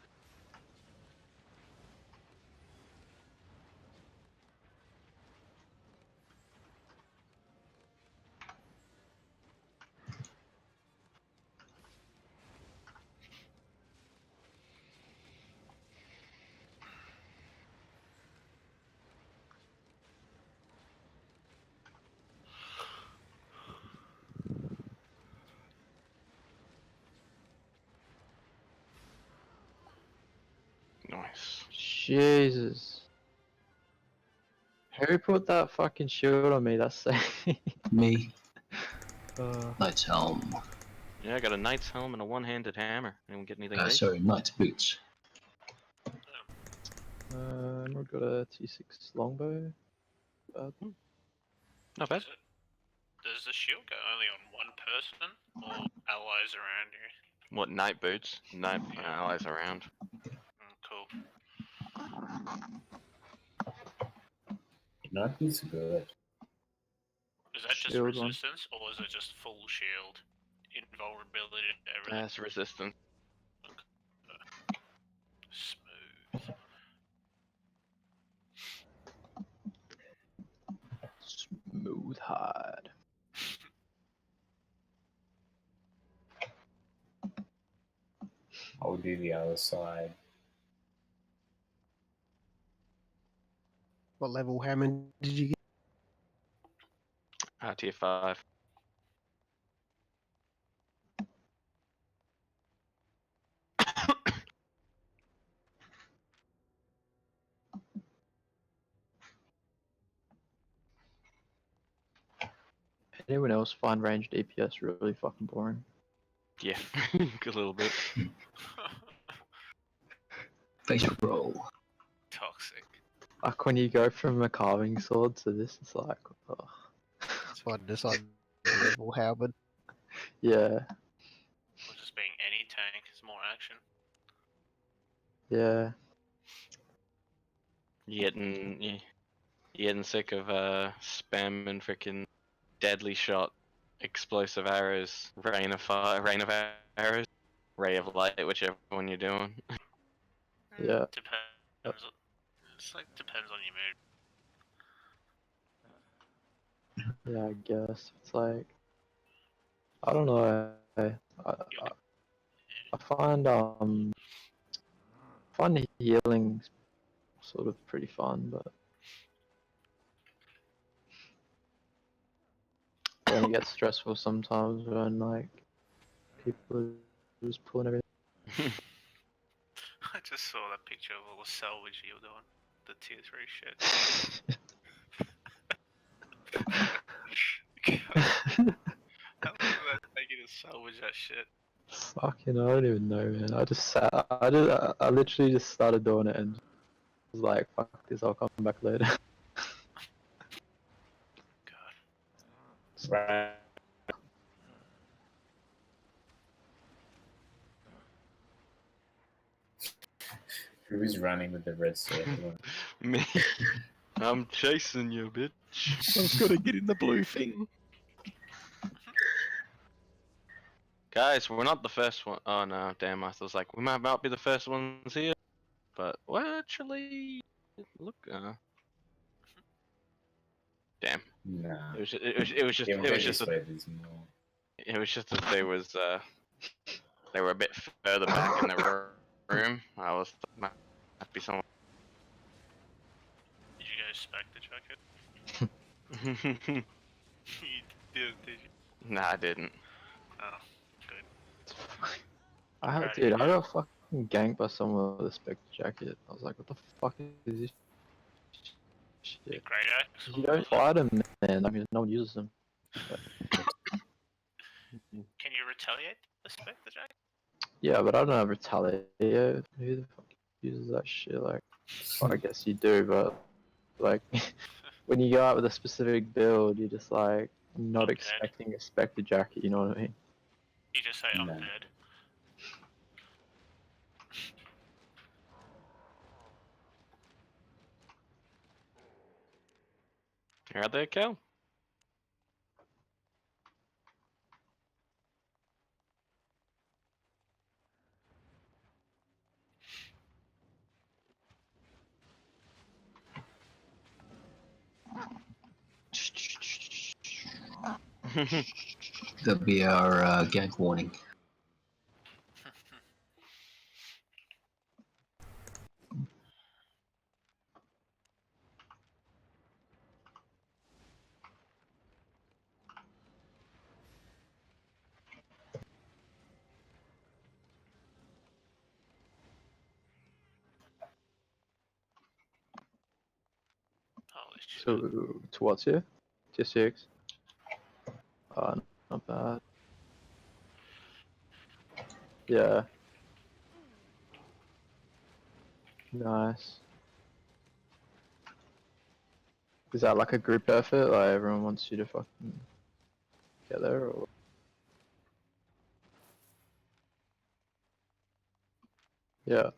Nice. Jesus. Who put that fucking shield on me? That's Me. Uh, Knight's helm. Yeah, I got a knight's helm and a one-handed hammer. Anyone get anything decent? Sorry, knight's boots. we've got a T6 longbow. Not bad. Does the shield go only on one person or allies around you? What, knight boots? Knight allies around. Cool. Not be so good. Is that just Shield one. resistance or is it just full shield? Invulnerability to everything? That's resistance. Smooth. Smooth hide. I'll do the other side. What level Hammond did you get? Tier 5. anyone else find ranged DPS really fucking boring? Yeah, a little bit. Face roll. Toxic. Like when you go from a carving sword to this, it's like, oh. That's why I decided level halberd. Yeah, Or just being any tank is more action. yeah. You getting sick of spamming freaking deadly shot, explosive arrows, rain of fire, rain of arrows, ray of light, whichever one you're doing. Yeah. Depends. It's like depends on your mood. Yeah, I guess it's like I don't know. I find healing sort of pretty fun, but then it gets stressful sometimes when like people are just pulling everything. I just saw that picture of all the salvage you were doing. The tier 3 shit. How long did that take you to salvage that shit? Fucking, I don't even know, man. I just sat. I literally just started doing it and was like, fuck this. I'll come back later. Right. Who is running with the red circle? Me. I'm chasing you, bitch. I've got to get in the blue thing. Guys, we're not the first one. Oh no, damn! I was like, we might not be the first ones here, but well, actually, look. Damn. Nah. It was just that they were a bit further back in the room. I was might be someone. Did you guys spec the jacket? You did you? Nah, I didn't. Oh, good. Dude, I got fucking ganked by someone with a spec jacket. I was like, what the fuck is this shit? Great axe. You don't fight them, man. I mean, no one uses them. But... Can you retaliate the spec the jacket? Yeah, but I don't have retaliate. Who the fuck uses that shit? Like, well, I guess you do, but like, when you go out with a specific build, you're just like not expecting a spectre jacket. You know what I mean? You just say I'm dead. You're out there, Cal? That'll be our gank warning. So towards here, tier 6. Not bad. Yeah. Nice. Is that like a group effort? Like everyone wants you to fucking get there, or? Yeah.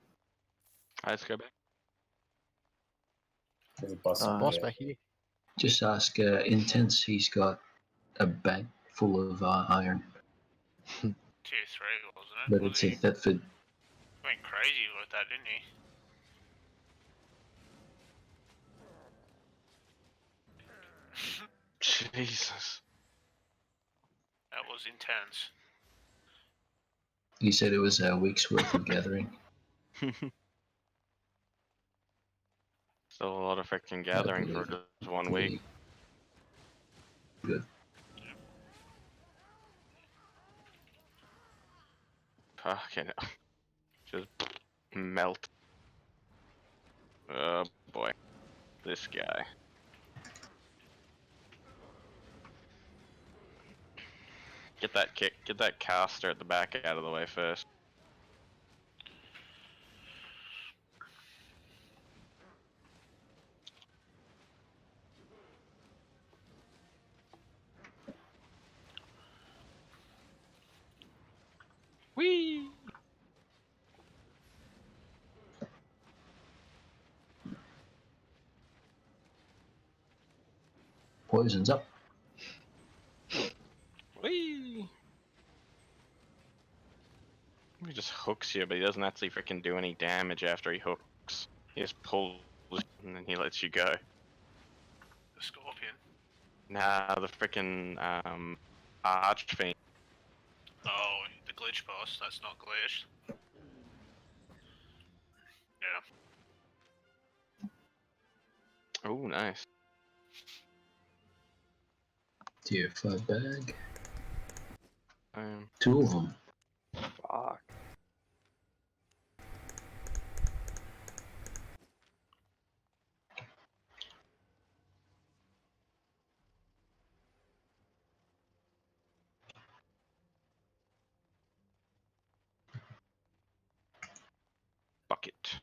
Let's go back. There's a boss, boss back here. Just ask Intense. He's got a bag full of iron. Tier 3, wasn't it? But it's in Thetford. Went crazy with that, didn't he? Jesus. That was intense. He said it was a week's worth of gathering. Still a lot of freaking gathering for just 1 week. Good. Fucking hell. Just melt. Oh boy. This guy. Get that caster at the back out of the way first. Whee! Poison's up. Whee! He just hooks you, but he doesn't actually freaking do any damage after he hooks. He just pulls and then he lets you go. The scorpion. Nah, the freaking Archfiend. Oh, the glitch boss. That's not glitched. Yeah. Oh, nice. Tier 5 bag. 2 of them. Fuck. Bucket.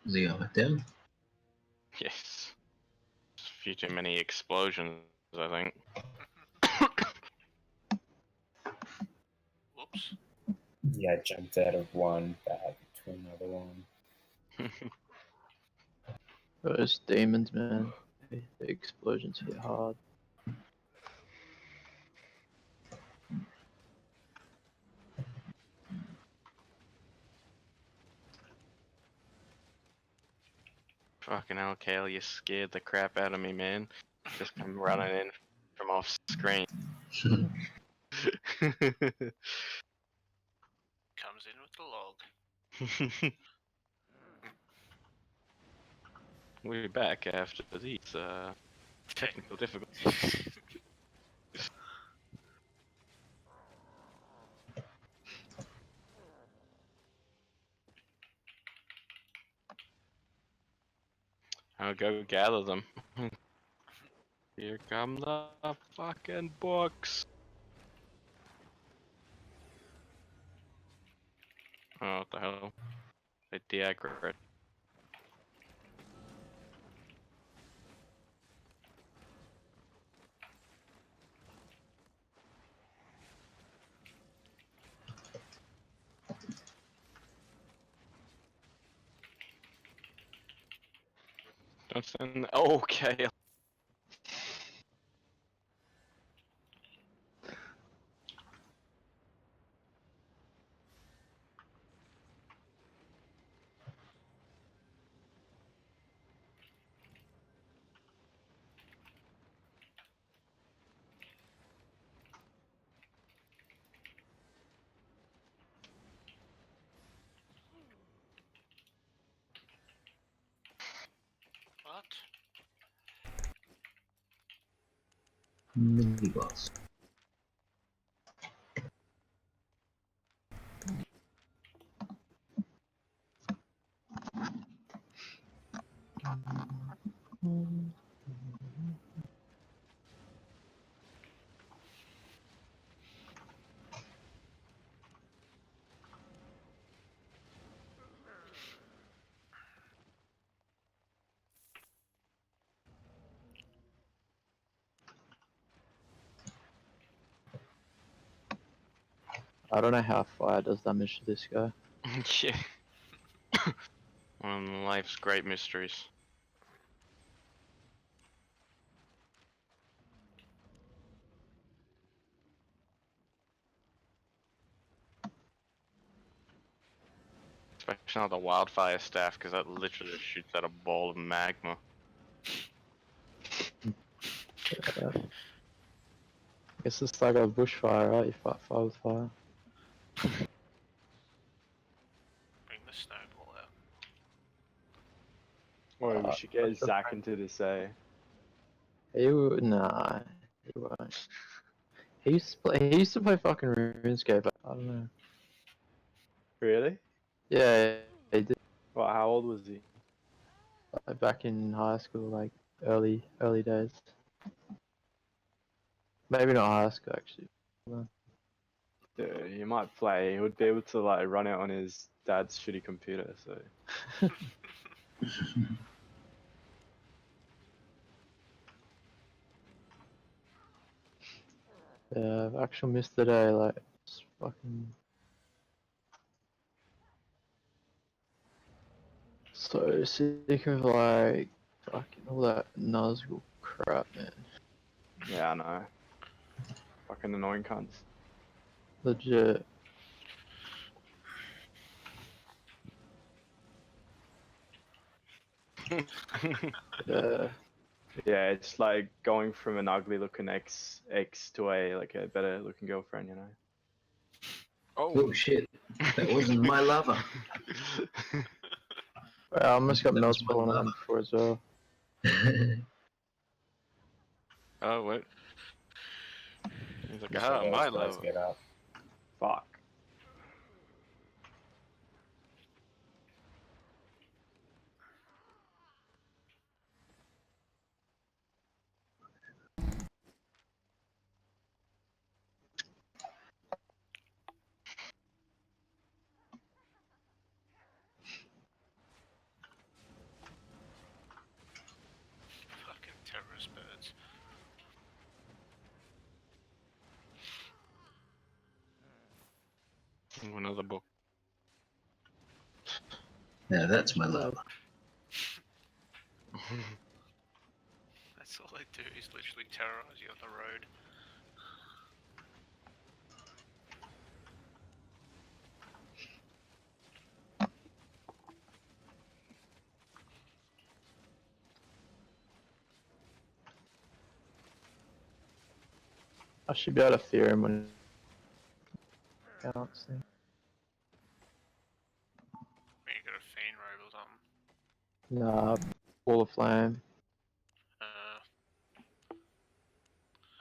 Leo it down. Yes. Just a few too many explosions, I think. Whoops. Yeah, I jumped out of one back to another one. Those demons, man. The explosions hit hard. Fucking hell, Kale, you scared the crap out of me, man. Just come running in from off screen. Comes in with the log. We'll be back after these technical difficulties. I'll go gather them. Here come the fucking books. Oh, what the hell? They de-aggroed. Don't send. Okay. Mini boss. I don't know how fire does damage to this guy. Yeah. One of life's great mysteries. Especially not the wildfire staff, because that literally just shoots out a ball of magma. I guess it's like a bushfire, right? You fight fire with fire. Bring the snowball out. Or we should get Zach into this, eh? Nah, he won't. He used to play fucking RuneScape. I don't know. Really? Yeah, he did. Well, how old was he? Like, back in high school, like early days. Maybe not high school actually. Yeah, he might play. He would be able to like run it on his dad's shitty computer. So. Yeah, I've actually missed the day. Like, it's fucking so sick of like fucking all that Nazgul crap, man. Yeah, I know. Fucking annoying cunts. Legit. Yeah. Yeah, it's like going from an ugly looking ex to a like a better looking girlfriend, you know. Oh shit! That wasn't my lover. I almost got That was melted my on before as well. Oh, what? He's like, Just ah, let my those guys love. get up. Fuck. Fucking terrorist birds. Ooh, another book. Now that's my lover. That's all they do is literally terrorize you on the road. I should be able to fear him when he counts. When you got a fiend robe or something. Nah, Wall of Flame.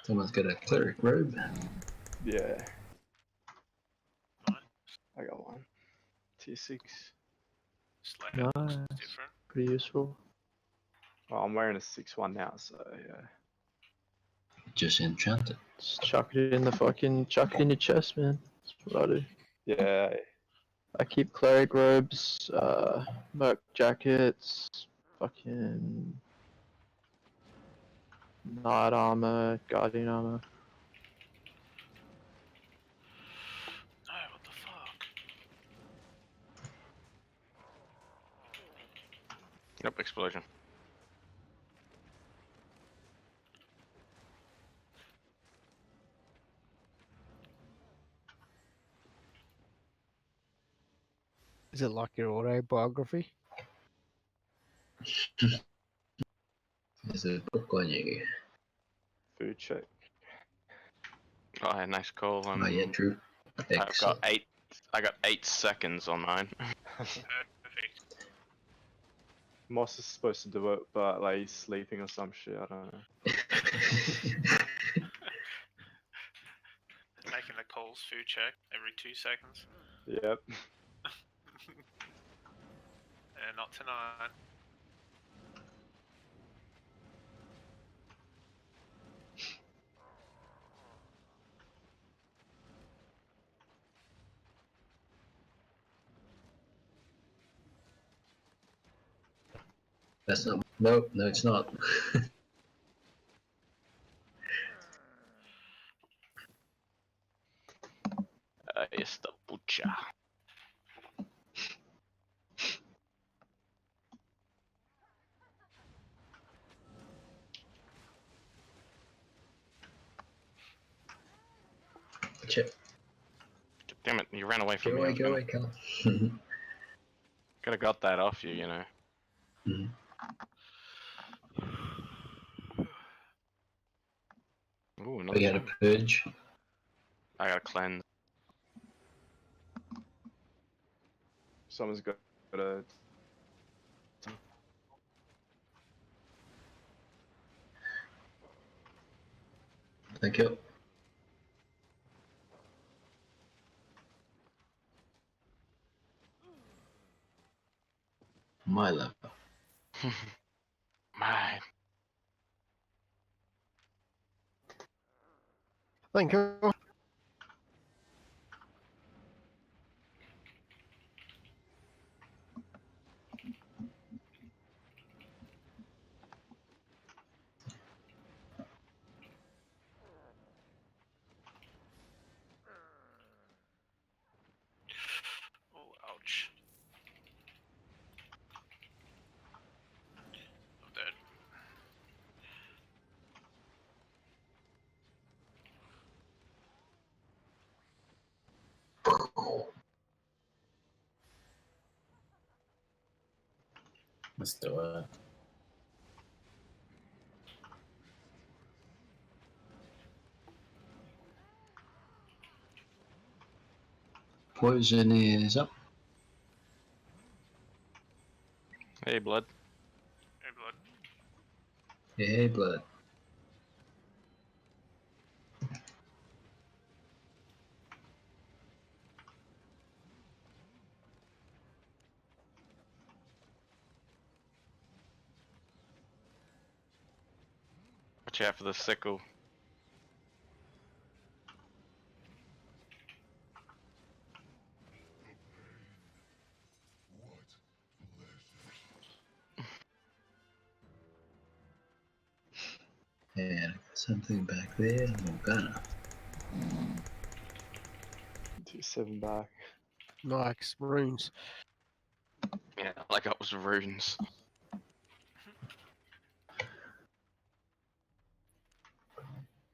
Someone's got a cleric robe. Yeah. I got one. T6. Nice. Pretty useful. Well, I'm wearing a 6-1 now, so yeah. Just enchanted. Just chuck it in your chest, man. That's what I do. Yeah. I keep cleric robes, merc jackets, fucking knight armor, guardian armor. No, what the fuck? Yep, explosion. Is it like your autobiography? There's a book on you. Food check. Oh, yeah, nice call. Oh yeah, true. I've got eight. I got 8 seconds on mine. Perfect. Moss is supposed to do it, but like he's sleeping or some shit. I don't know. Paul's food check every 2 seconds. Yep. Not tonight. That's not. No, no, it's not. It's the butcher. Chip. Damn it! You ran away from Go me. away, go away, Cal. Could have got that off you, you know. Ooh, another We had a gem. purge. I got a cleanse. Someone's got a. Thank you. My level. Mine. Thank you. Oh, ouch. I'm dead. Let's do it. Poison is up. Hey, blood. Hey, blood. Hey, blood. Watch out for the sickle. And I got something back there. I'm gonna. 2-7 back. Nice. Runes. Yeah, like it was runes.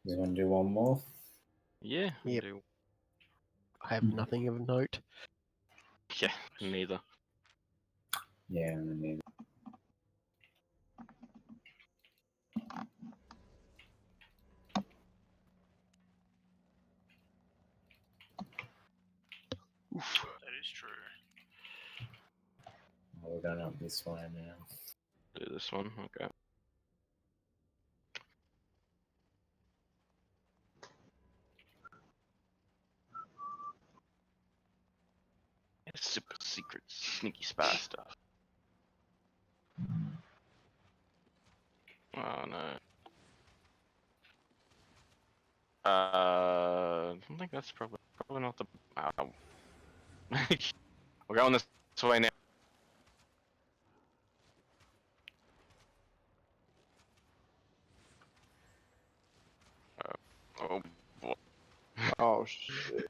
You want to do one more? Yeah. Yep. Do. I have nothing of note. Yeah, neither. Yeah, I mean, That is true. we're going up this way now. Do this one. Okay. Super secret, sneaky spy stuff. Oh no. I don't think that's probably not the. We're going this way now. Oh boy. Oh shit.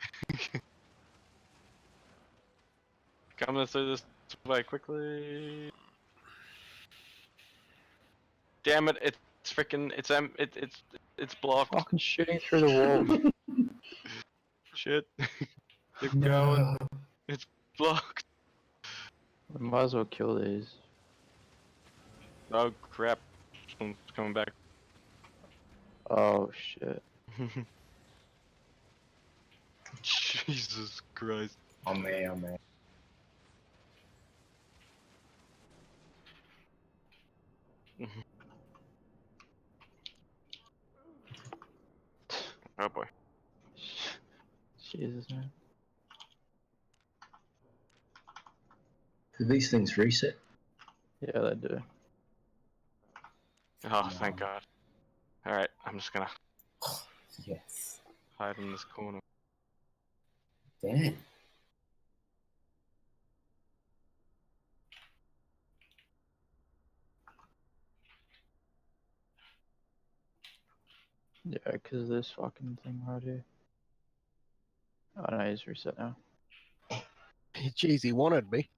Coming through this way quickly. Damn it! It's freaking. It's blocked. Fucking shooting through the wall. Shit. Keep going. It's blocked. I might as well kill these. Oh crap! Someone's coming back. Oh shit. Jesus Christ. On me, on me. Oh boy. Jesus, man. Do these things reset? Yeah, they do. Oh, thank God. Alright, I'm just gonna Yes. hide in this corner. Damn. Yeah, because of this fucking thing right here. Oh no, he's reset now. Jeez, he wanted me.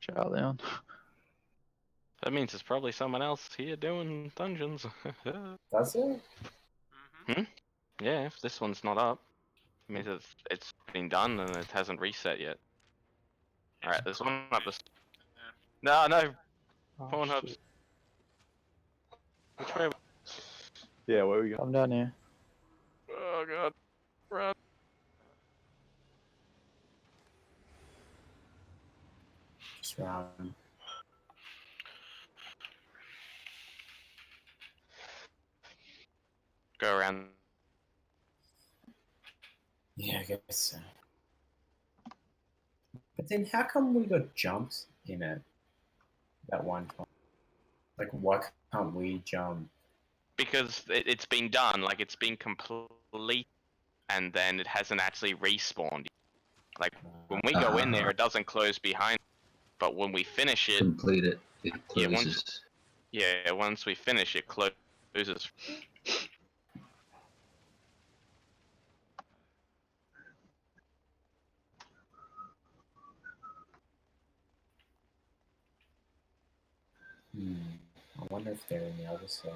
Ciao, Leon. That means there's probably someone else here doing dungeons. Does it? Hmm? Yeah, if this one's not up, it means it's been done and it hasn't reset yet. Alright, there's one up this. No, no! Oh, Pornhub's. shit. Which way? Yeah, where we go? I'm down here. Oh God. Run. Just run. Go around. Yeah, I guess so. But then how come we got jumps in it that one time? Like, why can't we jump? Because it's been done, like it's been complete, and then it hasn't actually respawned. Like when we go in there, it doesn't close behind. But when we finish it, Complete it. It yeah, closes. once we finish, it closes. I wonder if they're on the other side.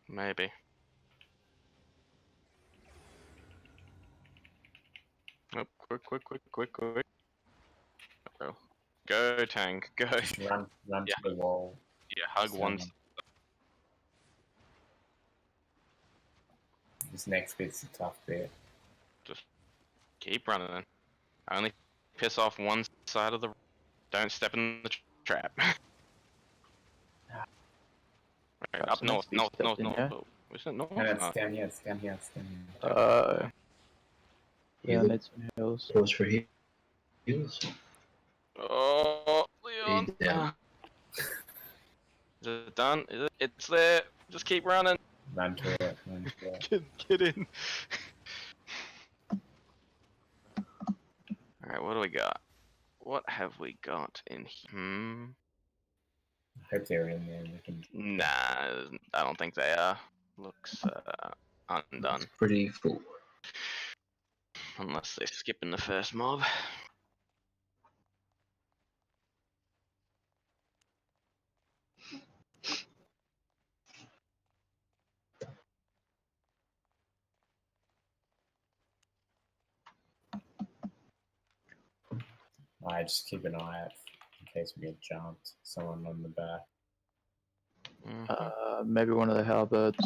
Maybe. Oh, quick. Oh. Go, tank, go. Just run Yeah. to the wall. Yeah, hug once. This next bit's the tough bit. Just keep running then. Only piss off one side of the... Don't step in the trap. Right, up north. Oh, is it north? No, it's No. down here, it's down here. Yeah, made some hills. Pause for heals. Oh, Leon. Down. Is it done? Is it? It's there. Just keep running. Run to it. Get in. Alright, what do we got? What have we got in here? I hope they're in there. We can... Nah, I don't think they are. Looks undone. It's pretty full. Unless they're skipping the first mob. I just keep an eye out in case we get jumped. Someone on the back. Maybe one of the halberds.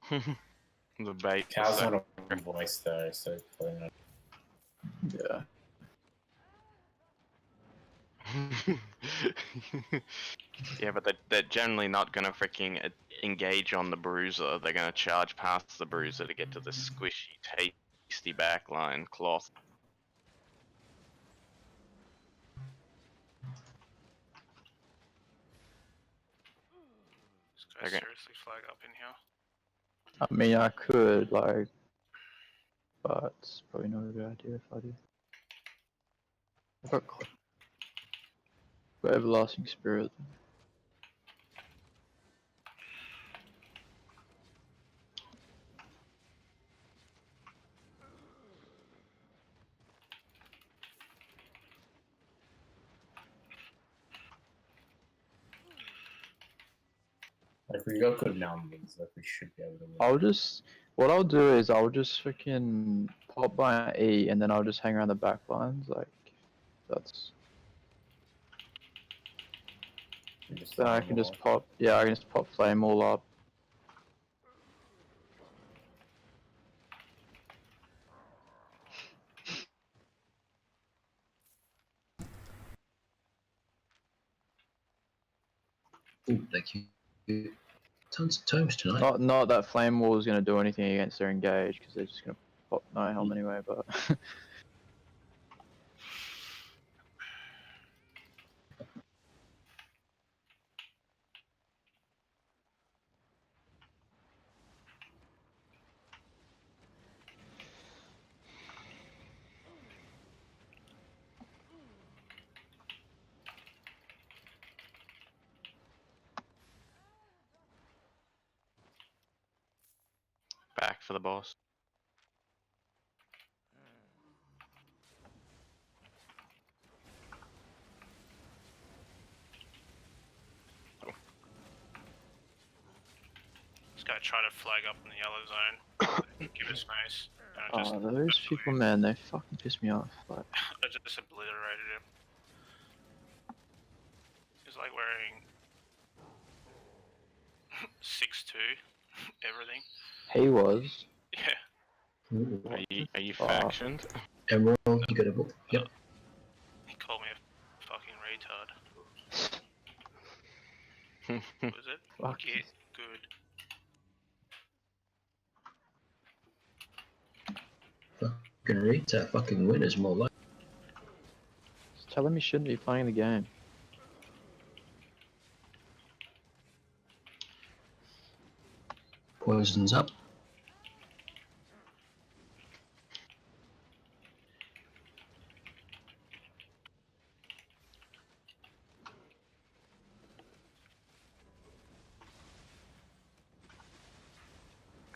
The bait. Cal's not a voice though, so probably not. Yeah. Yeah, but they're generally not gonna freaking engage on the bruiser. They're gonna charge past the bruiser to get to the squishy, tasty backline cloth. This guy seriously flag up in here. I mean, I could, like, but it's probably not a good idea if I do. I've got Everlasting Spirit. Like, we got good numbers, like, we should be able to win. What I'll do is I'll just freaking pop by an E and then I'll just hang around the back lines, like, that's... Then I can just pop, yeah, I can just pop Flame all up. Oh, thank you. Tons of tomes tonight. Not that Flame Wall is going to do anything against their engage because they're just going to pop Night Helm anyway. But Back for the boss. This guy tried to flag up in the yellow zone. Give us space. oh, those people, man, they fucking piss me off. Like, I just obliterated him. He's like wearing 6'2", everything. he was. Yeah. Are you factioned? Emerald, you got a book? Yep. He called me a fucking retard. What was it? Fuck. Get good. Fucking retard, fucking winners more like. Just tell him he shouldn't be playing the game. Poison's up.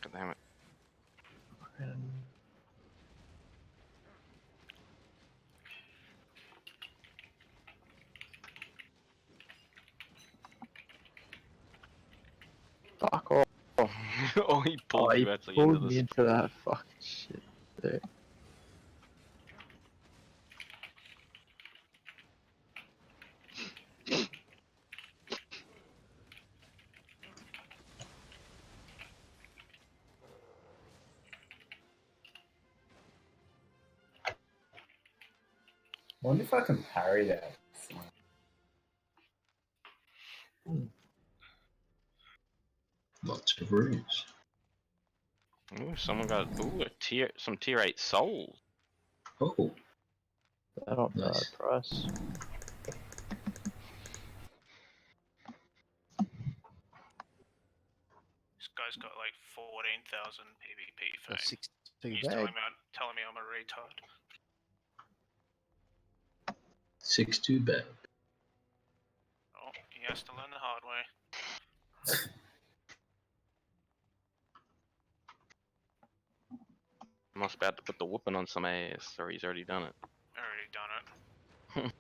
God damn it. Fuck off. Oh, he pulled you actually into pulled the me into that fucking shit. Dude. I wonder if I can parry that. Lots of runes. Ooh, someone got some tier 8 souls. Oh. That not Nice. bad price. This guy's got like 14,000 PvP fame. That's 62 He's bag. telling me I'm a retard. 6-2 bet. Oh, he has to learn the hard way. Must about to put the whooping on some ass, or he's already done it. Already done it.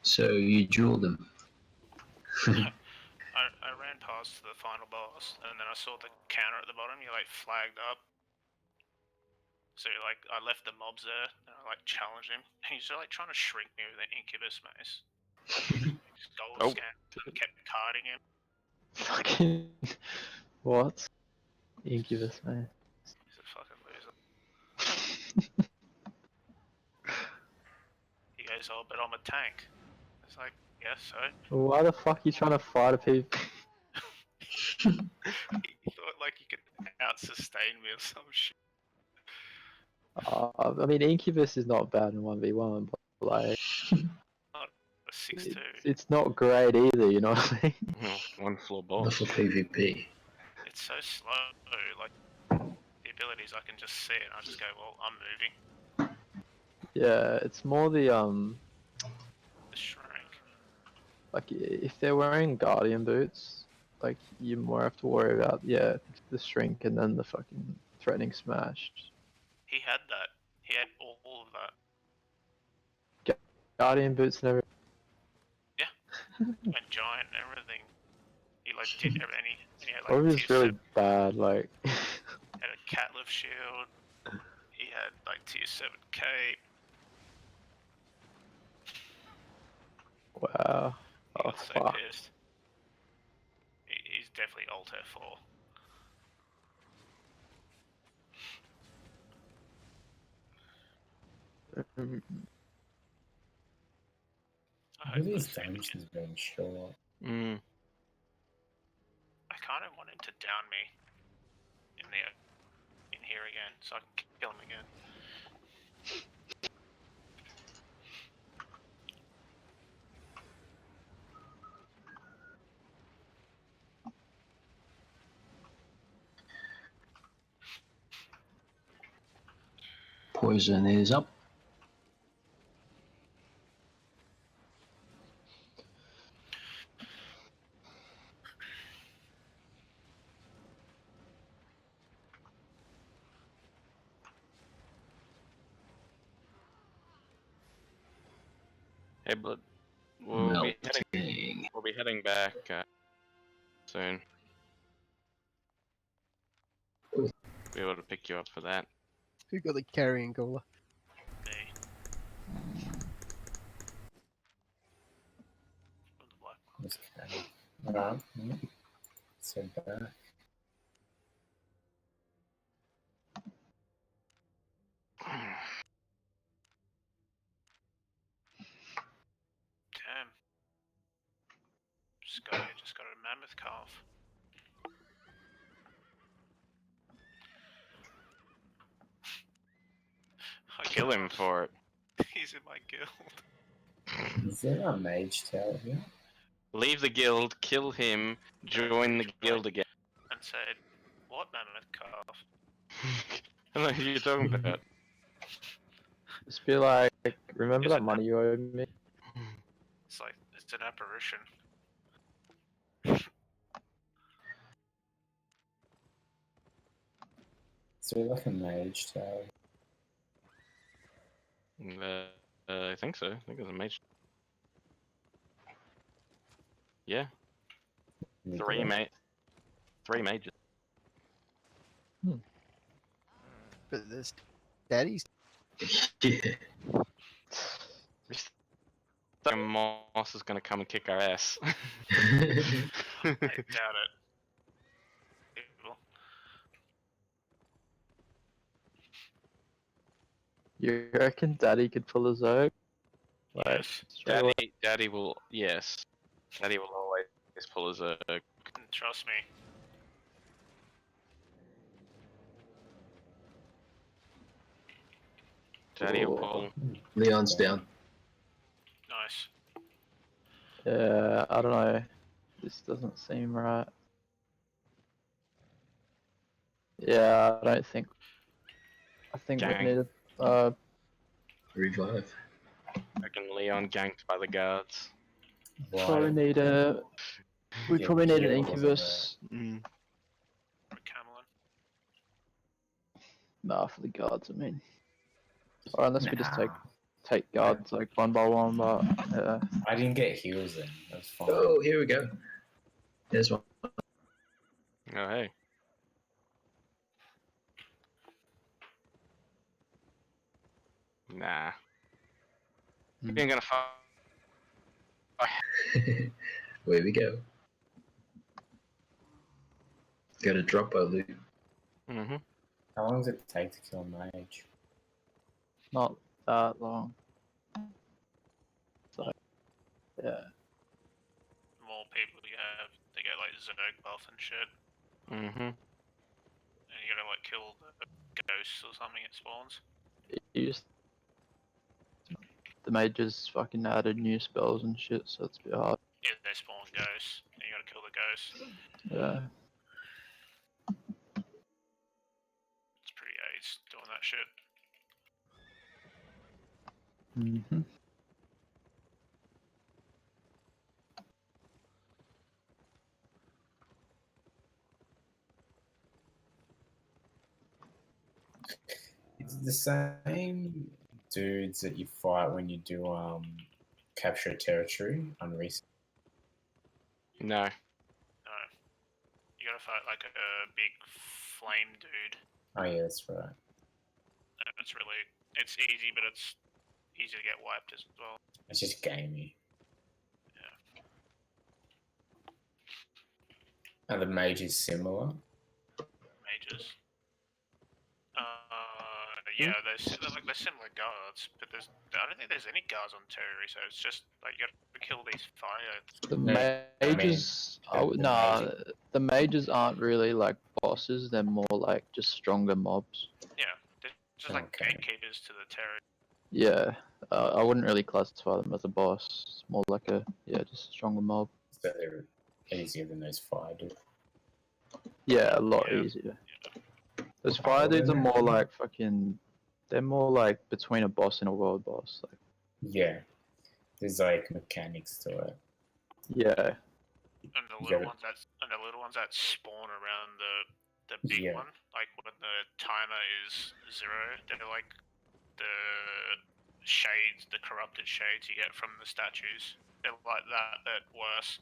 So you jeweled him. I ran past the final boss, and then I saw the counter at the bottom. You like flagged up. So like I left the mobs there, and I like challenged him. And he's like trying to shrink me with an incubus mace. Gold scan and kept carding him. Fucking what? Incubus, man. He's a fucking loser. He goes, "Oh, but I'm a tank." It's like, yes, so. Why the fuck are you trying to fight a people? He thought like he could out-sustain me or some shit. I mean, Incubus is not bad in 1v1, but like, Not a 6-2. it's not great either, you know what I mean? One floor boss. Not for PvP. It's so slow. Like the abilities, I can just see it, and I just go, "Well, I'm moving." Yeah, it's more the The shrink. like if they're wearing Guardian boots, like you more have to worry about the shrink and then the fucking threatening smash. He had that. He had all of that. Guardian boots and everything. Yeah. And giant and everything. He like did everything. And he had Probably like just really bad, like. had a cat lift shield. He had like tier 7 cape. Wow. He got so fuck. pissed. He's definitely alt F4. These dungeons been short. Mm. I kind of want him to down me in here again, so I can kill him again. Poison is up. Hey, but we'll be heading back soon. Be able to pick you up for that. Who got the carrying goaler? Okay. Alright. So back. Damn. Just got a mammoth calf. Kill him for it. He's in my guild. Is there a mage tower here? Leave the guild, kill him, join the guild again. And said, what mammoth calf? I don't know who you're talking about. Just be like, remember that money you owed me? It's like, it's an apparition. Is there like a mage tower? I think so. I think there's a mage. Yeah. Three mages. But there's daddy's. Yeah. Moss is gonna come and kick our ass. I doubt it. You reckon Daddy could pull a Zerg? Like, straight away? Daddy will, yes. Daddy will always pull his Trust me. Daddy will pull. Leon's down. Nice. Yeah, I don't know. This doesn't seem right. Yeah, I don't think. I think we need a revive. I reckon Leon ganked by the guards. probably need a. We probably need an incubus. Nah, for the guards, I mean. Or unless we just take guards like one by one, but yeah. I didn't get heals in. That's fine. Oh, here we go. There's one. Oh, hey. Nah. You ain't gonna fight. Where we go. Got a drop our loot. Mm-hmm. How long does it take to kill a mage? Not that long. So, yeah. The more people you have, they get like Zerg buff and shit. Mm-hmm. And you gotta like kill the ghosts or something it spawns. The mages fucking added new spells and shit, so it's a bit hard. Yeah, they spawn ghosts, and you gotta kill the ghosts. Yeah. It's pretty ace doing that shit. Mm-hmm. It's the same dudes that you fight when you do capture a territory on recent. No. No. You gotta fight like a big flame dude. Oh yeah, that's right. And it's easy, but it's easy to get wiped as well. It's just gamey. Yeah. Are the mages similar? Mages. yeah, they're similar guards, but I don't think there's any guards on Terry, so it's just like you gotta kill these fire. The No, mages, I mean, the mages aren't really like bosses. They're more like just stronger mobs. Yeah, they're just like gatekeepers to the Terry. Yeah, I wouldn't really classify them as a boss. It's more like just a stronger mob. So they're easier than those fire dudes. Yeah, a lot easier. Those fire dudes are more like fucking. They're more like between a boss and a world boss. Like. Yeah, there's like mechanics to it. Yeah. And the little ones that spawn around the big one, like when the timer is 0, they're like the shades, the corrupted shades you get from the statues. They're like that, but worse.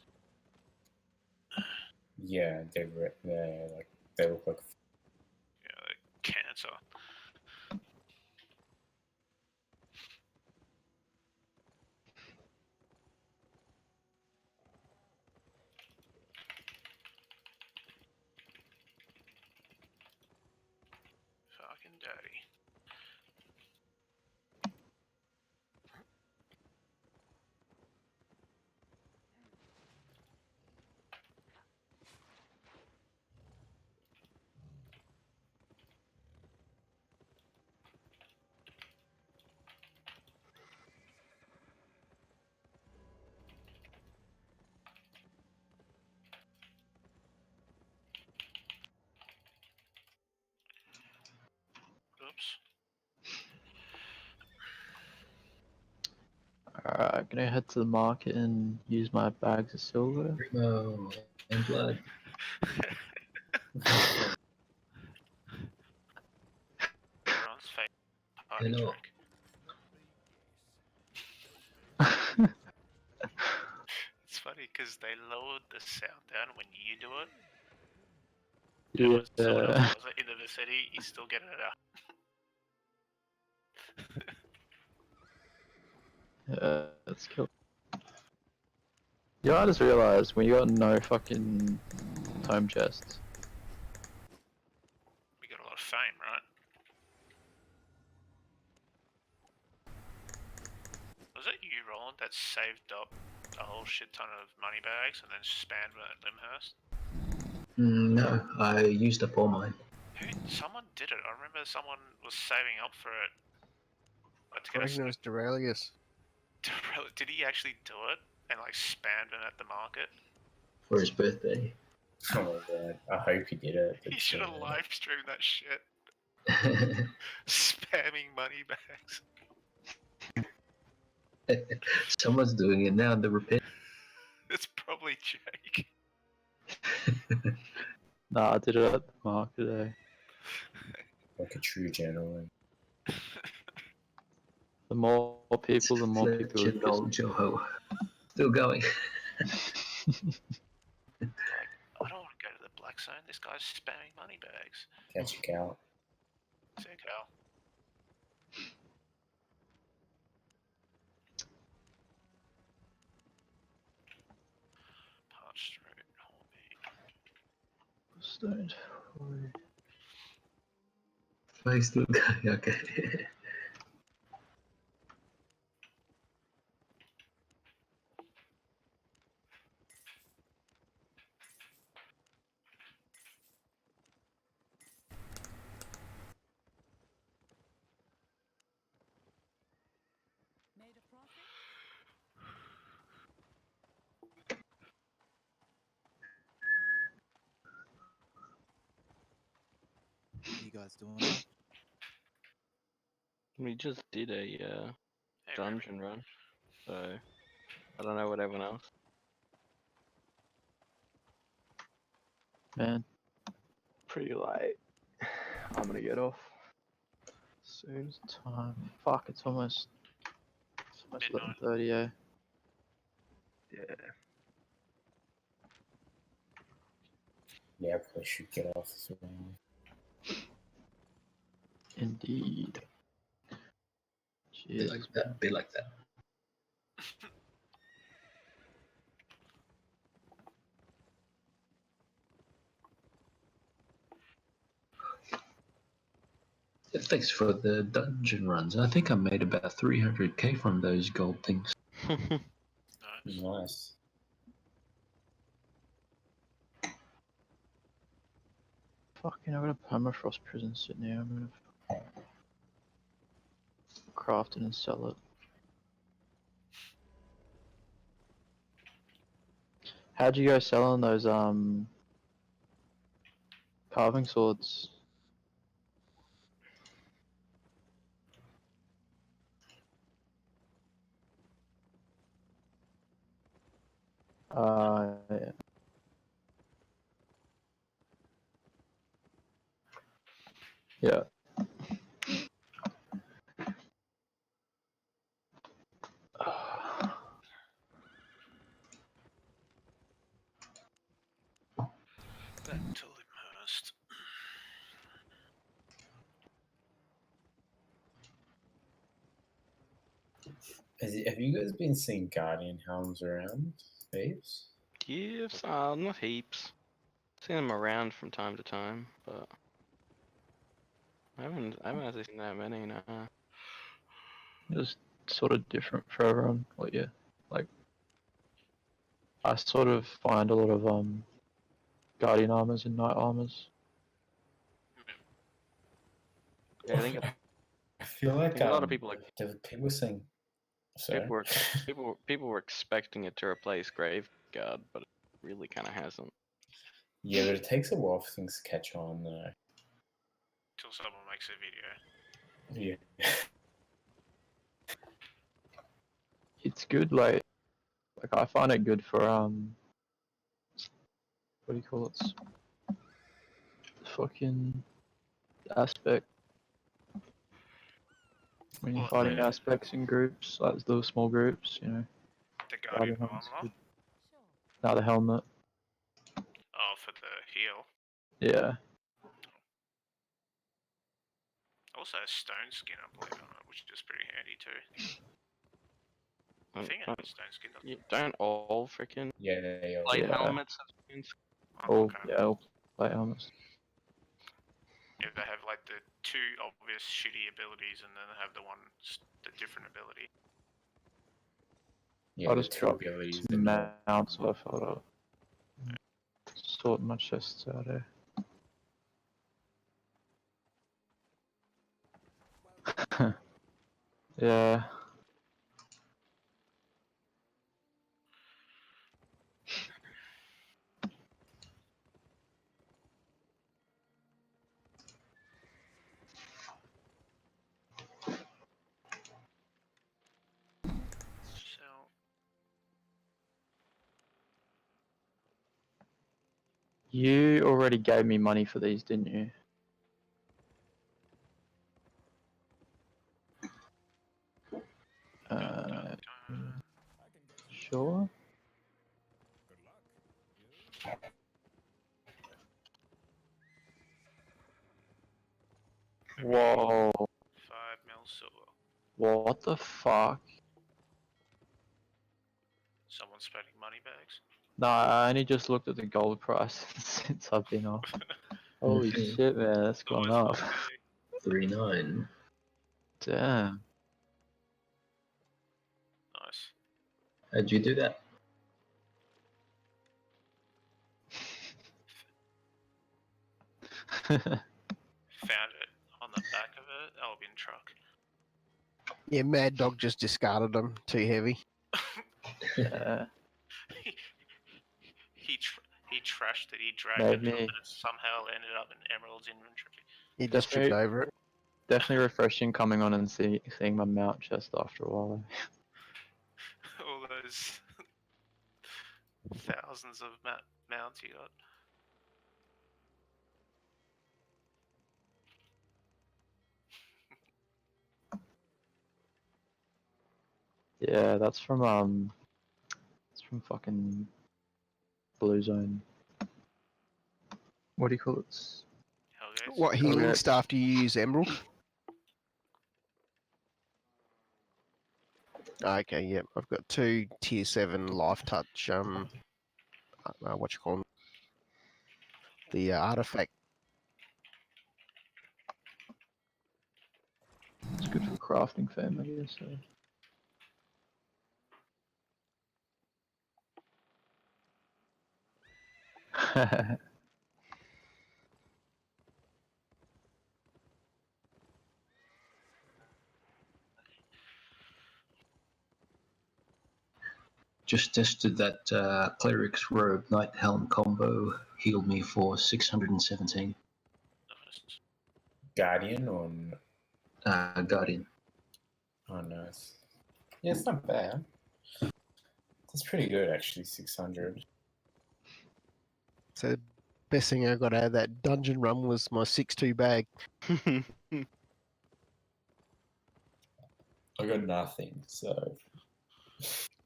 Yeah, they're like they look like like cancer. Fucking dirty. Oops. Alright, gonna head to the market and use my bags of silver. Primo and blood. Everyone's fake party Hello. trick. It's funny because they lowered the sound down when you do it. And when someone else does it in the vicinity, you still get it out. That's cool. Yeah, I just realized when you got no fucking tome chests. We got a lot of fame, right? Was it you, Roland, that saved up a whole shit ton of money bags and then spammed it at Limhurst? No, I used up all mine. Someone did it. I remember someone was saving up for it. I reckon it was Duralius. Did he actually do it and like spammed it at the market? For his birthday. Oh my god, I hope he did it. He should have live streamed that shit. Spamming money bags. Someone's doing it now, the repair. It's probably Jake. Nah, I did it at the market today. Like a true gentleman. The more people, the more people who General Joho. Still going. I don't want to go to the black zone. This guy's spamming money bags. Catch a cow. See you, Cal. Parched root, Stoned. I still going, okay. What are you guys doing? We just did a dungeon run, so I don't know what everyone else. Man. Pretty late. I'm gonna get off soon. Time. Fuck, it's almost 11:30, yeah. Yeah. Yeah, I probably should get off as well. Indeed. Be like that, be like that. thanks for the dungeon runs. I think I made about 300k from those gold things. Nice. Fucking, I've got a permafrost prison sitting here. I'm gonna craft it and sell it. How'd you go selling those carving swords? Yeah. Yeah. Back to Lyndhurst. Have you guys been seeing Guardian Helms around, heaps? Yes, not heaps. Seen them around from time to time, but I haven't actually seen that many. No. It's sort of different for everyone. Like, yeah, like I sort of find a lot of guardian armors and knight armors. Yeah, I think I feel like a lot of people people saying. Sorry. People were expecting it to replace Graveguard, but it really kind of hasn't. Yeah, but it takes a while for things to catch on, though. Till someone makes a video. Yeah. It's good, like I find it good for what do you call it? Fucking aspect. When you're fighting aspects in groups, like little small groups, you know. The Guardian armor? Now the helmet. Oh, for the heal. Yeah. Also has stone skin, I believe, on it, which is pretty handy too. I think it has stone skin. Don't all freaking yeah, plate helmets have stone skin? All plate helmets. Yeah, they have like the two obvious shitty abilities, and then they have the one, the different ability. Yeah, I just dropped some mounts so I thought I'd sort my chests out there. Yeah. You already gave me money for these, didn't you? Sure. Whoa. 5 mil silver. What the fuck? Someone spending money bags. No, I only just looked at the gold price since I've been off. Holy shit, man, that's gone up. 39. Damn. Nice. How'd you do that? Found it on the back of an Albion truck. Yeah, Mad Dog just discarded them. Too heavy. Yeah. He trashed it. He dragged Made it, me. and it somehow ended up in Emerald's inventory. He just tripped over it. Definitely refreshing coming on and seeing my mount chest after a while. All those thousands of mounts you got. Yeah, that's from fucking Blue Zone. What do you call it? What healing staff do you use, Emerald? Okay, yep. I've got 2 tier 7 life touch. What you call them? The artifact. crafting fam, I guess. So. Just tested that Cleric's Robe Knight Helm combo. Healed me for 617. Guardian or Guardian. oh nice. Yeah, it's not bad. That's pretty good actually. 600. So the best thing I got out of that dungeon run was my 6-2 bag. I got nothing, so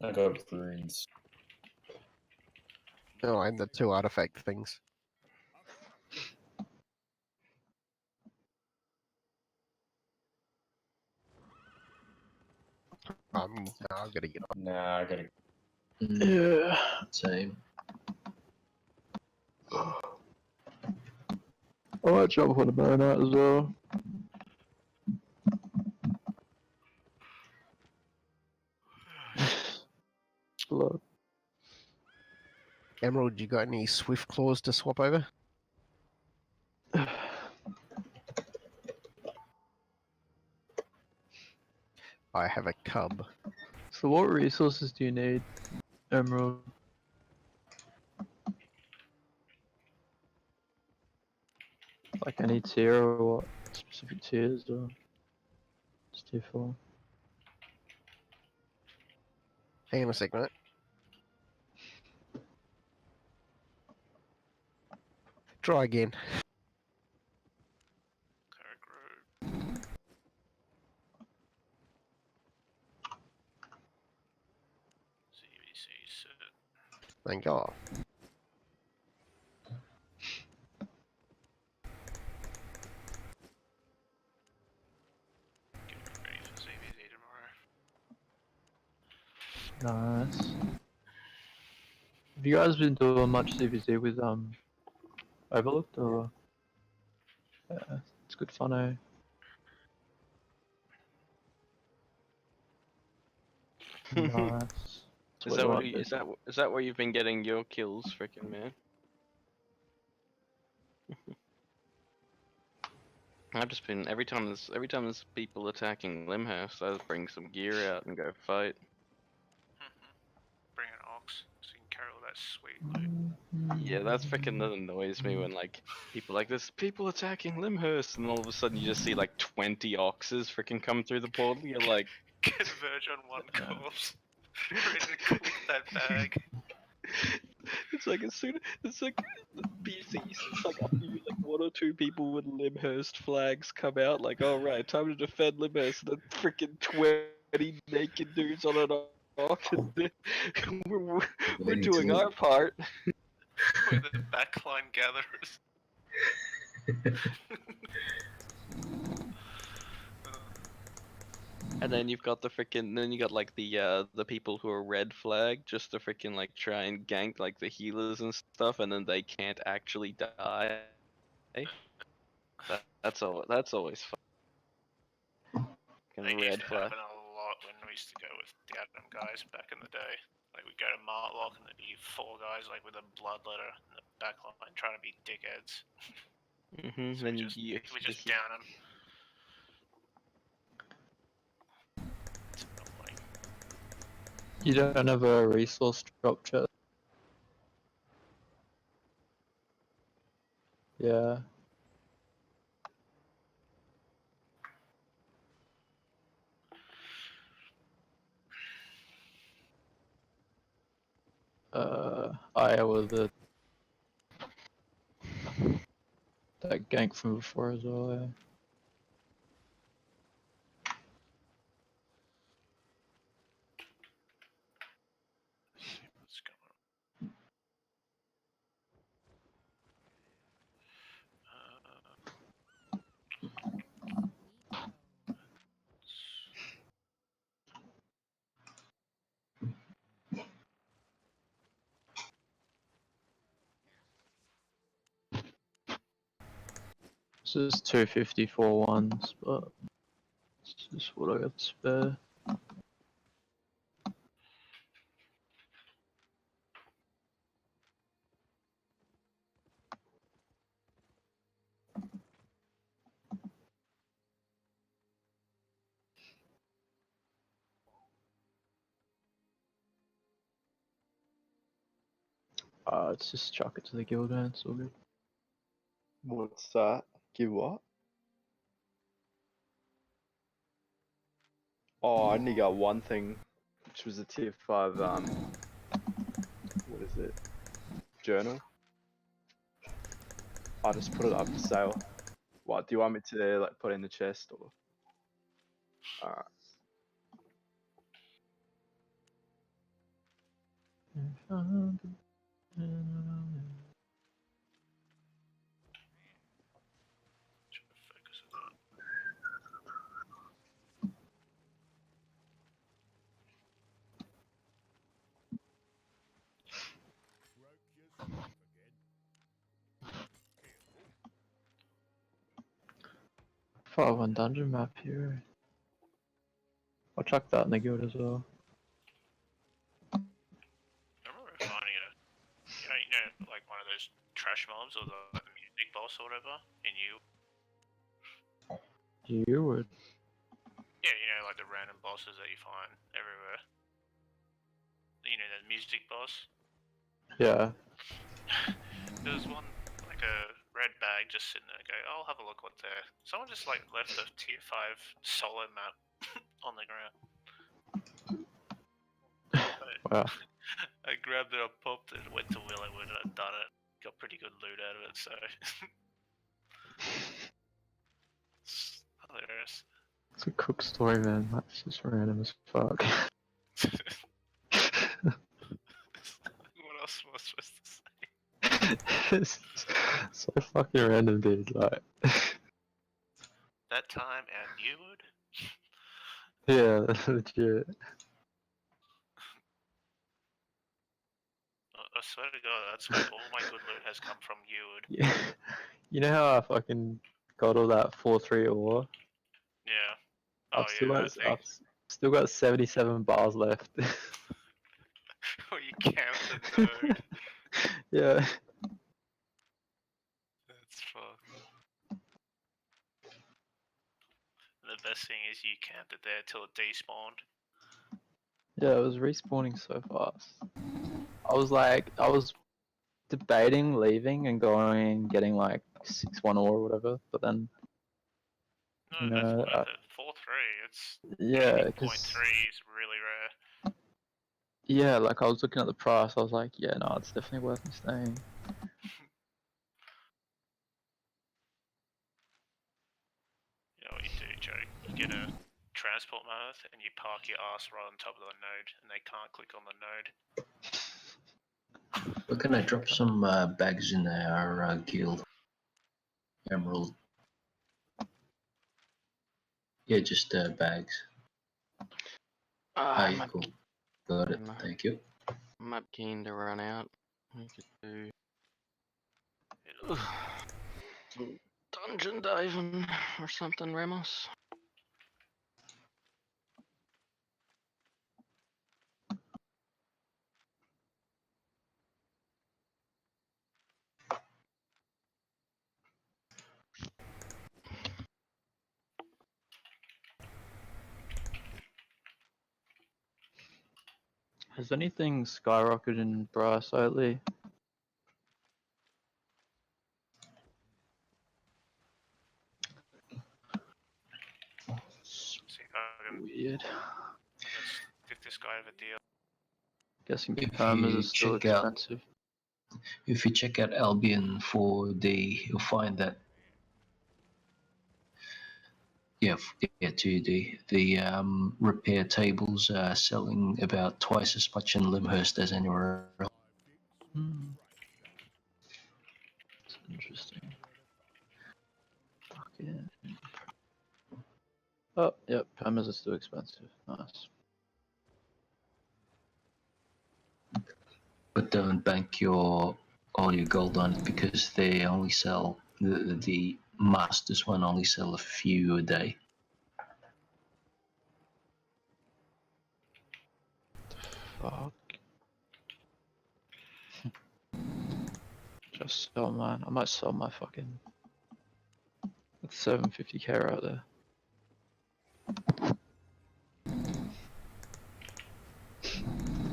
I got runes. Oh, and the 2 artifact things. No, I've got to get on. Nah, I gotta. Yeah. Same. I might jump on a bow night as well. Blood. Emerald, you got any swift claws to swap over? I have a cub. So what resources do you need, Emerald? Like any tier or what? Specific tiers or just tier 4? Hang on a sec, mate. Try again. Thank God. Ready for ZVZ tomorrow. Nice. Have you guys been doing much CVZ with Overlooked or? Yeah, it's good fun, eh? Nice. Is that where you've been getting your kills, frickin' man? I've just been every time there's people attacking Limhurst, I just bring some gear out and go fight. Bring an ox so you can carry all that sweet loot. Yeah, that's freaking that annoys me when like there's people attacking Limhurst and all of a sudden you just see like 20 oxes freaking come through the portal. You're like, Converge on one corpse. Ready to clip that bag. it's like it's like BCs. It's like after you like 1 or 2 people with Limhurst flags come out, like, all right, time to defend Limhurst. And then freaking 20 naked dudes on an ox. We're doing our part. We're the backline gatherers. And then you've got like the people who are red flag just to freaking like try and gank like the healers and stuff, and then they can't actually die. That's always fun. That used Red to flag. happen a lot when we used to go with the Adam guys back in the day. Like we'd go to Martlock and there'd be 4 guys like with a bloodletter in the backline trying to be dickheads. Mm-hmm. So Then we just down them. It's annoying. You don't have a resource drop chat? Yeah. Iowa, that gank from before as well, yeah. What's going on? This is 254 ones, but it's Just what I got spare. Let's just chuck it to the guild, man. It's all good. What's that? Give what? Oh, I only got one thing, which was a tier 5, what is it? Journal? I'll just put it up for sale. What, do you want me to, like, put it in the chest, or? Alright. One dungeon map here. I'll chuck that in the guild as well. I remember finding a, you know, like one of those trash mobs or the music boss or whatever in you. You would. Yeah, you know, like the random bosses that you find everywhere. You know, the music boss. Yeah. There was one, like a red bag just sitting there. Go, I'll have a look what's there. Someone just like left a tier 5 solo map on the ground. Wow. I grabbed it, I popped it, went to Willowwood, and I'd done it. Got pretty good loot out of it, so. It's hilarious. It's a cook story, man. That's just random as fuck. What else am I supposed to say? It's so fucking random, dude. Like. That time at Newwood? Yeah, that's legit. I swear to God, that's where all my good loot has come from, Newwood. Yeah. You know how I fucking got all that 4-3 ore? Yeah. Oh I've still got 77 bars left. Oh, you camped the node. Yeah. That's fucked. The best thing is you camped it there till it despawned. Yeah, it was respawning so fast. I was debating leaving and going getting like 6-1 ore or whatever, but then No, that's worth it. 4-3, it's yeah, 0.3 is really rare. Yeah, like I was looking at the price, I was like, yeah, no, it's definitely worth me staying. You know what you do, Joe? You get a transport mammoth and you park your ass right on top of the node, and they can't click on the node. We're gonna drop some bags in our guild. Emerald. Yeah, just bags. Hey, cool. Got it. Thank you. I'm keen to run out. We could do some dungeon diving or something, Ramos. Has anything skyrocketed in price lately? See if I can Weird. stick this guy with a deal. Guessing If permas you are still check out, expensive. if you check out Albion 4D, you'll find that yeah, 2D. The repair tables are selling about twice as much in Limhurst as anywhere else. It's interesting. Fuck yeah. Oh, yep, permas are still expensive. Nice. But don't bank all your gold on it because they only sell the masters one only sell a few a day. Fuck. Just sell mine. I might sell my fucking. That's 750k right there.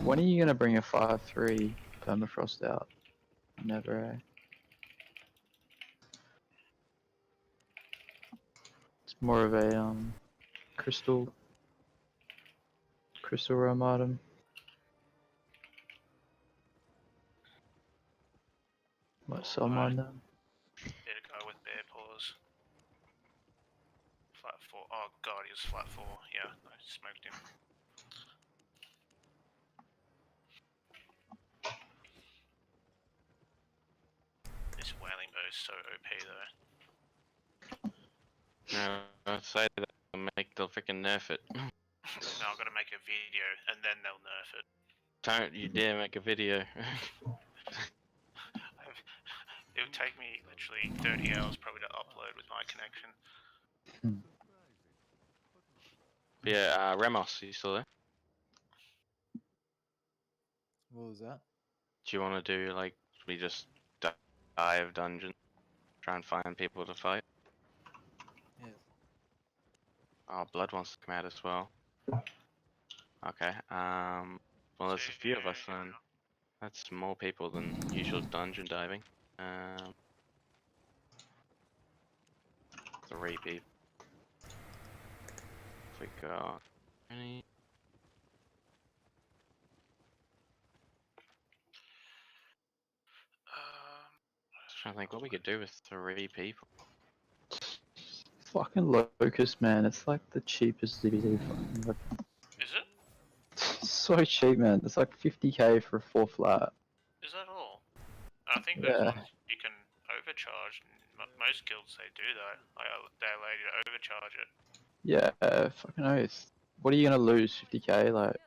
When are you gonna bring a 5-3 permafrost out? Never, eh? It's more of a crystal realm item. Might sell mine then. Better go with bear paws. Flat 4. Oh god, he was flat 4. Yeah, I smoked him. This whaling bow is so OP though. No, I'd say that they'll freaking nerf it. Now I'm gonna make a video and then they'll nerf it. Don't you dare make a video. It would take me literally 30 hours probably to upload with my connection. Yeah, Ramos, are you still there? What was that? Do you want to do like we just dive dungeon, try and find people to fight? Yes. Oh, Blood wants to come out as well. Okay. Well, there's a few of us then. That's more people than usual dungeon diving. 3 people. If we got any. Just trying to think what we could do with 3 people. Fucking Locust, man. It's like the cheapest DBZ fucking weapon. Is it? It's so cheap, man. It's like 50k for a 4 flat. Is that all? I think those Yeah. ones you can overcharge. Most guilds they do that. They allow you to overcharge it. Yeah, fucking oath. What are you gonna lose? 50k, like,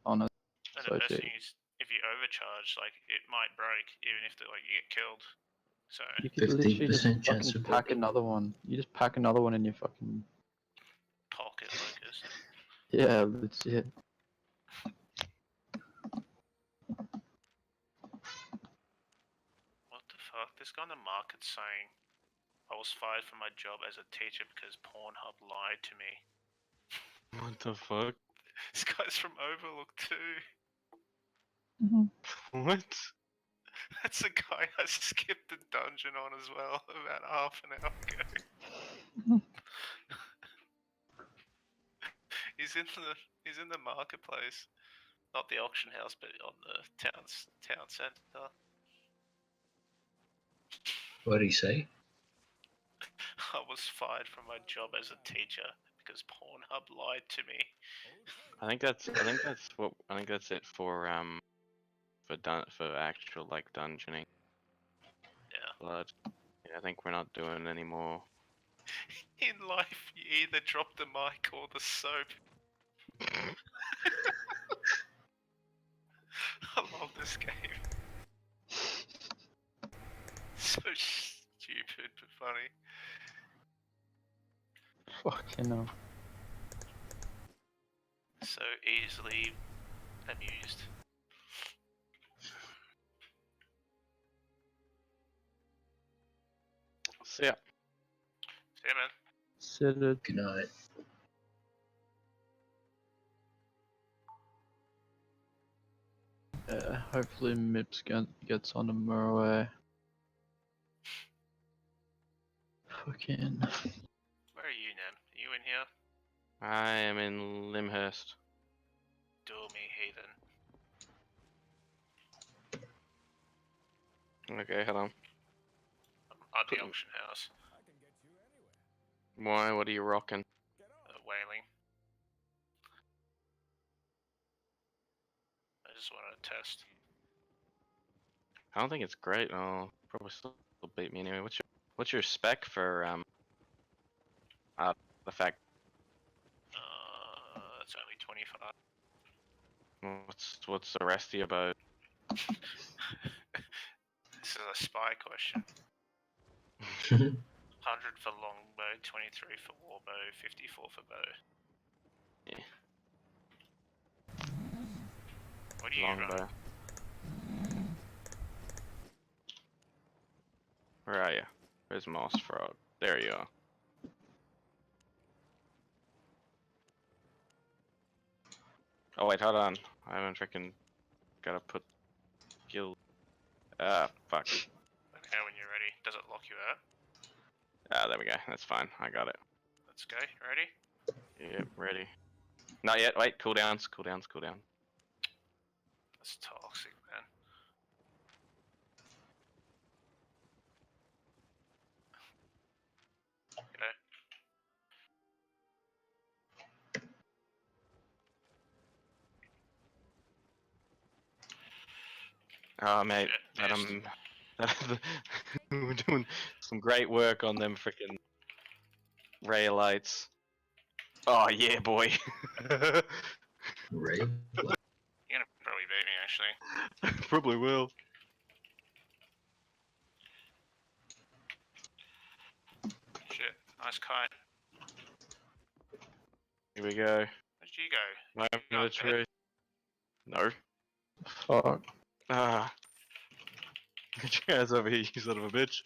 on it? And So the best cheap. thing is, if you overcharge, like it might break even if you get killed. So You could literally just 15% chance fucking of pack breaking. another one. You just pack another one in your fucking. pocket locust. Yeah, legit. What the fuck? This guy on the market's saying I was fired from my job as a teacher because Pornhub lied to me. What the fuck? This guy's from Overlook too. What? That's the guy I skipped the dungeon on as well about half an hour ago. He's in the marketplace, not the auction house, but on the town centre. What did he say? I was fired from my job as a teacher because Pornhub lied to me. I think that's it for actual like dungeoning. Yeah. Blood. Yeah, I think we're not doing any more. In life, you either drop the mic or the soap. I love this game. So stupid but funny. Fucking hell. So easily amused. So yeah. See ya, man. Sit it. Good night. Yeah, hopefully Mips gets on tomorrow. Fucking. Where are you, Nam? Are you in here? I am in Limhurst. Duel me, heathen. Okay, hold on. At the auction house. Why? What are you rocking? Whaling. I just wanted to test. I don't think it's great. Oh, probably still beat me anyway. What's your spec for the fact? It's only 25. What's the rest of your boat? This is a spy question. 100 for longbow, 23 for warbow, 54 for bow. Yeah. What do you Longbow. run? Where are you? Where's Moss Frog? There you are. Oh wait, hold on. I haven't freaking gotta put guild. Ah, fuck. Let me know when you're ready. Does it lock you out? Ah, there we go. That's fine. I got it. Let's go. Ready? Yep, ready. Not yet. Wait, cooldowns, cooldowns, cooldown. That's toxic, man. Okay. Oh mate, Shit, we're doing some great work on them freaking ray lights. Oh yeah, boy. Ray. You're gonna probably beat me, actually. Probably will. Shit, nice kite. Here we go. Where'd you go? I'm You gonna not try. dead? No. Fuck. Ah. Get your ass over here, you son of a bitch.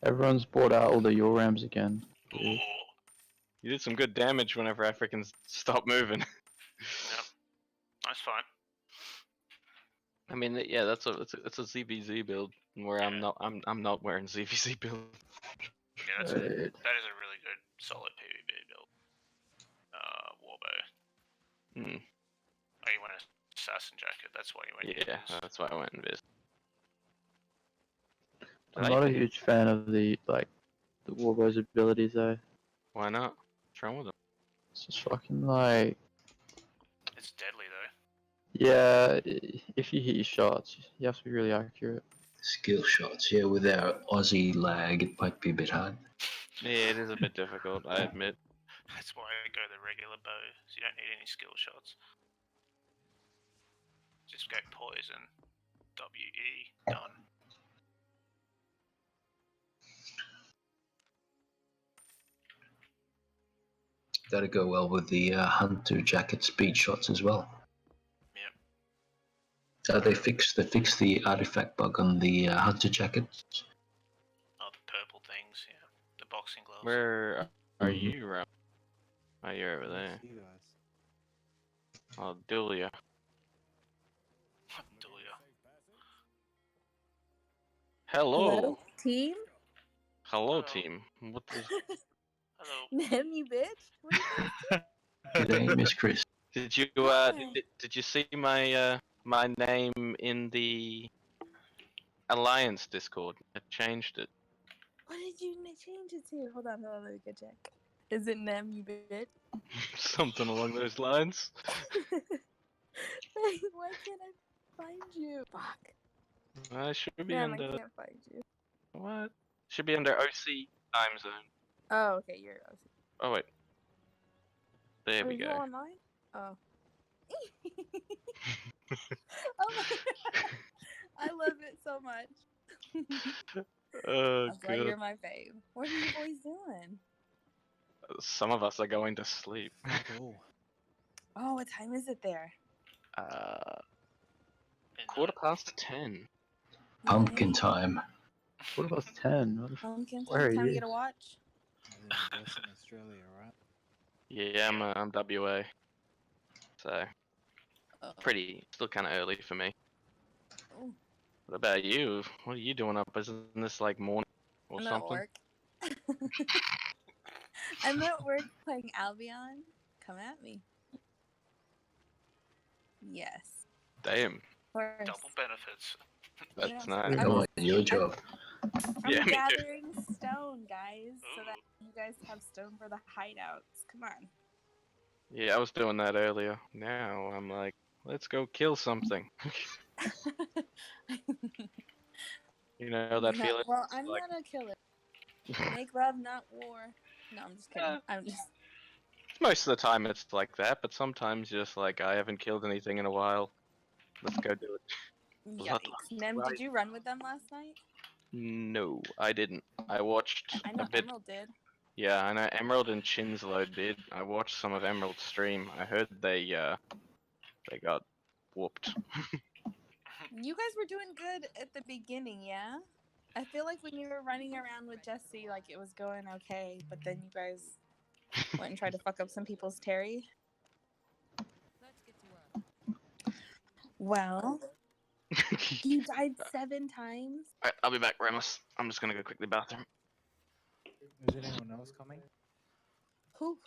Everyone's bought out all the your rams again. Dude. You did some good damage whenever I freaking stopped moving. Yep. Nice fight. I mean, yeah, it's a ZBZ build where I'm not wearing ZBZ build. Yeah, that is a really good, solid PvP build. Warbow. Hmm. Oh, you went assassin jacket. That's why you went. Yeah, that's why I went invis. I'm not a huge fan of the Warbow's abilities though. Why not? What's wrong with them? It's just fucking like, It's deadly though. yeah, if you hit your shots, you have to be really accurate. Skill shots, yeah, with our Aussie lag, it might be a bit hard. Yeah, it is a bit difficult, I admit. That's why I go the regular bow, so you don't need any skill shots. Just go poison, WE, done. That'd go well with the Hunter jacket speed shots as well. Yep. They fixed the artifact bug on the Hunter jacket. Oh, the purple things, yeah. The boxing gloves. Where are you, Rob? Oh, you're over there. You guys. Oh, Dulia. Dulia. Hello. Team? Hello, team. What is... Hello. Damn you, bitch. What are you guys doing? Good day, Miss Chris. Did you Hi. did you see my my name in the Alliance Discord? I changed it. What did you change it to? Hold on, let me go check. Is it Nem, you bitch? Something along those lines. Wait, why can't I find you? Fuck. I should be Damn, I under can't find you. what? Should be under OC time zone. Oh, okay, you're OC. Oh wait. There Are we you go. online? Oh. Oh my I love it so much. Oh That's why god. you're my fave. What are you boys doing? Some of us are going to sleep. Oh, what time is it there? 10:15. Pumpkin time. What about 10? Pumpkin Where are time to you? get a watch? Western Australia, right? Yeah, I'm WA. So pretty still kind of early for me. Oh. What about you? What are you doing up? Isn't this like morning or I'm something? at work. I'm at work playing Albion. Come at me. Yes. Damn. Of course. Double benefits. That's Yes. nice. I want your job. I'm Yeah, me too. gathering stone, guys, so that you guys have stone for the hideouts. Come on. Yeah, I was doing that earlier. Now I'm like, let's go kill something. You know that feeling? Well, I'm like... not a killer. Make love, not war. No, I'm just kidding. I'm just. Most of the time it's like that, but sometimes just like I haven't killed anything in a while. Let's go do it. Yikes. Nem, did you run with them last night? No, I didn't. I watched I know a bit. Emerald did. Yeah, I know Emerald and Chinslow did. I watched some of Emerald's stream. I heard they got whooped. You guys were doing good at the beginning, yeah? I feel like when you were running around with Jesse, like it was going okay, but then you guys went and tried to fuck up some people's Terry. Let's get to work. Well, you died 7 times. Alright, I'll be back, Ramos. I'm just gonna go quickly bathroom. Is anyone else coming? Who?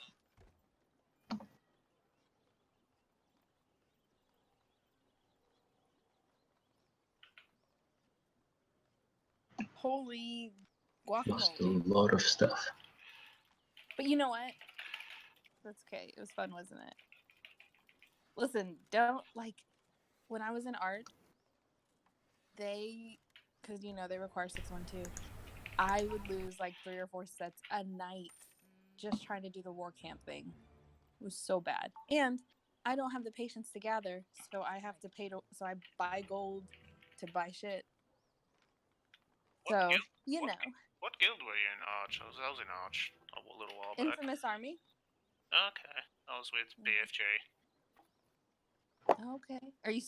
Holy Lost a guacamole. lot of stuff. But you know what? That's okay. It was fun, wasn't it? Listen, don't like when I was in art, because they require 612. I would lose like 3 or 4 sets a night just trying to do the war camp thing. It was so bad. And I don't have the patience to gather, so I have to pay so I buy gold to buy shit. So, What guild were you in Arch? I was in Arch a little while back. Infamous Army. Okay, I was with BFG. Okay. Are you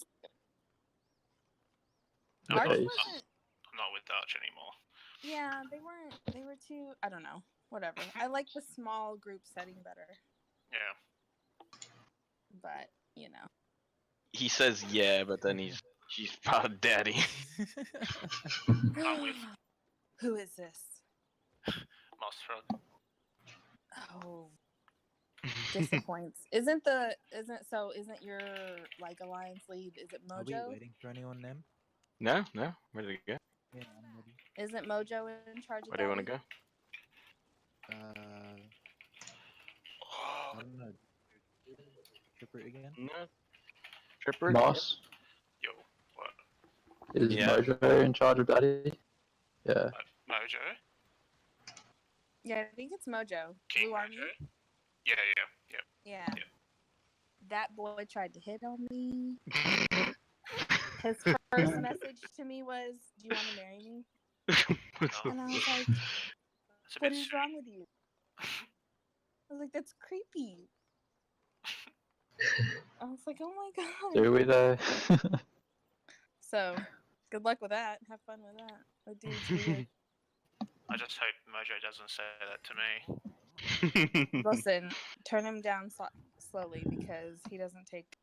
I'm Arch not, wasn't I'm not with Arch anymore. Yeah, they were too, I don't know. Whatever. I like the small group setting better. Yeah. But, He says yeah, but then he's proud daddy. I'm with Who is this? Mossfrog. Oh, disappoints. Isn't your like alliance lead? Is it Are we Mojo? waiting for anyone, them? No, ready to go. Yeah, I'm ready. Isn't Mojo in charge of Where do you want to that? go? I don't know. Tripper again? No. Tripper? Moss? Yo, what? Is Yeah. Mojo in charge of Daddy? Yeah. Mojo? Yeah, I think it's Mojo. King Blue Army? Mojo? Yeah. That boy tried to hit on me. His first message to me was, "Do you want to marry me?" And I was like, "What is wrong with you?" I was like, "That's creepy." I was like, "Oh my god." Do we though? So, good luck with that. Have fun with that. That dude's weird. I just hope Mojo doesn't say that to me. Listen, turn him down slowly because he doesn't take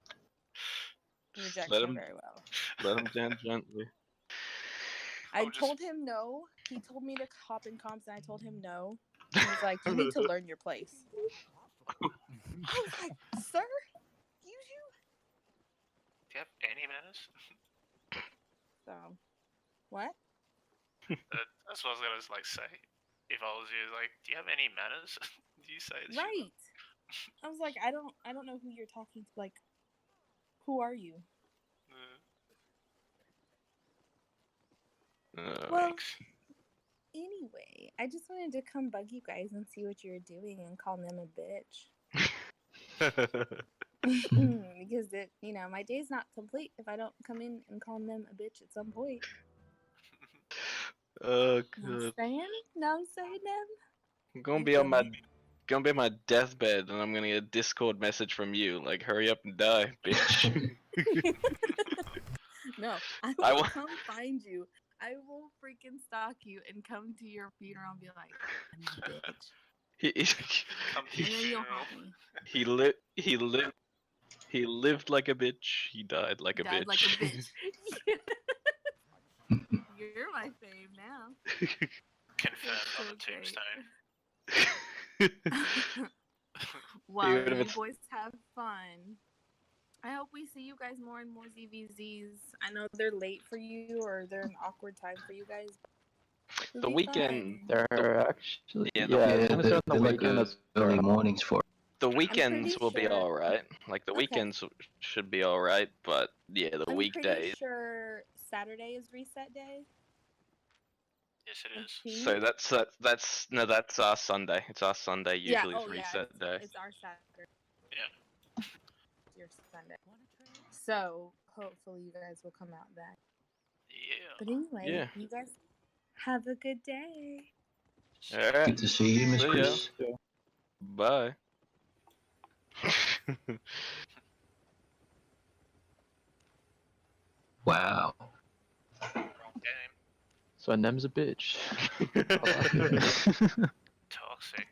rejection very well. Let him down gently. I told him no. He told me to hop in comps, and I told him no. He was like, "You need to learn your place." I was like, "Sir, excuse you?" Do you have any manners? So, what? That's what I was gonna say. If I was you, like, do you have any manners? Do you say this shit? Right. I was like, I don't know who you're talking to. Like, who are you? Well, anyway, I just wanted to come bug you guys and see what you were doing and call them a bitch. Because my day's not complete if I don't come in and call them a bitch at some point. Oh No god. saying them. I'm gonna be on my deathbed and I'm gonna get a Discord message from you like, hurry up and die, bitch. No, I will come find you. I will freaking stalk you and come to your funeral and be like, "I'm a bitch." And then you'll haunt me. He lived like a bitch. He died like a bitch. Like a bitch. You're my fave now. Confirmed on the tombstone. Well, you boys have fun. I hope we see you guys more and more ZVZs. I know they're late for you or they're an awkward time for you guys. The weekend. They're actually they're like early mornings for. The weekends will be sure- alright. Like the weekends should be alright, but yeah, the I'm weekdays. pretty sure Saturday is reset day. Yes, it is. So that's our Sunday. It's our Sunday usually is reset day. It's our Saturday. Yeah. It's your Sunday. So hopefully you guys will come out that. Yeah. But anyway, you guys have a good day. Alright. Good to see you, Miss Chris. Bye. Wow. Wrong game. So Nem's a bitch. Toxic.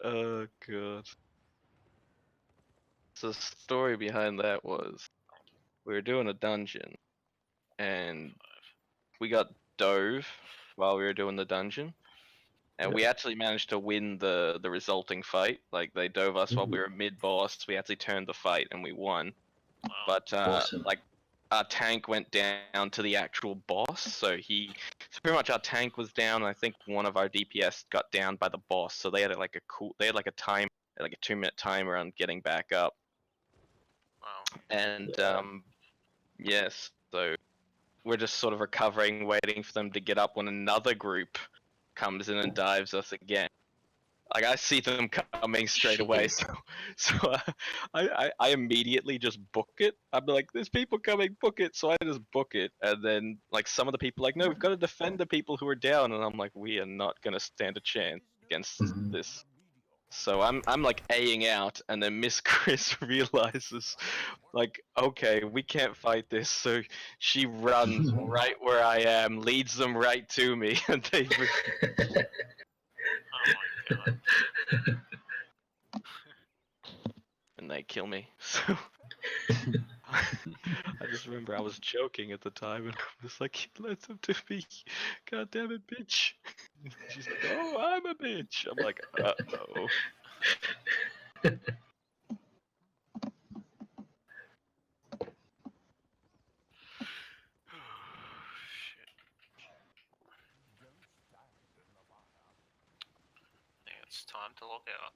Oh god. So the story behind that was we were doing a dungeon and we got dove while we were doing the dungeon. And we actually managed to win the resulting fight. Like they dove us while we were mid boss. We actually turned the fight and we won. But Awesome. like our tank went down to the actual boss. So pretty much our tank was down. And I think one of our DPS got down by the boss. So they had like a time, like a 2-minute timer on getting back up. Wow. And yes, so we're just sort of recovering, waiting for them to get up when another group comes in and dives us again. Like I see them coming straight away, so I immediately just book it. I'm like, there's people coming, book it. So I just book it, and then like some of the people are like, no, we've got to defend the people who are down, and I'm like, we are not gonna stand a chance against this. So I'm like A-ing out, and then Miss Chris realizes, like, okay, we can't fight this. So she runs right where I am, leads them right to me, and they. Oh my god. And they kill me. So I just remember I was joking at the time, and I'm just like, let them to me, god damn it, bitch. She's like, oh, I'm a bitch. I'm like, uh-oh. Shit. I think it's time to log out.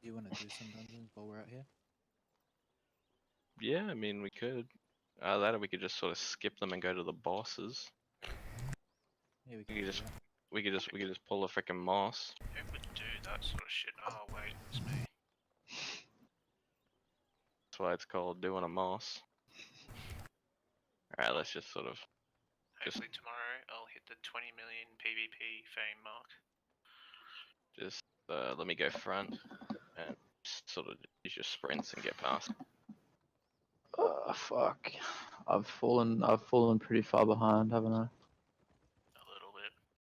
Do you want to do some dungeons while we're out here? Yeah, I mean, we could. That or we could just sort of skip them and go to the bosses. Yeah, we We can could do just, that. we could just pull a freaking moss. Who would do that sort of shit? Oh wait, it's me. That's why it's called doing a moss. Alright, let's just sort of. Hopefully tomorrow I'll hit the 20 million PvP fame mark. Just let me go front and sort of use your sprints and get past. Fuck. I've fallen pretty far behind, haven't I?